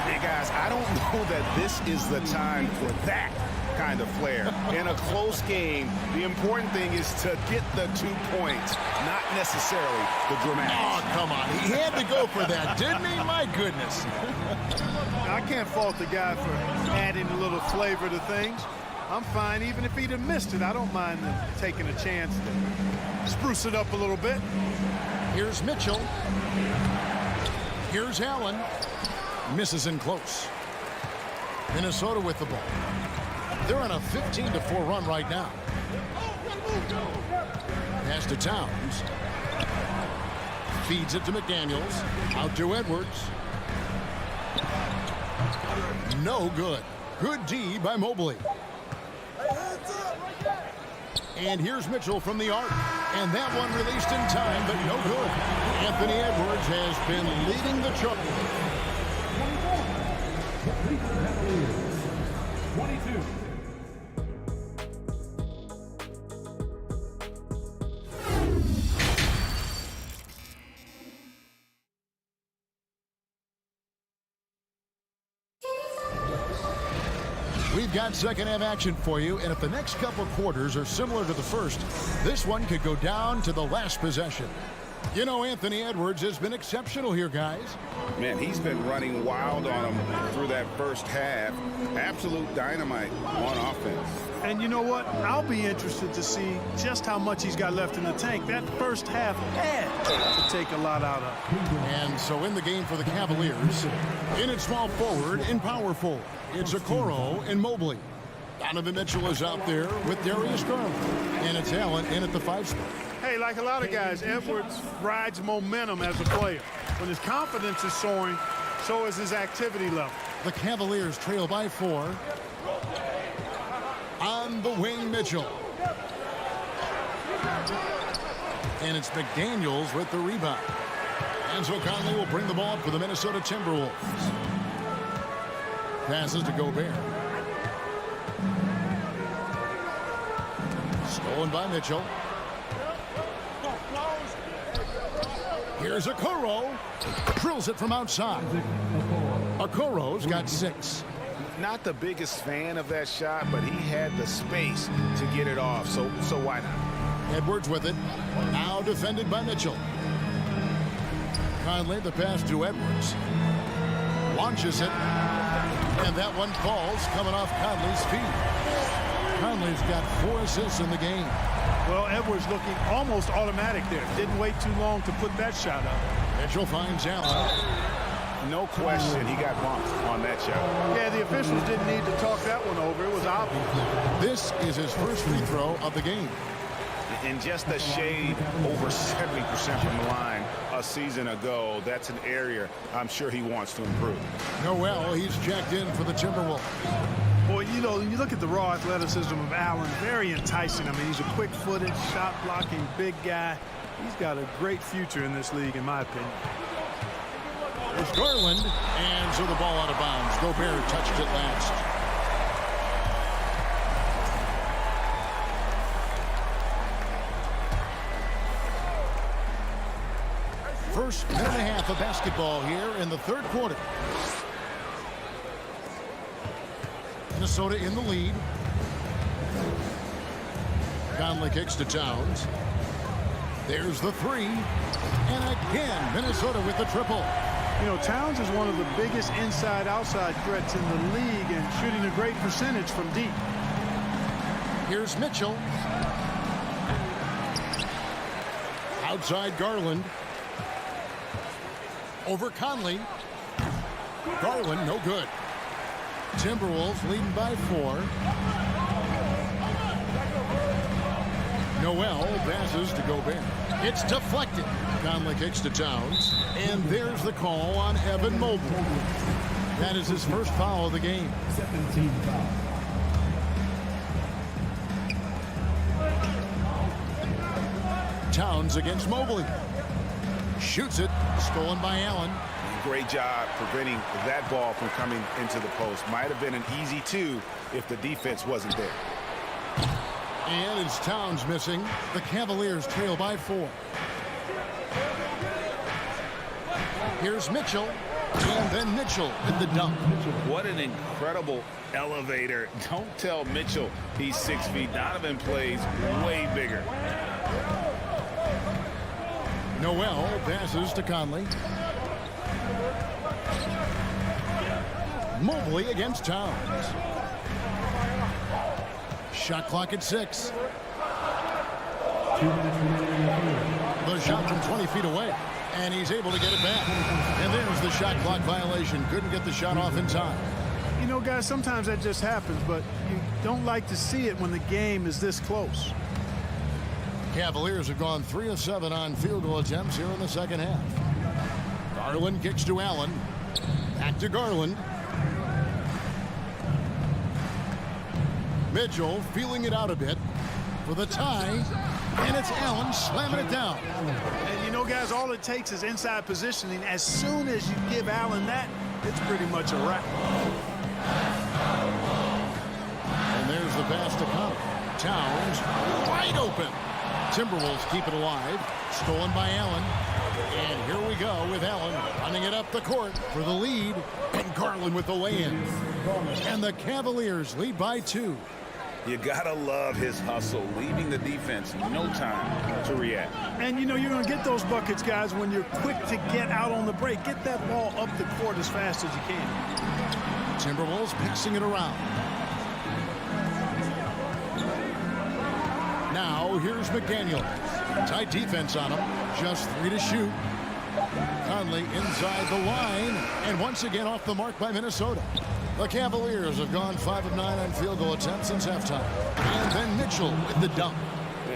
Hey, guys, I don't know that this is the time for that kind of flair. In a close game, the important thing is to get the 2 points, not necessarily the dramatics. Oh, come on. He had to go for that, didn't he? My goodness. I can't fault the guy for adding a little flavor to things. I'm fine. Even if he'd have missed it, I don't mind taking a chance to spruce it up a little bit. Here's Mitchell. Here's Allen. Misses in close. Minnesota with the ball. They're on a 15-4 run right now. Pass to Towns. Feeds it to McDaniels. Out to Edwards. No good. Good D by Mobley. And here's Mitchell from the arc. And that one released in time, but no good. Anthony Edwards has been leading the charge. 22. We've got second half action for you, and if the next couple quarters are similar to the first, this one could go down to the last possession. You know, Anthony Edwards has been exceptional here, guys. Man, he's been running wild on him through that first half. Absolute dynamite on offense. And you know what? I'll be interested to see just how much he's got left in the tank. That first half had to take a lot out of. And so in the game for the Cavaliers, in at small forward, in power forward, it's Okoro and Mobley. Donovan Mitchell is out there with Darius Garland. And it's Allen in at the 5 spot. Hey, like a lot of guys, Edwards rides momentum as a player. When his confidence is soaring, so is his activity level. The Cavaliers trail by 4. On the wing, Mitchell. And it's McDaniels with the rebound. And so Conley will bring the ball up for the Minnesota Timberwolves. Passes to Gobert. Stolen by Mitchell. Here's Okoro. Drills it from outside. Okoro's got 6. Not the biggest fan of that shot, but he had the space to get it off, so why not? Edwards with it. Now defended by Mitchell. Conley, the pass to Edwards. Launches it. And that one falls coming off Conley's feet. Conley's got 4 assists in the game. Well, Edwards looking almost automatic there. Didn't wait too long to put that shot up. Mitchell finds Allen. No question he got bumped on that shot. Yeah, the officials didn't need to talk that one over. It was obvious. This is his first free throw of the game. And just a shade over 70% from the line a season ago. That's an area I'm sure he wants to improve. Noel, he's checked in for the Timberwolves. Boy, you you know, when you look at the raw athleticism of Allen, very enticing. I mean, he's a quick-footed, shot-blocking big guy. He's got a great future in this league, in my opinion. It's Garland, and so the ball out of bounds. Gobert touched it last. First minute and a half of basketball here in the third quarter. Minnesota in the lead. Conley kicks to Towns. There's the three. And again, Minnesota with the triple. You know, Towns is one of the biggest inside-outside threats in the league and shooting a great percentage from deep. Here's Mitchell. Outside Garland. Over Conley. Garland, no good. Timberwolves leading by 4. Noel passes to Gobert. It's deflected. Conley kicks to Towns. And there's the call on Evan Mobley. That is his first foul of the game. 17 foul. Towns against Mobley. Shoots it. Stolen by Allen. Great job preventing that ball from coming into the post. Might have been an easy 2 if the defense wasn't there. And it's Towns missing. The Cavaliers trail by 4. Here's Mitchell. And then Mitchell with the dunk. What an incredible elevator. Don't tell Mitchell he's 6 feet. Donovan plays way bigger. Noel passes to Conley. Mobley against Towns. Shot clock at 6. The shot from 20 feet away. And he's able to get it back. And there's the shot clock violation. Couldn't get the shot off in time. You know, guys, sometimes that just happens, but you don't like to see it when the game is this close. Cavaliers have gone 3 of 7 on field goal attempts here in the second half. Garland kicks to Allen. Back to Garland. Mitchell feeling it out a bit for the tie. And it's Allen slamming it down. And you know, guys, all it takes is inside positioning. As soon as you give Allen that, it's pretty much a wrap. And there's the pass to Conley. Towns wide open. Timberwolves keep it alive. Stolen by Allen. And here we go with Allen running it up the court for the lead. And Garland with the lay-in. And the Cavaliers lead by 2. You gotta love his hustle, leaving the defense no time to react. And you know, you're gonna get those buckets, guys, when you're quick to get out on the break. Get that ball up the court as fast as you can. Timberwolves mixing it around. Now here's McDaniel. Tight defense on him. Just 3 to shoot. Conley inside the line. And once again off the mark by Minnesota. The Cavaliers have gone 5 of 9 on field goal attempts since halftime. And then Mitchell with the dunk.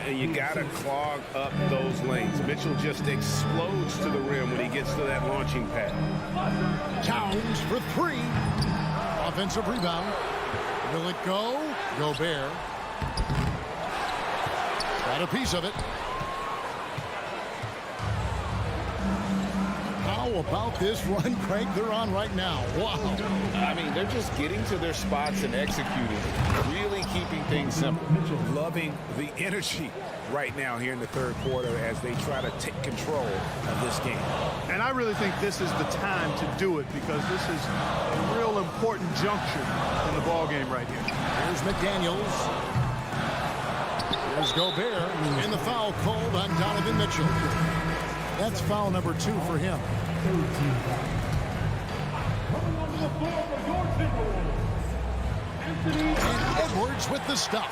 You got to clog up those lanes. Mitchell just explodes to the rim when he gets to that launching pad. Towns for 3. Offensive rebound. Will it go? Gobert. Got a piece of it. How about this run, Craig, they're on right now? Wow. I mean, they're just getting to their spots and executing, really keeping things simple. Loving the energy right now here in the third quarter as they try to take control of this game. And I really think this is the time to do it because this is a real important juncture in the ball game right here. Here's McDaniels. Here's Gobert. And the foul called on Donovan Mitchell. That's foul number 2 for him. And Edwards with the stuff.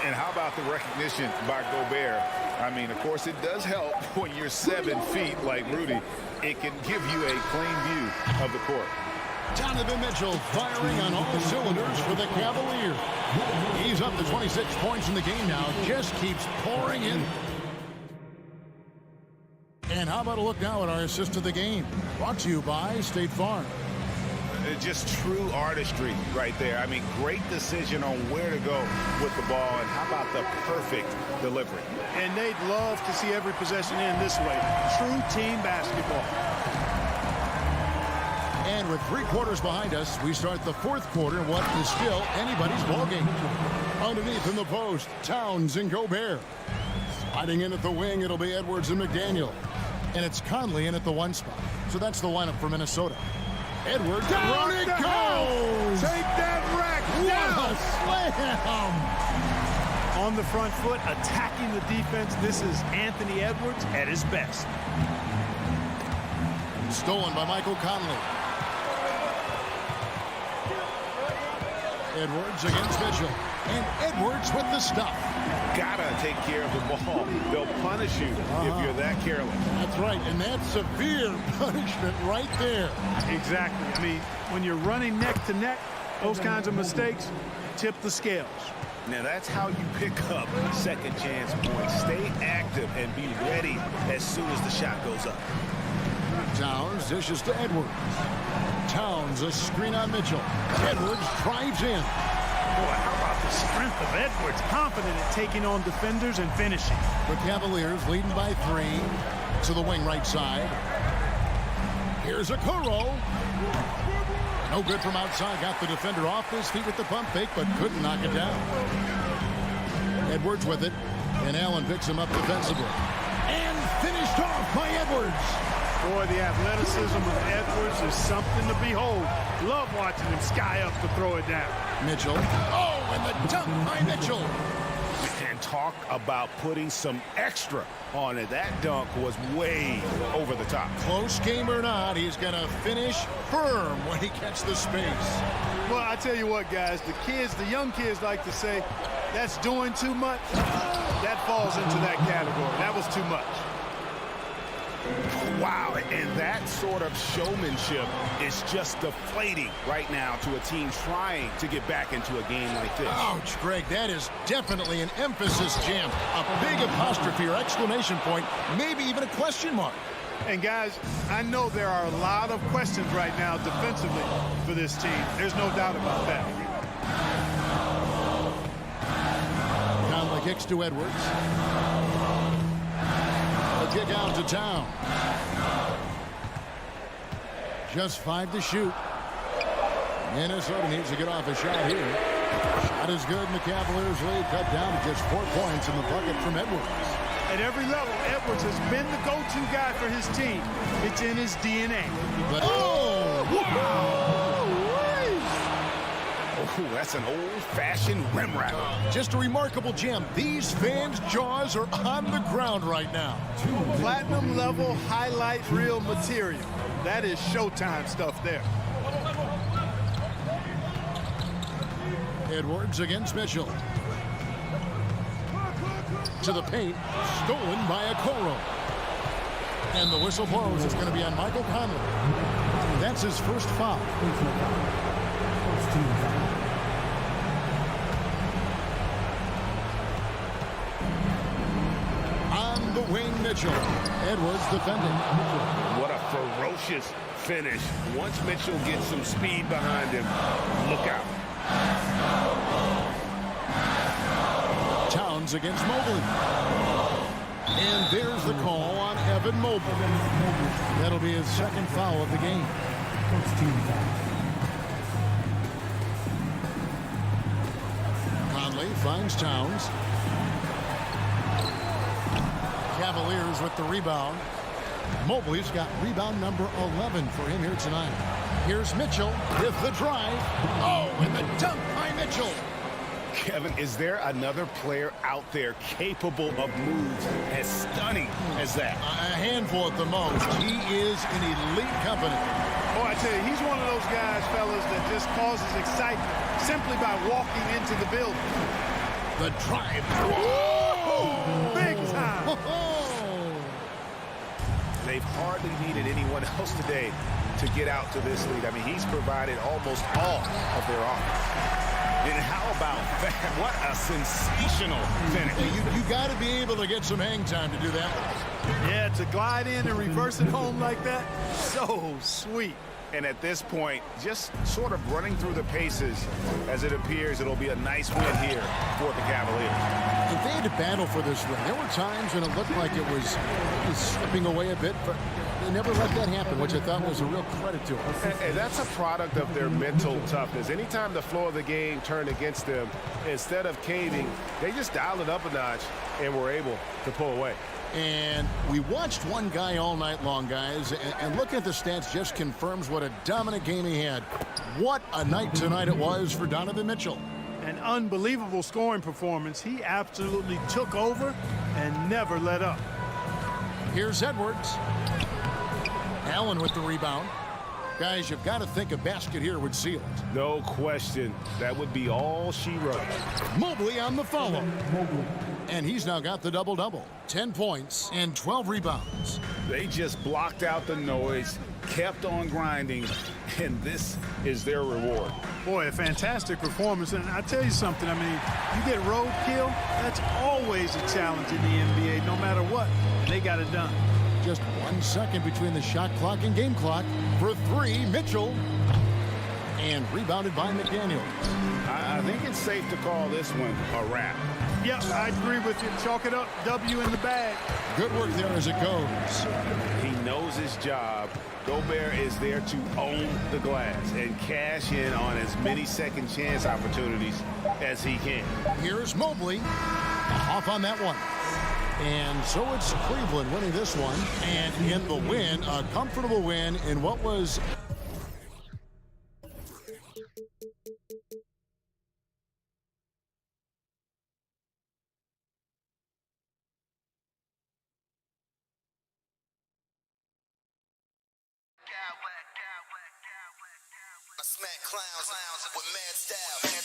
And how about the recognition by Gobert? I mean, of course, it does help when you're 7 feet like Rudy. It can give you a clean view of the court. Donovan Mitchell firing on all cylinders for the Cavaliers. He's up to 26 points in the game now. Just keeps pouring in. And how about a look now at our assist of the game? Brought to you by State Farm. Just true artistry right there. I mean, great decision on where to go with the ball, and how about the perfect delivery. And they'd love to see every possession end this way. True team basketball. And with 3 quarters behind us, we start the 4th quarter, what is still anybody's ballgame. Underneath in the post, Towns and Gobert. Sliding in at the wing, it'll be Edwards and McDaniel. And it's Conley in at the 1 spot. So that's the lineup for Minnesota. Edwards, down it goes! Take that rack What a slam! On the front foot, attacking the defense. This is Anthony Edwards at his best. Stolen by Michael Conley. Edwards against Mitchell. And Edwards with the stuff. Gotta take care of the ball. They'll punish you if you're that careless. That's right, and that's severe punishment right there. Exactly. I mean, when you're running neck to neck, those kinds of mistakes tip the scales. Now that's how you pick up second chance points. Stay active and be ready as soon as the shot goes up. Towns dishes to Edwards. Towns a screen on Mitchell. Edwards drives in. Boy, how about the strength of Edwards, confident at taking on defenders and finishing. The Cavaliers leading by 3 to the wing right side. Here's a Okoro. No good from outside. Got the defender off his feet with the pump fake, but couldn't knock it down. Edwards with it, and Allen picks him up defensively. And finished off by Edwards. Boy, the athleticism of Edwards is something to behold. Love watching him sky up to throw it down. Mitchell. Oh, and the dunk by Mitchell. And talk about putting some extra on it. That dunk was way over the top. Close game or not, he's going to finish firm when he gets the space. Well, I tell you what, guys, the young kids like to say, that's doing too much. That falls into that category. That was too much. Wow, and that sort of showmanship is just deflating right now to a team trying to get back into a game like this. Ouch, Greg, that is definitely an emphasis jam. A big apostrophe or exclamation point, maybe even a question mark. And guys, I know there are a lot of questions right now defensively for this team. There's no doubt about that. Conley kicks to Edwards. A kick out to Town. Just 5 to shoot. Minnesota needs to get off a shot here. Shot is good, and the Cavaliers lead cut down to just 4 points in the bucket from Edwards. At every level, Edwards has been the go-to guy for his team. It's in his DNA. But, oh, that's an old-fashioned rim wrapper. Just a remarkable jam. These fans' jaws are on the ground right now. Platinum level highlight reel material. That is Showtime stuff there. Edwards against Mitchell. To the paint, stolen by Okoro. And the whistle blows. It's going to be on Michael Conley. That's his first foul. On the wing, Mitchell. Edwards defending. What a ferocious finish. Once Mitchell gets some speed behind him, look out. Towns against Mobley. And there's the call on Evan Mobley. That'll be his second foul of the game. Conley finds Towns. Cavaliers with the rebound. Mobley's got rebound number 11 for him here tonight. Here's Mitchell with the drive. Oh, and the dunk by Mitchell. Kevin, is there another player out there capable of moves as stunning as that? A handful at the most. He is in elite company. Oh, I tell you, he's one of those guys, fellas, that just causes excitement simply by walking into the building. The drive. Whoa! Big time. They've hardly needed anyone else today to get out to this lead. I mean, he's provided almost all of their offense. And how about that? What a sensational finish. You got to be able to get some hang time to do that. Yeah, to glide in and reverse it home like that, so sweet. And at this point, just sort of running through the paces as it appears it'll be a nice win here for the Cavaliers. If they had to battle for this win, there were times when it looked like it was slipping away a bit, but they never let that happen, which I thought was a real credit to them. And that's a product of their mental toughness. Anytime the flow of the game turned against them, instead of caving, they just dialed it up a notch and were able to pull away. And we watched one guy all night long, guys, and looking at the stats just confirms what a dominant game he had. What a night tonight it was for Donovan Mitchell. An unbelievable scoring performance. He absolutely took over and never let up. Here's Edwards. Allen with the rebound. Guys, you've got to think a basket here would seal it. No question. That would be all she wrote. Mobley on the follow. And he's now got the double-double. 10 points and 12 rebounds. They just blocked out the noise, kept on grinding, and this is their reward. Boy, a fantastic performance. And I tell you something, I mean, you get roadkill, that's always a challenge in the NBA, no matter what. And they got it done. Just 1 second between the shot clock and game clock. For three, Mitchell. And rebounded by McDaniels. I think it's safe to call this one a wrap. Yeah, I agree with you. Chalk it up. W in the bag. Good work there as it goes. He knows his job. Gobert is there to own the glass and cash in on as many second chance opportunities as he can. Here's Mobley. Off on that one. And so it's Cleveland winning this one. And in the win, a comfortable win in what was... I smack clowns with mad style.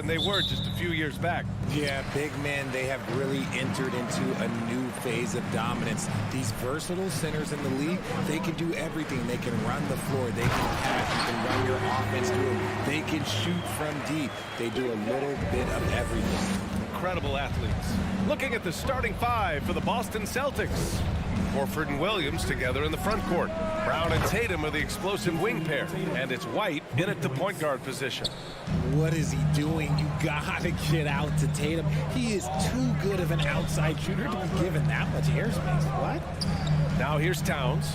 than they were just a few years back. Yeah, big men, they have really entered into a new phase of dominance. These versatile centers in the league, they can do everything. They can run the floor. They can pass. You can run your offense through them. They can shoot from deep. They do a little bit of everything. Incredible athletes. Looking at the starting five for the Boston Celtics. Horford and Williams together in the front court. Brown and Tatum are the explosive wing pair. And it's White in at the point guard position. What is he doing? You gotta get out to Tatum. He is too good of an outside shooter to be given that much airspace. What? Now here's Towns.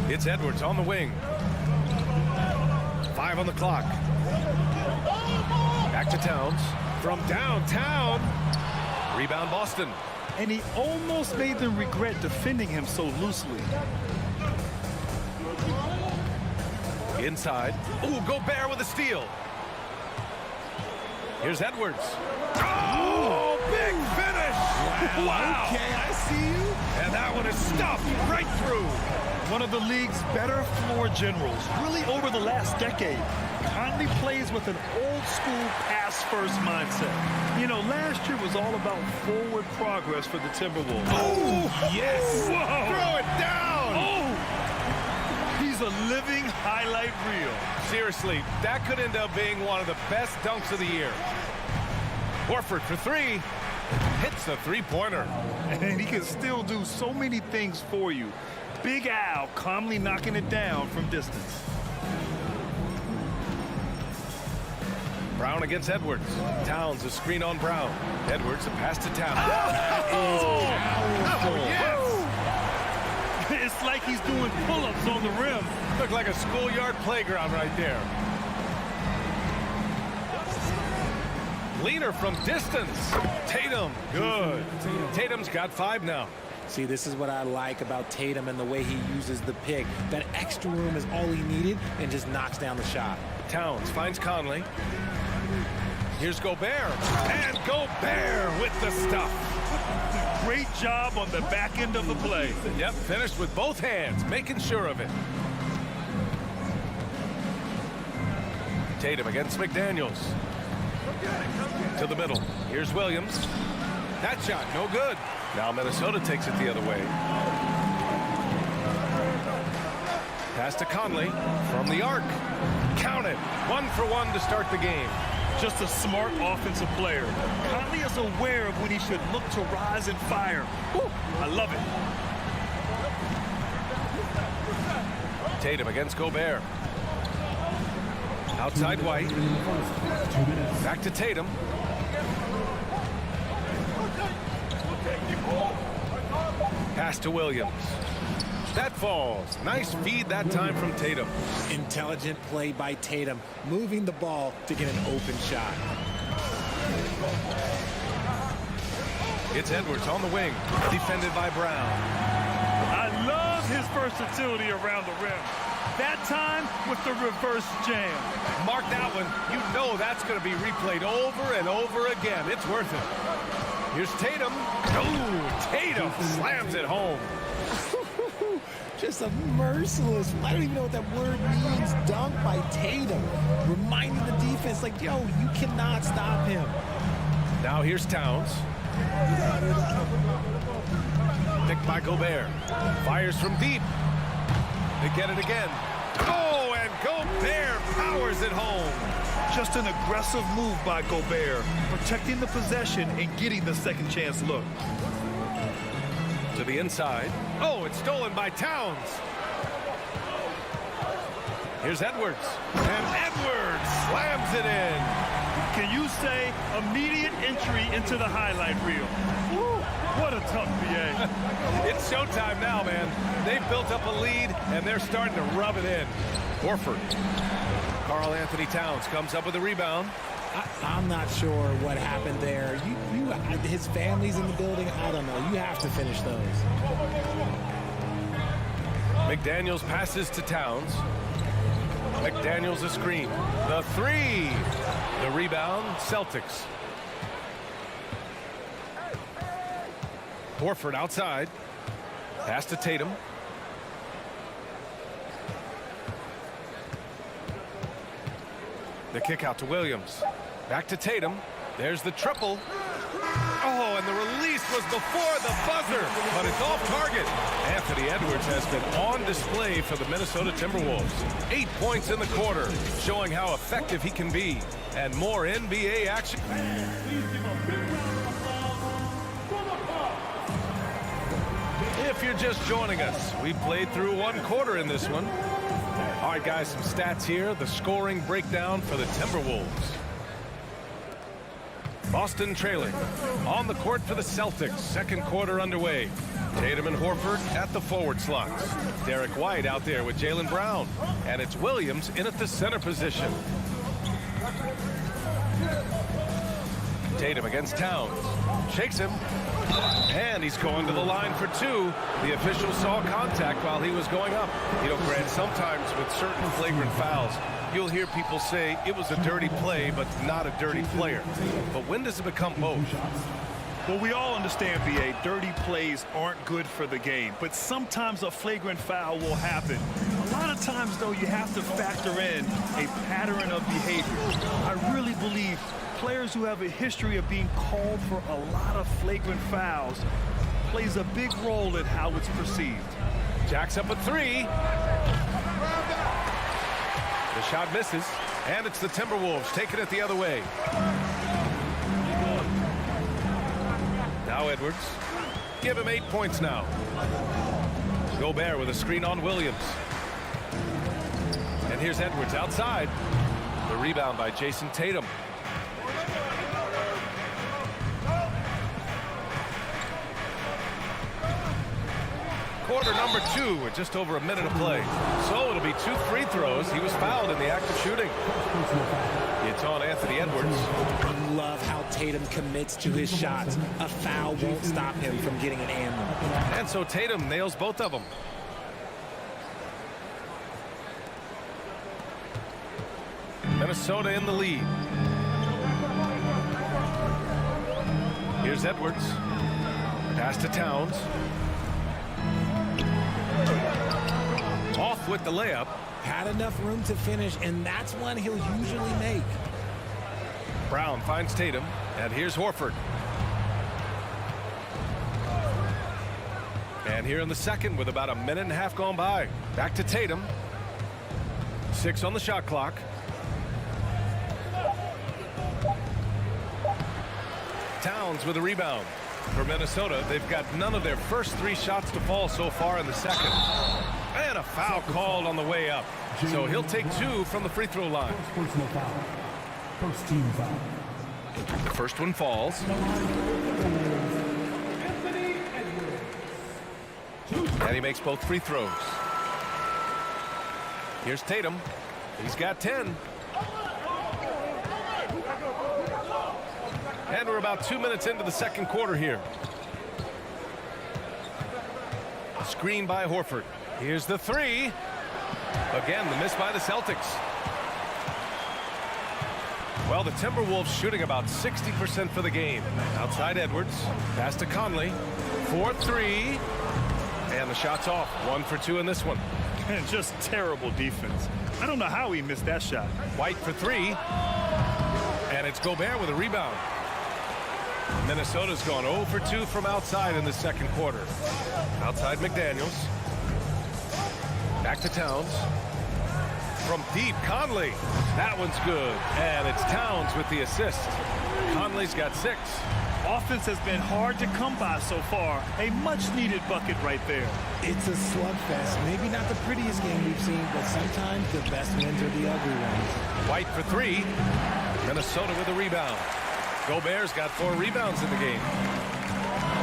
It's Edwards on the wing. 5 on the clock. Back to Towns. From downtown. Rebound Boston. And he almost made them regret defending him so loosely. Inside. Ooh, Gobert with a steal. Here's Edwards. Oh, big finish. Wow. Okay, I see you. And that one is stuffed right through. One of the league's better floor generals, really over the last decade. Conley plays with an old-school pass-first mindset. You know, last year was all about forward progress for the Timberwolves. Oh, yes. Whoa. Throw it down. Oh, he's a living highlight reel. Seriously, that could end up being one of the best dunks of the year. Horford for three. Hits the three-pointer. And he can still do so many things for you. Big Al calmly knocking it down from distance. Brown against Edwards. Towns a screen on Brown. Edwards a pass to Towns. It's like he's doing pull-ups on the rim. Looked like a schoolyard playground right there. Leaner from distance. Tatum, good. Tatum's got 5 now. See, this is what I like about Tatum and the way he uses the pick. That extra room is all he needed and just knocks down the shot. Towns finds Conley. Here's Gobert. And Gobert with the stuff. Great job on the back end of the play. Yep, finished with both hands, making sure of it. Tatum against McDaniels. To the middle. Here's Williams. That shot, no good. Now Minnesota takes it the other way. Pass to Conley from the arc. Count it. 1 for 1 to start the game. Just a smart offensive player. Conley is aware of when he should look to rise and fire. Woo, I love it. Tatum against Gobert. Outside White. Back to Tatum. Pass to Williams. That falls. Nice feed that time from Tatum. Intelligent play by Tatum, moving the ball to get an open shot. It's Edwards on the wing, defended by Brown. I love his versatility around the rim. That time with the reverse jam. Mark that one. You know that's going to be replayed over and over again. It's worth it. Here's Tatum. Oh, Tatum slams it home. Just a merciless, I don't even know what that word means, dunk by Tatum. Reminding the defense, like, yo, you cannot stop him. Now here's Towns. Picked by Gobert. Fires from deep. They get it again. Oh, and Gobert powers it home. Just an aggressive move by Gobert, protecting the possession and getting the second chance look. To the inside. Oh, it's stolen by Towns. Here's Edwards. And Edwards slams it in. Can you say immediate entry into the highlight reel? Woo, what a tough BA. It's showtime now, man. They've built up a lead, and they're starting to rub it in. Horford. Karl Anthony Towns comes up with a rebound. I'm not sure what happened there. His family's in the building. I don't know. You have to finish those. McDaniels passes to Towns. McDaniels a screen. The three. The rebound, Celtics. Horford outside. Pass to Tatum. The kick out to Williams. Back to Tatum. There's the triple. Oh, and the release was before the buzzer, but it's off target. Anthony Edwards has been on display for the Minnesota Timberwolves. 8 points in the quarter, showing how effective he can be. And more NBA action. If you're just joining us, we played through 1 quarter in this one. All right, guys, some stats here. The scoring breakdown for the Timberwolves. Boston trailing. On the court for the Celtics. Second quarter underway. Tatum and Horford at the forward slots. Derek White out there with Jaylen Brown. And it's Williams in at the center position. Tatum against Towns. Shakes him. And he's going to the line for 2. The official saw contact while he was going up. You know, Grant, sometimes with certain flagrant fouls, you'll hear people say it was a dirty play, but not a dirty player. But when does it become both? Well, we all understand, B.A., dirty plays aren't good for the game, but sometimes a flagrant foul will happen. A lot of times, though, you have to factor in a pattern of behavior. I really believe players who have a history of being called for a lot of flagrant fouls plays a big role in how it's perceived. Jacks up a 3. The shot misses, and it's the Timberwolves taking it the other way. Now Edwards. Give him 8 points now. Gobert with a screen on Williams. And here's Edwards outside. The rebound by Jason Tatum. Quarter number 2 with just over a minute of play. So it'll be 2 free throws. He was fouled in the act of shooting. It's on Anthony Edwards. I love how Tatum commits to his shots. A foul won't stop him from getting an and one. And so Tatum nails both of them. Minnesota in the lead. Here's Edwards. Pass to Towns. Off with the layup. Had enough room to finish, and that's one he'll usually make. Brown finds Tatum, and here's Horford. And here in the second with about a minute and a half gone by. Back to Tatum. 6 on the shot clock. Towns with a rebound. For Minnesota, they've got none of their first 3 shots to fall so far in the second. And a foul called on the way up. So he'll take 2 from the free throw line. Personal foul. First team foul. The first one falls. And he makes both free throws. Here's Tatum. He's got 10. And we're about 2 minutes into the second quarter here. A screen by Horford. Here's the 3. Again, the miss by the Celtics. Well, the Timberwolves shooting about 60% for the game. Outside Edwards. Pass to Conley. 4-3. And the shot's off. 1 for 2 in this one. And just terrible defense. I don't know how he missed that shot. White for 3. And it's Gobert with a rebound. Minnesota's gone 0 for 2 from outside in the second quarter. Outside McDaniels. Back to Towns. From deep, Conley. That one's good. And it's Towns with the assist. Conley's got 6. Offense has been hard to come by so far. A much-needed bucket right there. It's a slugfest. Maybe not the prettiest game we've seen, but sometimes the best wins are the ugly ones. White for 3. Minnesota with a rebound. Gobert's got 4 rebounds in the game.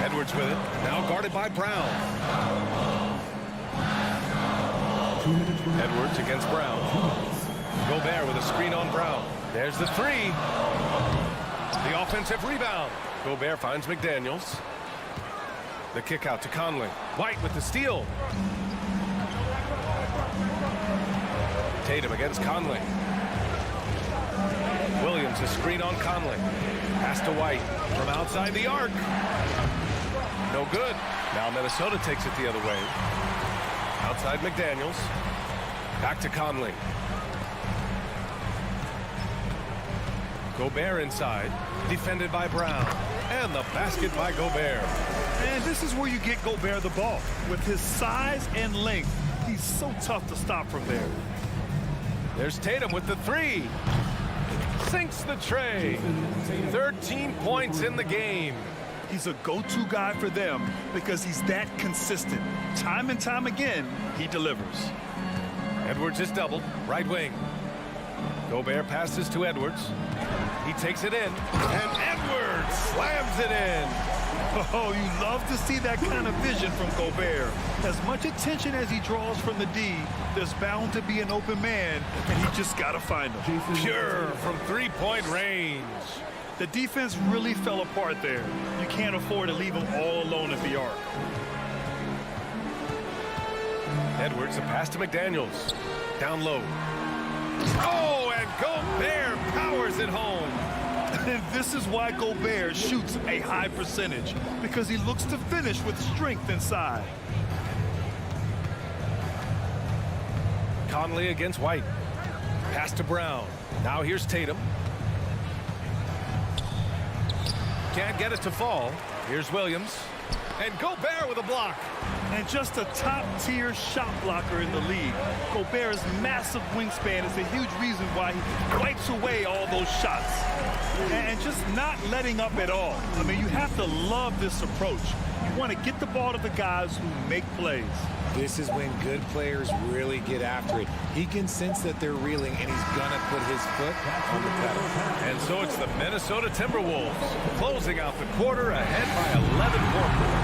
Edwards with it. Now guarded by Brown. Edwards against Brown. Gobert with a screen on Brown. There's the 3. The offensive rebound. Gobert finds McDaniels. The kick out to Conley. White with the steal. Tatum against Conley. Williams a screen on Conley. Pass to White from outside the arc. No good. Now Minnesota takes it the other way. Outside McDaniels. Back to Conley. Gobert inside, defended by Brown. And the basket by Gobert. And this is where you get Gobert the ball. With his size and length, he's so tough to stop from there. There's Tatum with the three. Sinks the tray. 13 points in the game. He's a go-to guy for them because he's that consistent. Time and time again, he delivers. Edwards is doubled, right wing. Gobert passes to Edwards. He takes it in, and Edwards slams it in. Oh, you love to see that kind of vision from Gobert. As much attention as he draws from the D, there's bound to be an open man, and he just got to find him. Pure from three-point range. The defense really fell apart there. You can't afford to leave him all alone at the arc. Edwards, a pass to McDaniels. Down low. Oh, and Gobert powers it home. And this is why Gobert shoots a high percentage, because he looks to finish with strength inside. Conley against White. Pass to Brown. Now here's Tatum. Can't get it to fall. Here's Williams. And Gobert with a block. And just a top-tier shot blocker in the league. Gobert's massive wingspan is a huge reason why he wipes away all those shots. And just not letting up at all. I mean, you have to love this approach. You want to get the ball to the guys who make plays. This is when good players really get after it. He can sense that they're reeling, and he's going to put his foot on the pedal. And so it's the Minnesota Timberwolves closing out the quarter ahead by 11 points.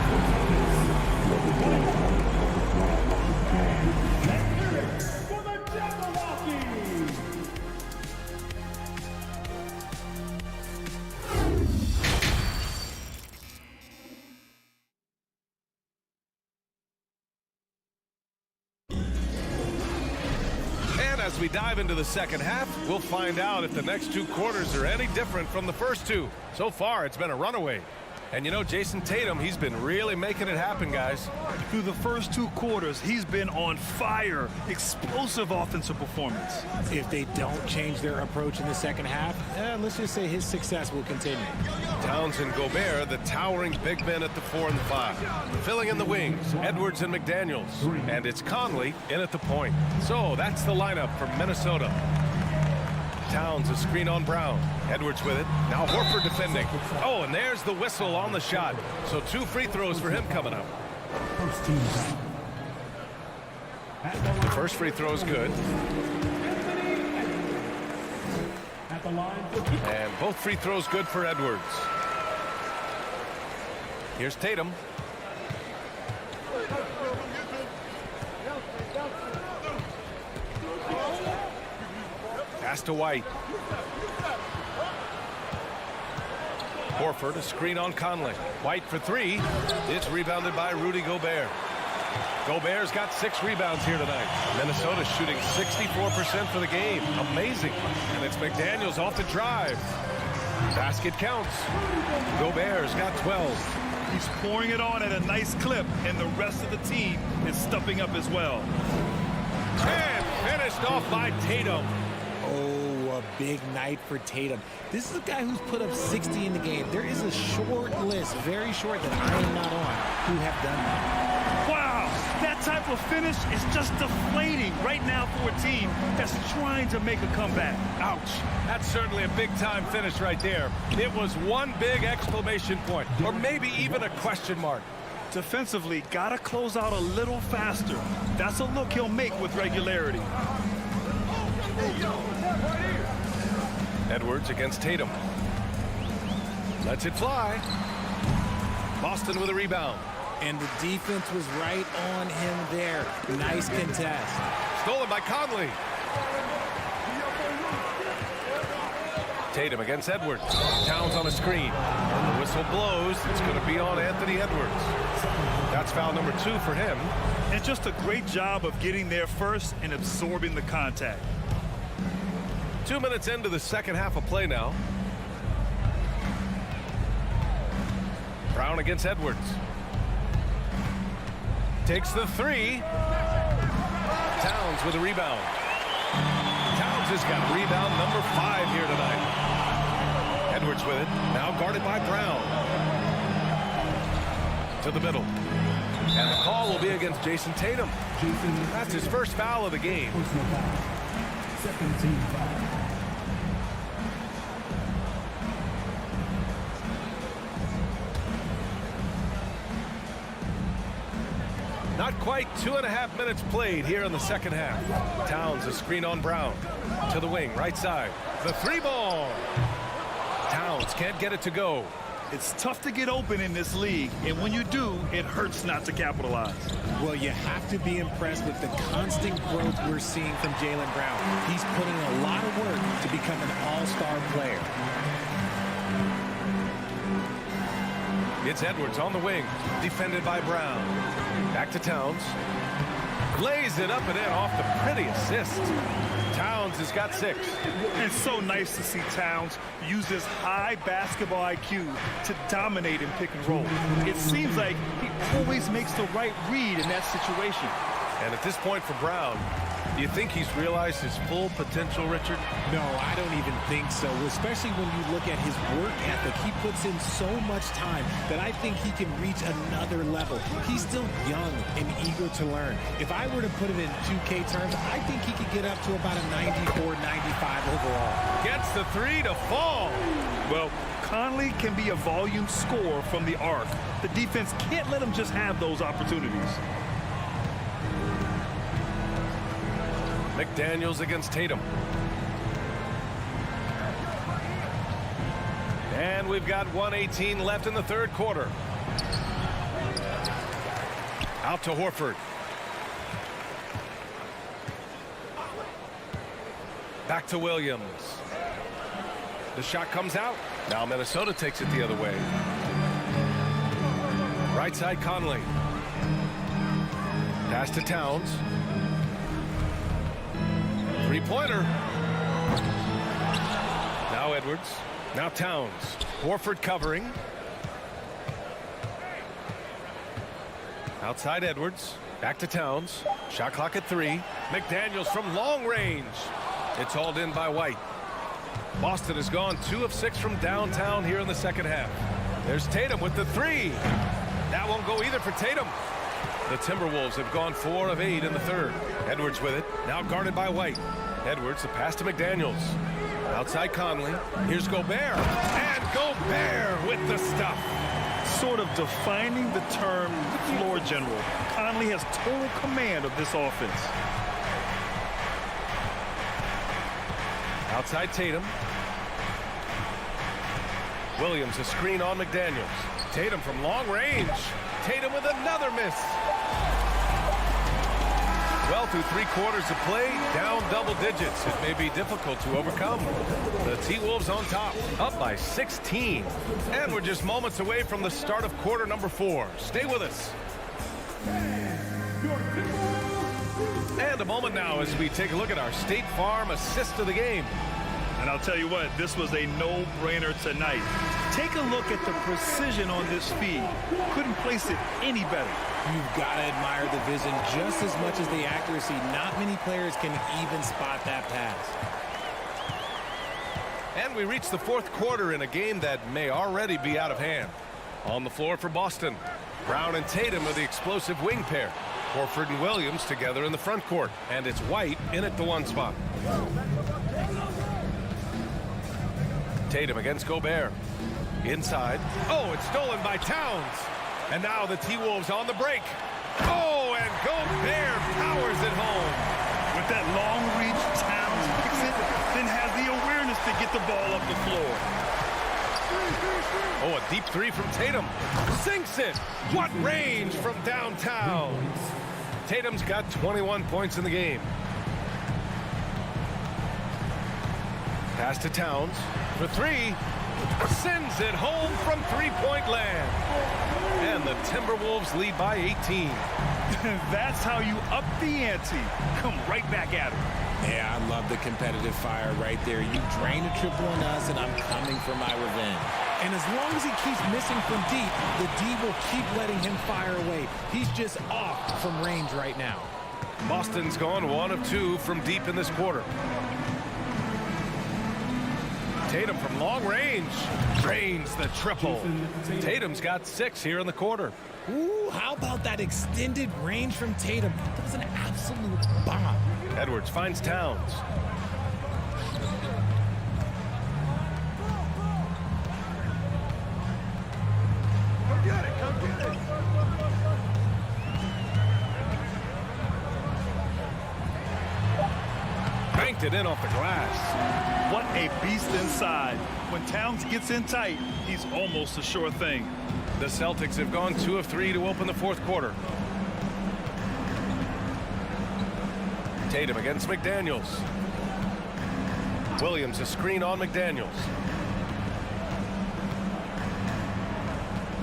As we dive into the second half, we'll find out if the next two quarters are any different from the first two. So far, it's been a runaway. And you know, Jason Tatum, he's been really making it happen, guys. Through the first two quarters, he's been on fire. Explosive offensive performance. If they don't change their approach in the second half, let's just say his success will continue. Towns and Gobert, the towering big men at the 4 and the 5. Filling in the wings, Edwards and McDaniels. And it's Conley in at the point. So that's the lineup for Minnesota. Towns, a screen on Brown. Edwards with it. Now Horford defending. Oh, and there's the whistle on the shot. So 2 free throws for him coming up. The first free throw is good. And both free throws good for Edwards. Here's Tatum. Pass to White. Horford, a screen on Conley. White for 3. It's rebounded by Rudy Gobert. Gobert's got 6 rebounds here tonight. Minnesota shooting 64% for the game. Amazing. And it's McDaniels off the drive. Basket counts. Gobert's got 12. He's pouring it on at a nice clip, and the rest of the team is stepping up as well. And finished off by Tatum. Oh, a big night for Tatum. This is a guy who's put up 60 in the game. There is a short list, very short, that I am not on, who have done that. Wow, that type of finish is just deflating right now for a team that's trying to make a comeback. Ouch. That's certainly a big-time finish right there. It was one big exclamation point, or maybe even a question mark. Defensively, gotta close out a little faster. That's a look he'll make with regularity. Edwards against Tatum. Lets it fly. Boston with a rebound. And the defense was right on him there. Nice contest. Stolen by Conley. Tatum against Edwards. Towns on a screen. And the whistle blows. It's going to be on Anthony Edwards. That's foul number 2 for him. And just a great job of getting there first and absorbing the contact. 2 minutes into the second half of play now. Brown against Edwards. Takes the 3. Towns with a rebound. Towns has got rebound number 5 here tonight. Edwards with it. Now guarded by Brown. To the middle. And the call will be against Jason Tatum. That's his first foul of the game. Second team foul. Not quite 2.5 minutes played here in the second half. Towns a screen on Brown. To the wing, right side. The three ball. Towns can't get it to go. It's tough to get open in this league, and when you do, it hurts not to capitalize. Well, you have to be impressed with the constant growth we're seeing from Jaylen Brown. He's putting a lot of work to become an all-star player. It's Edwards on the wing, defended by Brown. Back to Towns. Lays it up and in off the pretty assist. Towns has got 6. It's so nice to see Towns use his high basketball IQ to dominate in pick and roll. It seems like he always makes the right read in that situation. And at this point for Brown, do you think he's realized his full potential, Richard? No, I don't even think so, especially when you look at his work ethic. He puts in so much time that I think he can reach another level. He's still young and eager to learn. If I were to put it in 2K terms, I think he could get up to about a 94, 95 overall. Gets the 3 to fall. Well, Conley can be a volume scorer from the arc. The defense can't let him just have those opportunities. McDaniels against Tatum. And we've got 1:18 left in the third quarter. Out to Horford. Back to Williams. The shot comes out. Now Minnesota takes it the other way. Right side Conley. Pass to Towns. Three-pointer. Now Edwards. Now Towns. Horford covering. Outside Edwards. Back to Towns. Shot clock at 3. McDaniels from long range. It's hauled in by White. Boston has gone 2 of 6 from downtown here in the second half. There's Tatum with the 3. That won't go either for Tatum. The Timberwolves have gone 4 of 8 in the third. Edwards with it. Now guarded by White. Edwards, the pass to McDaniels. Outside Conley. Here's Gobert. And Gobert with the stuff. Sort of defining the term floor general. Conley has total command of this offense. Outside Tatum. Williams a screen on McDaniels. Tatum from long range. Tatum with another miss. Well, through 3 quarters of play, down double digits. It may be difficult to overcome. The T-Wolves on top, up by 16. And we're just moments away from the start of quarter number 4. Stay with us. And a moment now as we take a look at our State Farm assist of the game. And I'll tell you what, this was a no-brainer tonight. Take a look at the precision on this feed. Couldn't place it any better. You've got to admire the vision just as much as the accuracy. Not many players can even spot that pass. And we reach the fourth quarter in a game that may already be out of hand. On the floor for Boston, Brown and Tatum are the explosive wing pair. Horford and Williams together in the front court. And it's White in at the 1 spot. Tatum against Gobert. Inside. Oh, it's stolen by Towns. And now the T-Wolves on the break. Oh, and Gobert powers it home. With that long reach, Towns picks it, then has the awareness to get the ball up the floor. Oh, a deep 3 from Tatum. Sinks it. What range from downtown. Tatum's got 21 points in the game. Pass to Towns for 3. Sends it home from 3-point land. And the Timberwolves lead by 18. That's how you up the ante. Come right back at it. Yeah, I love the competitive fire right there. You drain a triple on us, and I'm coming for my revenge. And as long as he keeps missing from deep, the D will keep letting him fire away. He's just off from range right now. Boston's gone 1 of 2 from deep in this quarter. Tatum from long range drains the triple. Tatum's got 6 here in the quarter. Ooh, how about that extended range from Tatum? That was an absolute bomb. Edwards finds Towns. Come get it, come get it. Banked it in off the glass. What a beast inside. When Towns gets in tight, he's almost a sure thing. The Celtics have gone 2 of 3 to open the 4th quarter. Tatum against McDaniels. Williams a screen on McDaniels.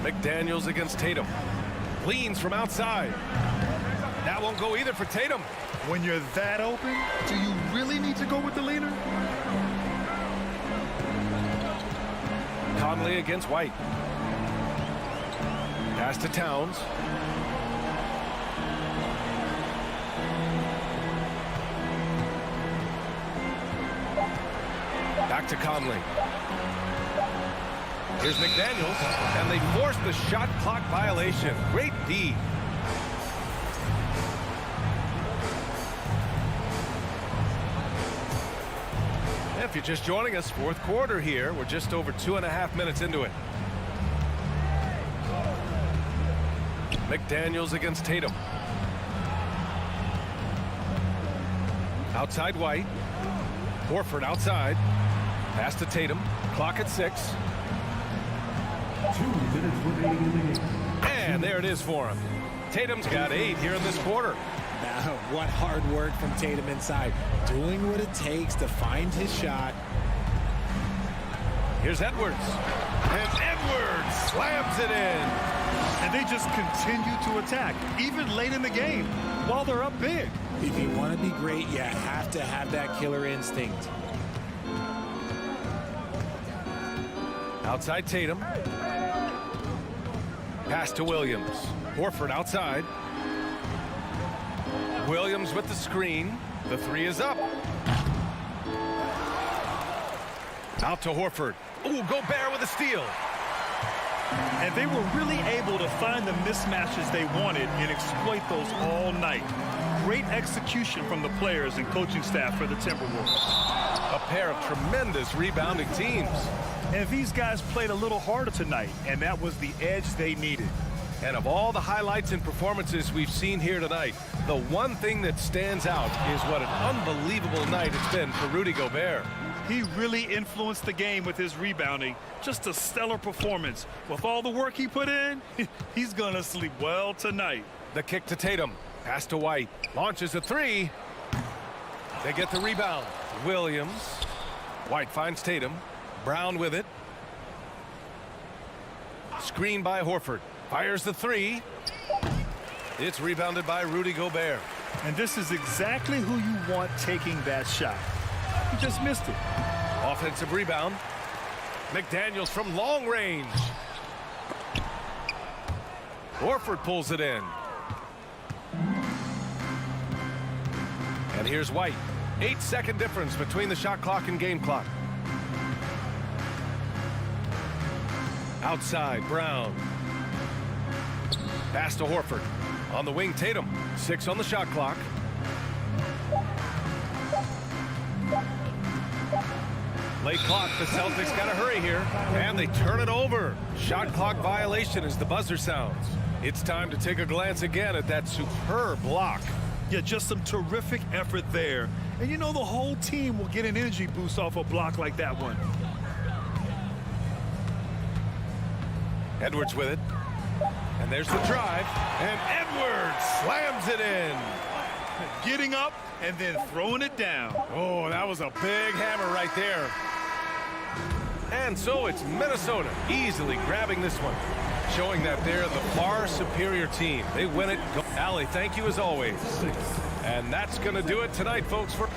McDaniels against Tatum. Leans from outside. That won't go either for Tatum. When you're that open, do you really need to go with the leader? Conley against White. Pass to Towns. Back to Conley. Here's McDaniels, and they force the shot clock violation. Great D. If you're just joining us, 4th quarter here. We're just over 2.5 minutes into it. McDaniels against Tatum. Outside White. Horford outside. Pass to Tatum. Clock at 6. 2 minutes remaining in the game. And there it is for him. Tatum's got 8 here in this quarter. Now, what hard work from Tatum inside. Doing what it takes to find his shot. Here's Edwards. And Edwards slams it in. And they just continue to attack, even late in the game, while they're up big. If you want to be great, you have to have that killer instinct. Outside Tatum. Pass to Williams. Horford outside. Williams with the screen. The 3 is up. Out to Horford. Ooh, Gobert with a steal. And they were really able to find the mismatches they wanted and exploit those all night. Great execution from the players and coaching staff for the Timberwolves. A pair of tremendous rebounding teams. And these guys played a little harder tonight, and that was the edge they needed. And of all the highlights and performances we've seen here tonight, the one thing that stands out is what an unbelievable night it's been for Rudy Gobert. He really influenced the game with his rebounding. Just a stellar performance. With all the work he put in, he's gonna sleep well tonight. The kick to Tatum. Pass to White. Launches a 3. They get the rebound. Williams. White finds Tatum. Brown with it. Screen by Horford. Fires the 3. It's rebounded by Rudy Gobert. And this is exactly who you want taking that shot. He just missed it. Offensive rebound. McDaniels from long range. Horford pulls it in. And here's White. 8-second difference between the shot clock and game clock. Outside, Brown. Pass to Horford. On the wing, Tatum. 6 on the shot clock. Late clock, the Celtics got to hurry here. And they turn it over. Shot clock violation as the buzzer sounds. It's time to take a glance again at that superb block. Yeah, just some terrific effort there. And you know the whole team will get an energy boost off a block like that one. Edwards with it. And there's the drive. And Edwards slams it in. Getting up and then throwing it down. Oh, that was a big hammer right there. And so it's Minnesota easily grabbing this one, showing that they're the far superior team. They win it. Allie, thank you as always. And that's going to do it tonight, folks. For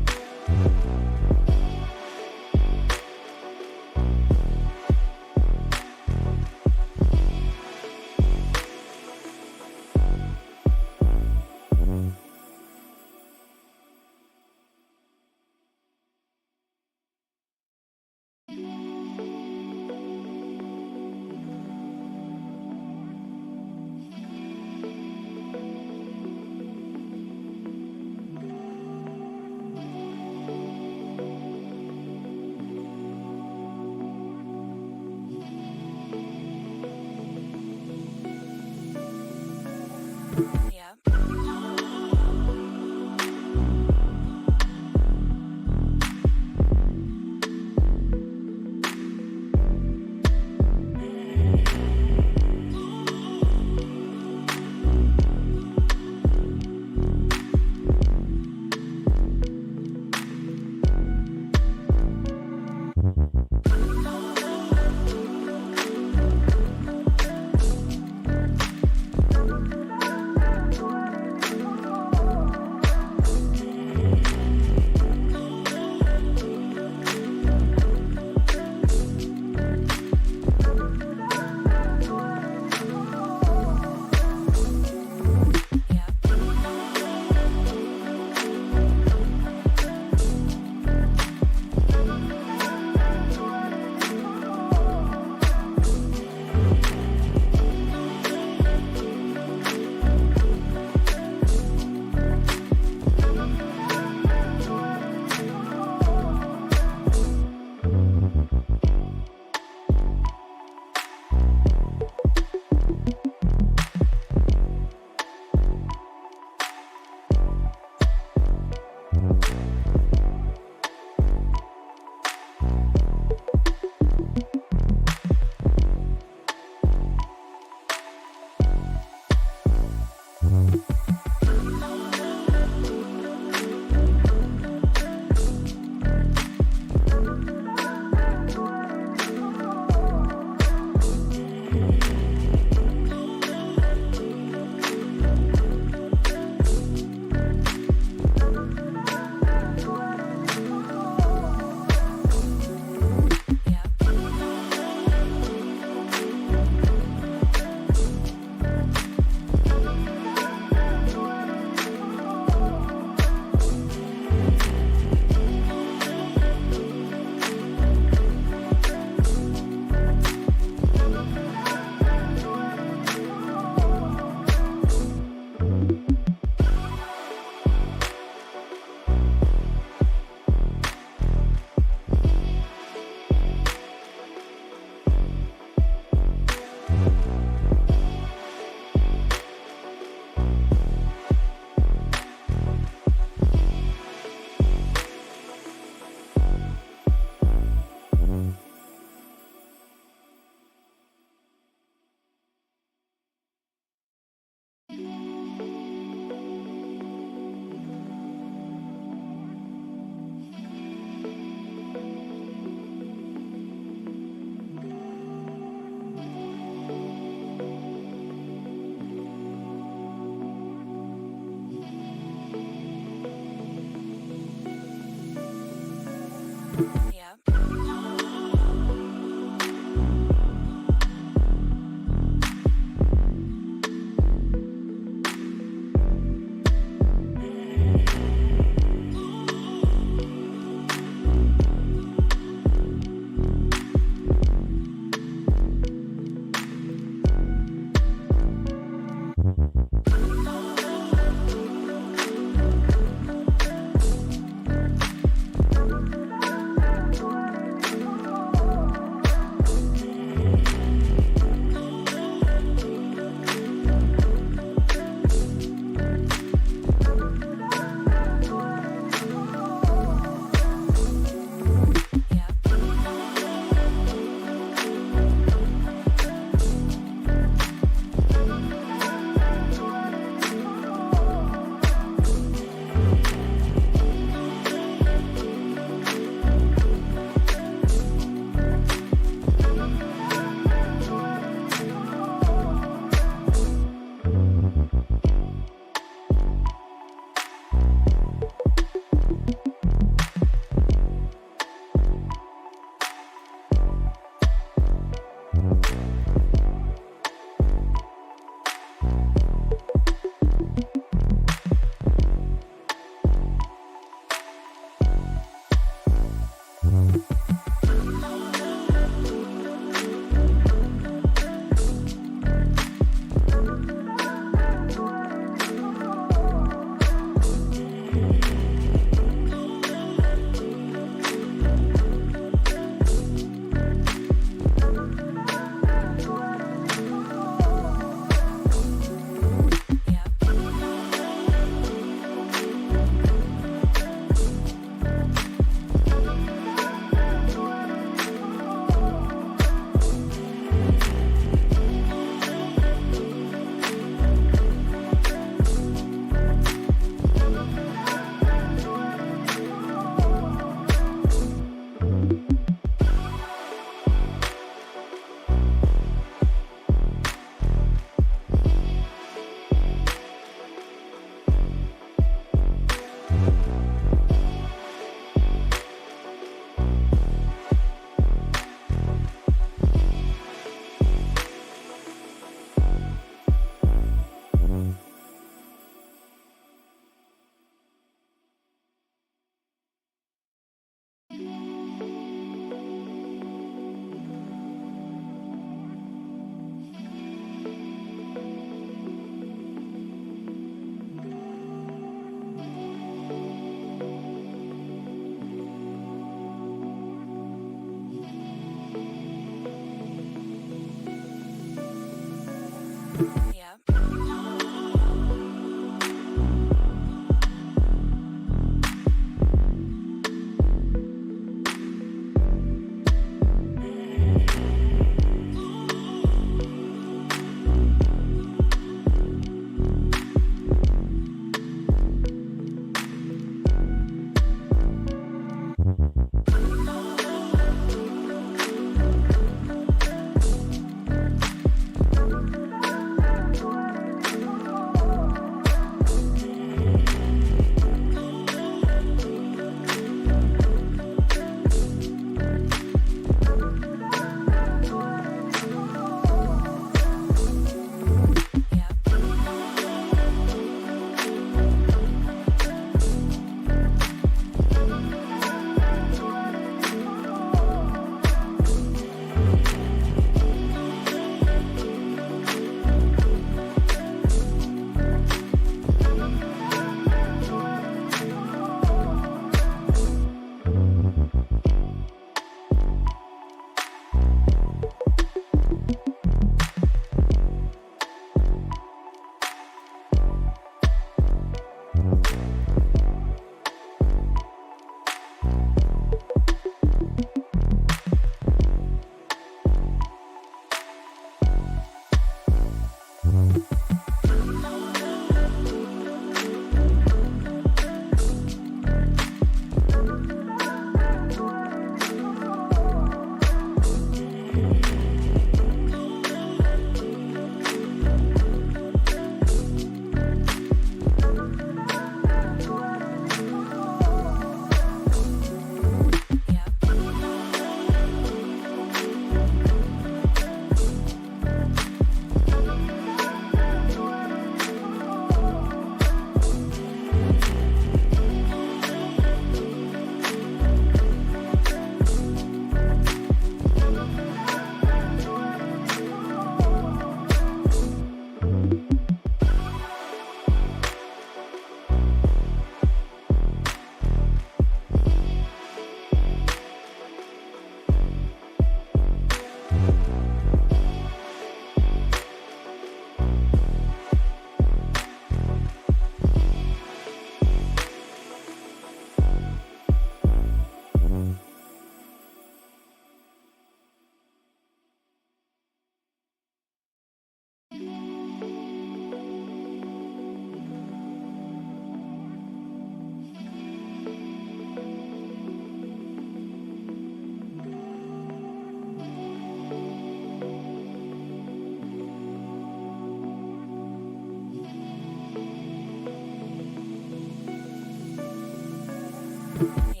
Yeah.